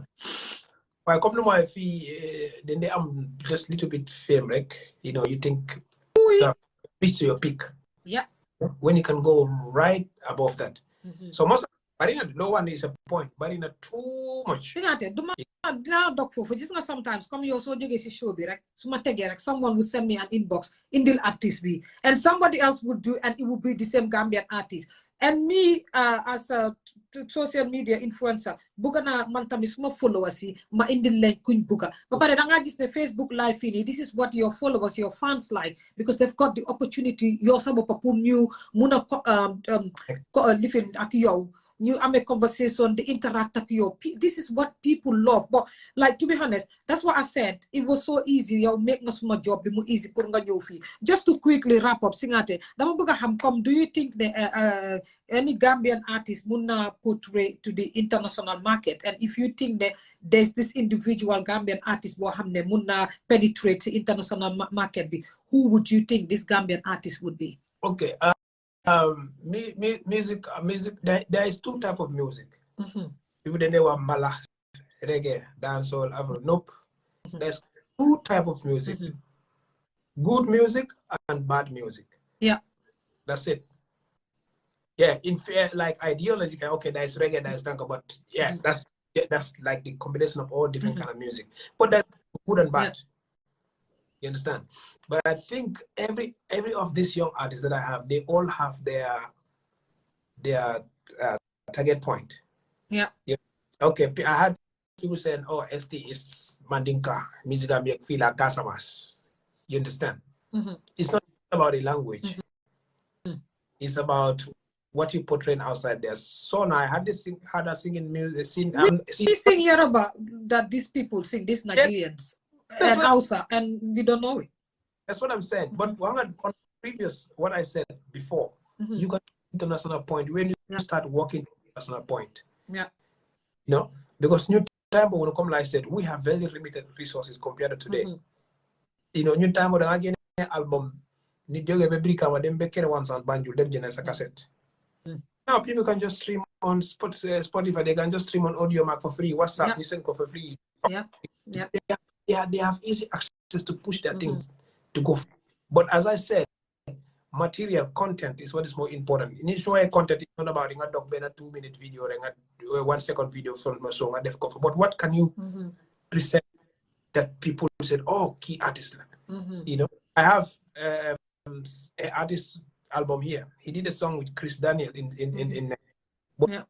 When I come to my fee, then I'm just a little bit fame, right? You think reach your peak. Yeah. When you can go right above that. So most. No one is a point, but in a too much. Sometimes come you also show someone would send me an inbox in the artist be and somebody else would do and it would be the same Gambian artist. And me as a social media influencer, buga na mantami suma followers ma indil len kuñ buga. But da nga gis ne Facebook live ini, this is what your followers, your fans like because they've got the opportunity your sabo pour ñu muna living ak yow. You have a conversation, they interact with you. This is what people love. But like to be honest, that's what I said. It was so easy. You'll make us my job be more easy. Just to quickly wrap up, Singateh. Do you think that any Gambian artist would not portray to the international market? And if you think that there's this individual Gambian artist who would not penetrate the international market, who would you think this Gambian artist would be? Okay. Music. There is two types of music. People they were mala, reggae, dancehall, Afro. Nope. There's two types of music. Good music and bad music. Yeah. That's it. Yeah. In fair, like ideology, okay, there's reggae, there's tango, but yeah, that's like the combination of all different kind of music. But that's good and bad. Yeah. You understand? But I think every of these young artists that I have, they all have their target point. Yeah. Okay. I had people saying, "Oh, ST is Mandinka, music Gambia, feel like Kasamas." You understand? It's not about the language. It's about what you portray outside there. So now I had her singing music. We sing Yoruba that these people sing, these Nigerians. And Hausa, and we don't know it. That's what I'm saying. But on previous, what I said before, you got international point when you start working international point. Yeah. Because new time when come like I said, we have very limited resources compared to today. New time when again album, ni joge be brika wa dem be kere once and banjul dem jena sa cassette. Now people can just stream on Spotify. They can just stream on Audio Mac for free. WhatsApp, listen for free. Yeah. They have easy access to push their things to go. But as I said, material content is what is more important. Initial content is not about a dog a 2-minute video or a 1-second video from my song. But what can you present that people said, oh, key artist? You know, I have an artist album here. He did a song with Chris Daniel in but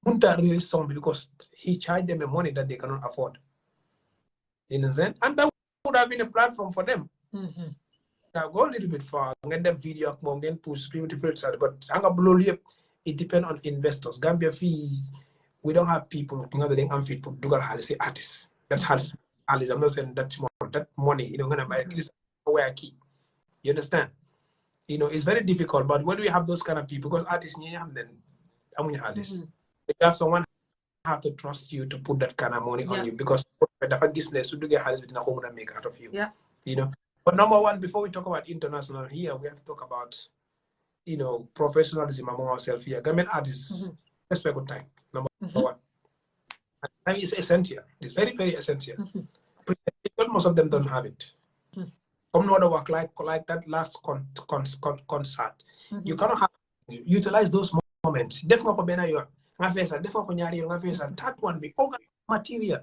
Munta release song because he charged them a money that they cannot afford. You know what I'm saying? And that would have been a platform for them. Now go a little bit far, get the video, push but it depends on investors. Gambia fee, we don't have people fit put dugal say artists. That's has I'm not saying that money, you know, gonna buy at least where key. You understand? You know, it's very difficult, but when we have those kind of people, because artists then you have someone have to trust you to put that kind of money on you, because the business would get make out of you. You know. But number one, before we talk about international here, we have to talk about, you know, professionalism among ourselves here. Gambian artists, let's spend good time. Number one. And time is essential. It's very, very essential. Most of them don't have it. Come no other work like that last concert. You cannot have utilize those moments. Definitely that one be organized material.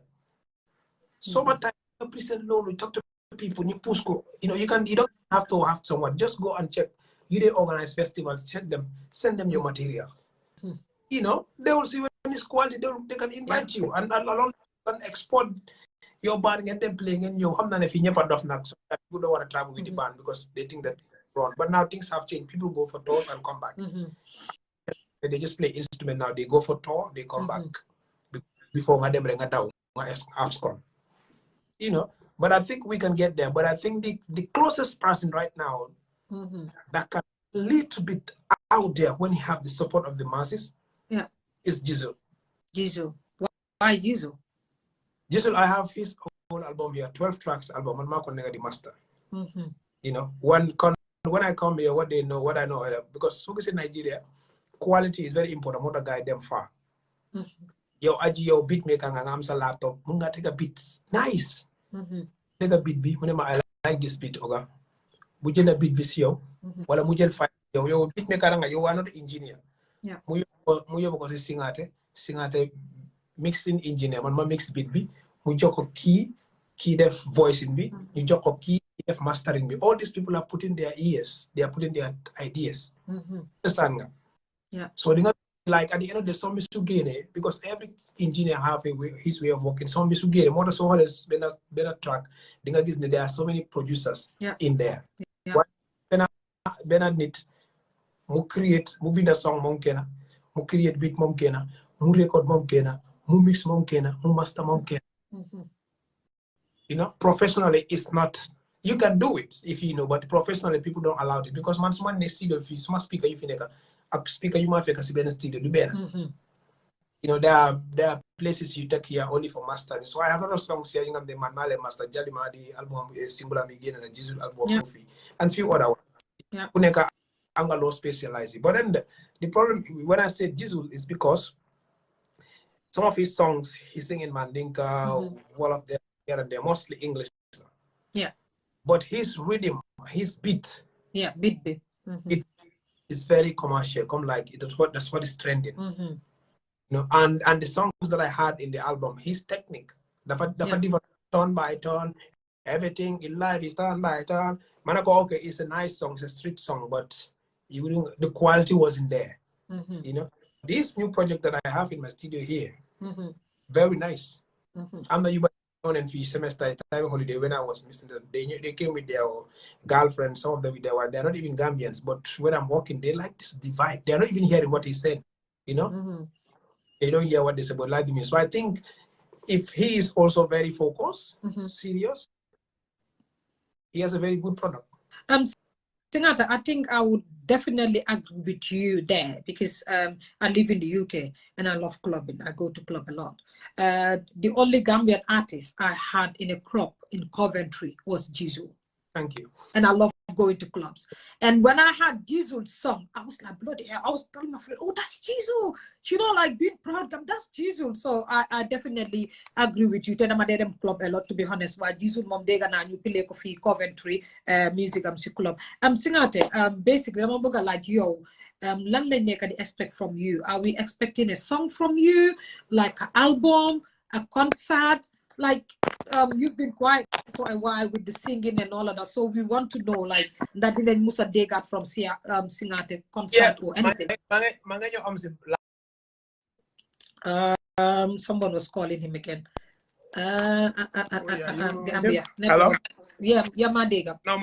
So much time present low, we talk to people, you push go. You know, you don't have to have someone. Just go and check. You they organize festivals, check them, send them your material. You know, they will see when it's quality, they can invite you and along can export your band, get them playing in your home. And if you never do so people don't want to travel with the band because they think that it's wrong. But now things have changed. People go for tours and come back. They just play instrument now. They go for tour, they come back. Before them bring it down, you know. But I think we can get there. But I think the closest person right now that can a little bit out there when you have the support of the masses is Jizzle. Jizzle. Why Jizzle? Jizzle, I have his whole album here, 12 tracks album, and Marco Nega the master. You know, when I come here, what I know, because focus in Nigeria, quality is very important. What guide them far. Yo, aji yo beat maker ngam sa laptop, munga take a beat nice. Take a beat I like this beat, oga. Mujel a beat bis yo, wala mujel fight yo beat maker nga you are not engineer. Muyo because Singateh mixing engineer, man ma mix beat bi, mujoko key def voice in me, mujoko key def mastering me. All these people are putting their ears, they are putting their ideas. Understand nga? So they like at the end of the some is to gain it because every engineer have his way of working. Some is to gain more so has been a better track. There are so many producers in there. What Benadit mu create mu binda song monkena, mu create beat monkena, mu record monkena, mu mix monkena, mu master monkena. You know, professionally it's not. You can do it if you know, but professionally people don't allow it because man they see the fees, some speaker you feel a speaker you might fake a studio do better. You know, there are places you take here only for mastering. So I have another songs here, the Manale Master Jalima, the album Singular Begin and the Jesus album movie, and few other ones. Uneka Angalo specialized. But then the problem when I say Jesus is because some of his songs he's singing Mandinka, all of them here and they're mostly English. But his rhythm, his beat. Beat. It is very commercial. Come like that's what is trending. You know, and the songs that I had in the album, his technique, the turn by turn, everything in life is turn by turn. Manako, okay, it's a nice song, it's a street song, but the quality wasn't there. You know, this new project that I have in my studio here, very nice. I'm not you and for semester time holiday when I was missing them. They came with their girlfriends, some of them with they're not even Gambians, but when I'm walking, they like this divide. They're not even hearing what he said, you know? They don't hear what they say about like me. So I think if he is also very focused, serious, he has a very good product. Singateh, I think I would definitely agree with you there because I live in the UK and I love clubbing. I go to club a lot. The only Gambian artist I had in a crop in Coventry was Jizzle. Thank you. And I love going to clubs. And when I had Jizu's song, I was like, bloody hell. I was telling my friend, oh, that's Jizu. You know, like being proud of that's Jizu. So I definitely agree with you. Then I'm at them club a lot, to be honest. Why Jizu mom dega na you play coffee Coventry music club. Singateh, basically I'm like yo. Lan lañ nekk di expect from you. Are we expecting a song from you, like an album, a concert? Like you've been quiet for a while with the singing and all of that, so we want to know like that didn't Musa Degat from Singateh concert or anything. Someone was calling him again. Gambia. Hello? Yeah, Madega. No,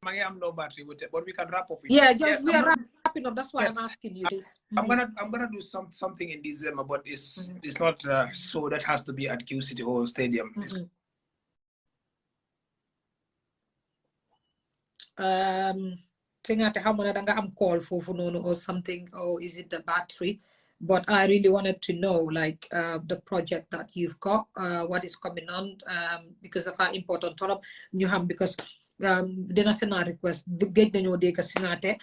I'm no battery with it, but we can wrap up. Yeah, we are wrapping up. That's why I'm asking you this. I'm gonna do something in December, but it's not so that has to be at Q City Hall Stadium. Singateh, how many I'm called for or something, or is it the battery? But I really wanted to know, like, the project that you've got, what is coming on, because of how important you have, because dina sena request gëj nañoo dégg Singateh,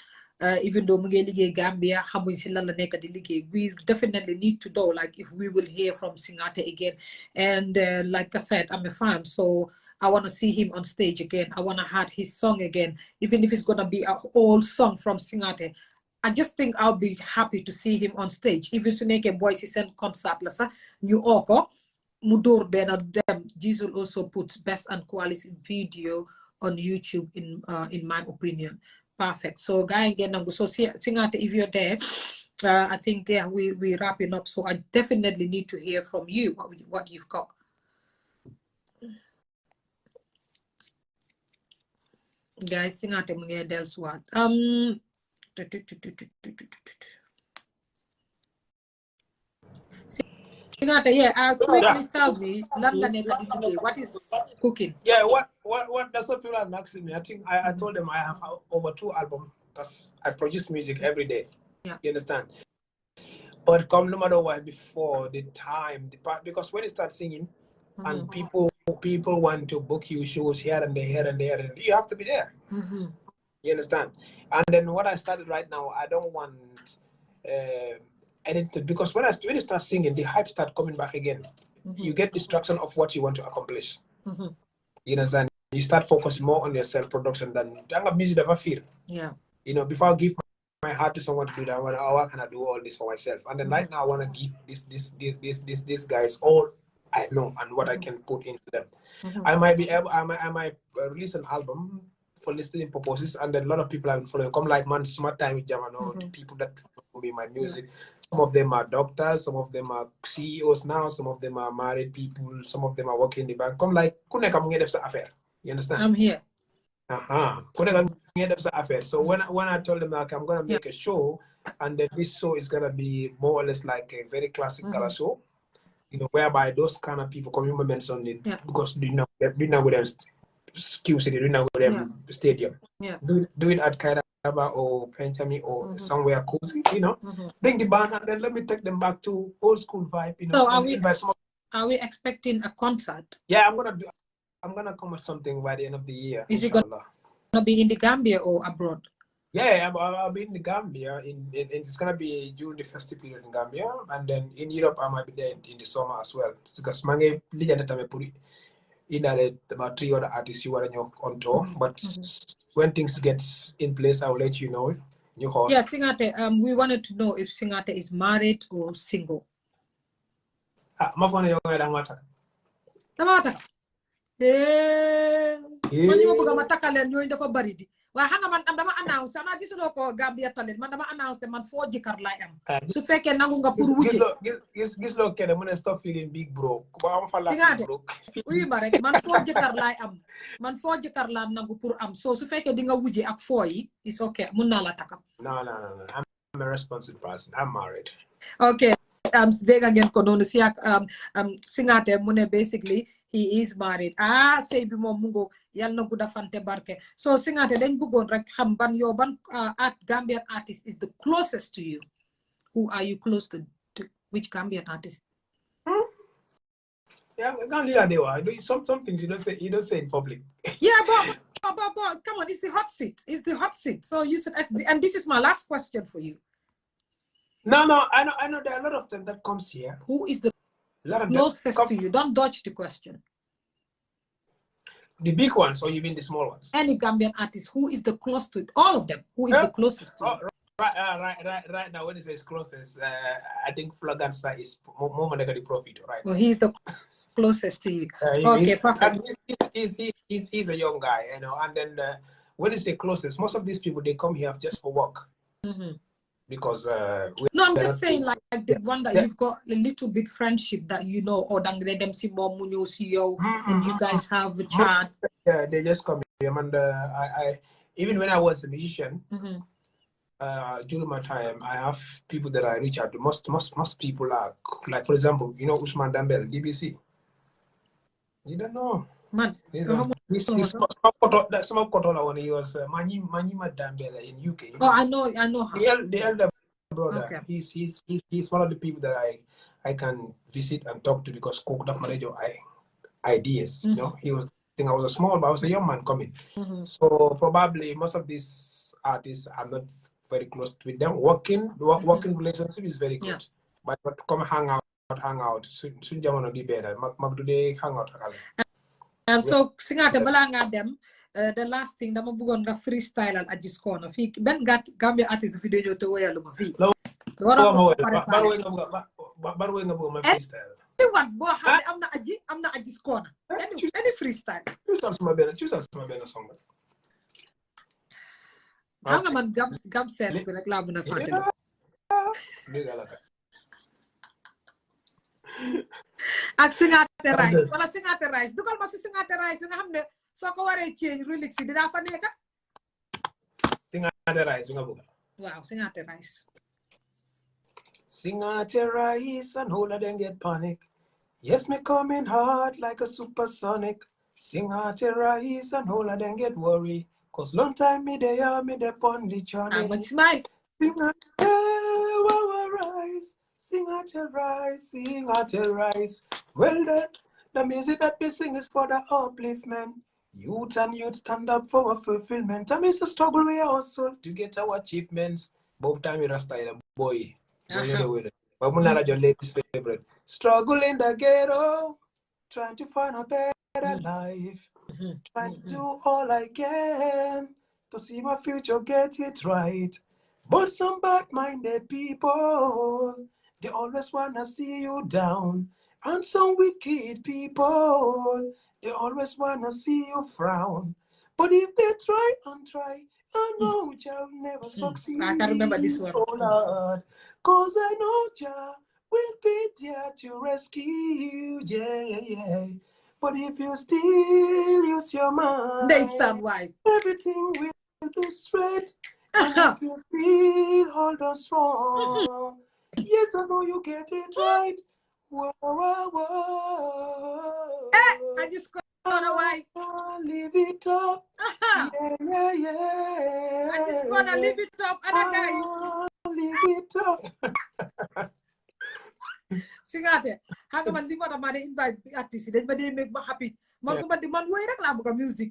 even though mu ngi liggéey Gambia xamuñ si lan la nekk di liggéey. We definitely need to know, like, if we will hear from Singateh again. And like I said, I'm a fan, so I want to see him on stage again. I want to hear his song again, even if it's going to be an old song from Singateh. I just think I'll be happy to see him on stage. Even su nekkee boy si seen concert la sax ñu oo ko mu dóor benn dem. Jizzle also puts best and quality video on YouTube, in my opinion. Perfect. So guy again, so Singateh, if you're there, I think yeah, we wrapping up. So I definitely need to hear from you what you've got. Guys, Singateh mu ngi dellusiwaat. Singateh, yeah, quickly tell me, what is cooking? Yeah, what that's what people are asking me. I think I told them I have over 2 albums because I produce music every day. Yeah. You understand? But come no matter what, before the time, because when you start singing and people want to book you shows here and there, you have to be there. You understand? And then what I started right now, I don't want anything, because when you start singing, the hype start coming back again. You get distraction of what you want to accomplish. You understand? You start focusing more on your self-production than music ever feel. Yeah. You know, before I give my heart to someone to do that, I want to, how can I do all this for myself? And then right now I want to give these guys all I know and what I can put into them. I might release an album for listening purposes, and then a lot of people have following. Come like man, smart time with Jamano, the people that know me, my music. Some of them are doctors, some of them are CEOs now, some of them are married people, some of them are working in the bank. Come like kune kam ngeen def sa affaire. You understand? I'm here. Kune kam ngeen def sa affaire. So when I told them like I'm gonna make a show, and then this show is gonna be more or less like a very classic color show, you know, whereby those kind of people come in mention it because do not with them Q City, do not with them stadium. Do it at Kairaba or Penchami or somewhere cozy, you know. Bring the band and then let me take them back to old school vibe, you know. So are we expecting a concert? Yeah, I'm gonna come with something by the end of the year. Is it gonna be in the Gambia or abroad? Yeah, I'll be in the Gambia. It's gonna be during the festive period in Gambia, and then in Europe I might be there in the summer as well. Because mange in about 3 other artists you are on tour. But when things get in place, I'll let you know. Yeah, Singateh. We wanted to know if Singateh is married or single. My phone is Damata. Man yung mga matakalan nyo, hindi ko baridi. Wala hanga man, dama announce, ana di sulo ko Gambia talent, man dama announce man 4 jikar la am. So feke nangu nga pur wuji. Gislo kene muna stop feeling big bro. Kuba am fala bro. Uy barek, man 4 jikar la am. Man 4 jikar la nangu pur am. So feke di nga wuji ak 4 yi, is okay. Mun na la takam. No. I'm a responsible person. I'm married. Okay. Deg again ko noonu si ak Singateh mu ne basically he is married. Say bi moom mu ngo yal na gudda fante barke. So Singateh dañ bëggoon rek xam ban Gambian artist is the closest to you. Who are you close to? Which Gambian artist? Yeah, I can't leave there. Some things you don't say in public. Yeah, but come on, it's the hot seat. It's the hot seat. So you should ask, and this is my last question for you. No, I know there are a lot of them that comes here. Who is the closest to you? Don't dodge the question. The big ones, or you mean the small ones? Any Gambian artist, who is the closest to all of them? Who is the closest to you? Right now, when it says closest, I think Flagansa is more the profit, right? Well, he's the closest to you. Okay, perfect. He's a young guy, you know. And then when it's the closest, most of these people, they come here just for work. Because no, I'm just saying, like the one that you've got a little bit friendship that you know, or them see more and you guys have a chat. Yeah, they just come here, and I even when I was a musician, during my time, I have people that I reach out to. Most people are like, for example, you know, Usman Dambel, DBC. You don't know, man. He's some Kotola when he was Manima Dambele in UK. Oh, I know her. The elder brother. Okay. He's one of the people that I can visit and talk to because cooked up my ideas. You know, I was a small, but I was a young man coming. So probably most of these artists I'm not very close with them. Working relationship is very good, but come hang out. Soon jamano di better. Mag do they hang out. So Singateh balanga dem. The last thing dama bugon nga freestyle al Adjis Corner fi ben gat Gambia artist video to wayaluma fi Barwe nga ma freestyle. Anyone bo xamne amna Adjis Corner. Any freestyle. Choose sama benn song. Hanga man gam sense bi rek la mëna faté. Ak Singateh Rice wala Singateh Rice dugal ma ci Singateh Rice nga xamne soko waré change relax dina fa nekk. Singateh Rice nga bëgg. Wow, Singateh Rice. Singateh Rice and all of them get panic. Yes, me coming hard like a supersonic. Singateh Rice and all of them get worried. Cause long time me they on the journey. I'm a smile. Singateh Rice. Well then, the music that we sing is for the upliftment. Youth and youth stand up for our fulfillment. I miss the struggle we also to get our achievements. Both time we rasta boy. But Munala your latest favorite. Struggle in the ghetto, trying to find a better life. Trying to do all I can to see my future get it right. But some bad-minded people, they always wanna see you down. And some wicked people, they always wanna see you frown. But if they try, I know Jah will never succeed. I can remember this one. Oh Lord, cause I know Jah will be there to rescue you. Yeah. But if you still use your mind, They sound right. everything will be straight. And if you still hold on strong, yes, I know you get it right. Whoa. I just gonna why. Leave it up. Yeah. I just gonna leave it up and I guy. Leave it up. Singateh, hanga man di mo ta invite artist dañ ma dey make ma happy. Man suma di man way rek la bëgg music.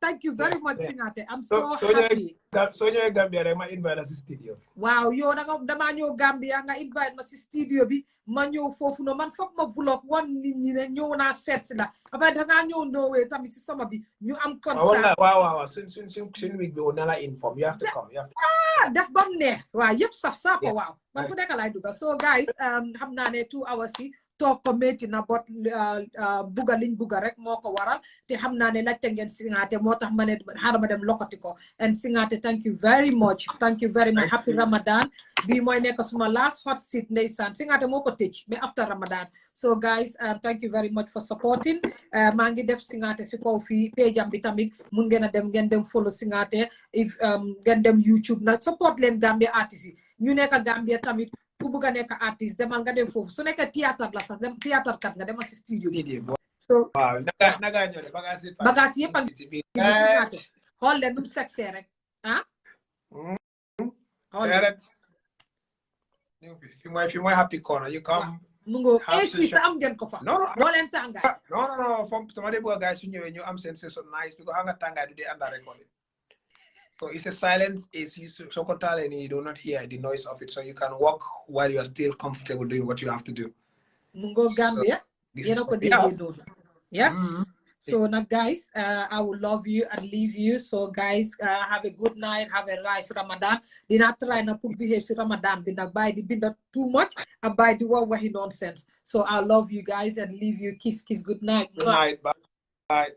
Thank you very much Singateh. I'm so happy. So ñëwee Gambia rek ma invite la si studio. Wow, yow dama ñëw Gambia nga invite ma si studio bi ma ñëw foofu no man foog ma vlog wan nit ñi ne ñëw naa seet si la après da nga ñëw Norway tamit si sama bi ñu am concert. Waaw suñ week bi na la inform. You have to come. Def bam neex waaw yëpp saf ko waaw man fu nekk lay dugga so guys xam naa ne 2 hours yi toog ko métti na bot bugga liñ bugga rek moo ko waral te xam naa ne laajte ngeen Singateh moo tax ma ne xaaral ma dem lokati ko and Singateh thank you very much happy Ramadan bi mooy nekk suma last hot seat ndeysaan Singateh moo ko tëj mais after Ramadan so guys thank you very much for supporting maa ngi def Singateh si kaw fii page am bi tamit mun ngeen dem follow Singateh if ngeen dem YouTube na support leen Gambia artistes yi ñu nekk Gambia tamit ku bëgg a nekk artiste demal nga dem foofu su nekk théâtre la sax dem théâtre kat nga demal si studio bi so waaw naga ñëw de bagage yëpp a ngi Singateh xool leen nu mu sexee rek xool leen fi mooy happy corner you come Mungo Have AC session. sa am ngeen ko fa. No, Doo leen tàngaay. no. From tomorrow, guys, you know, am sensation nice because I'm not tanga today under recording. So it's a silence AC. So and you do not hear the noise of it, so you can walk while you are still comfortable doing what you have to do. Mungo Gambia. This You is know what ko we have. dégg Yes. So now, guys, I will love you and leave you. So, guys, have a good night. Have a nice Ramadan. Did not try not to behave to Ramadan. Did not buy the not too much. I buy the one where he nonsense. So, I love you guys and leave you. Kiss, kiss. Good night. Good night. Bye.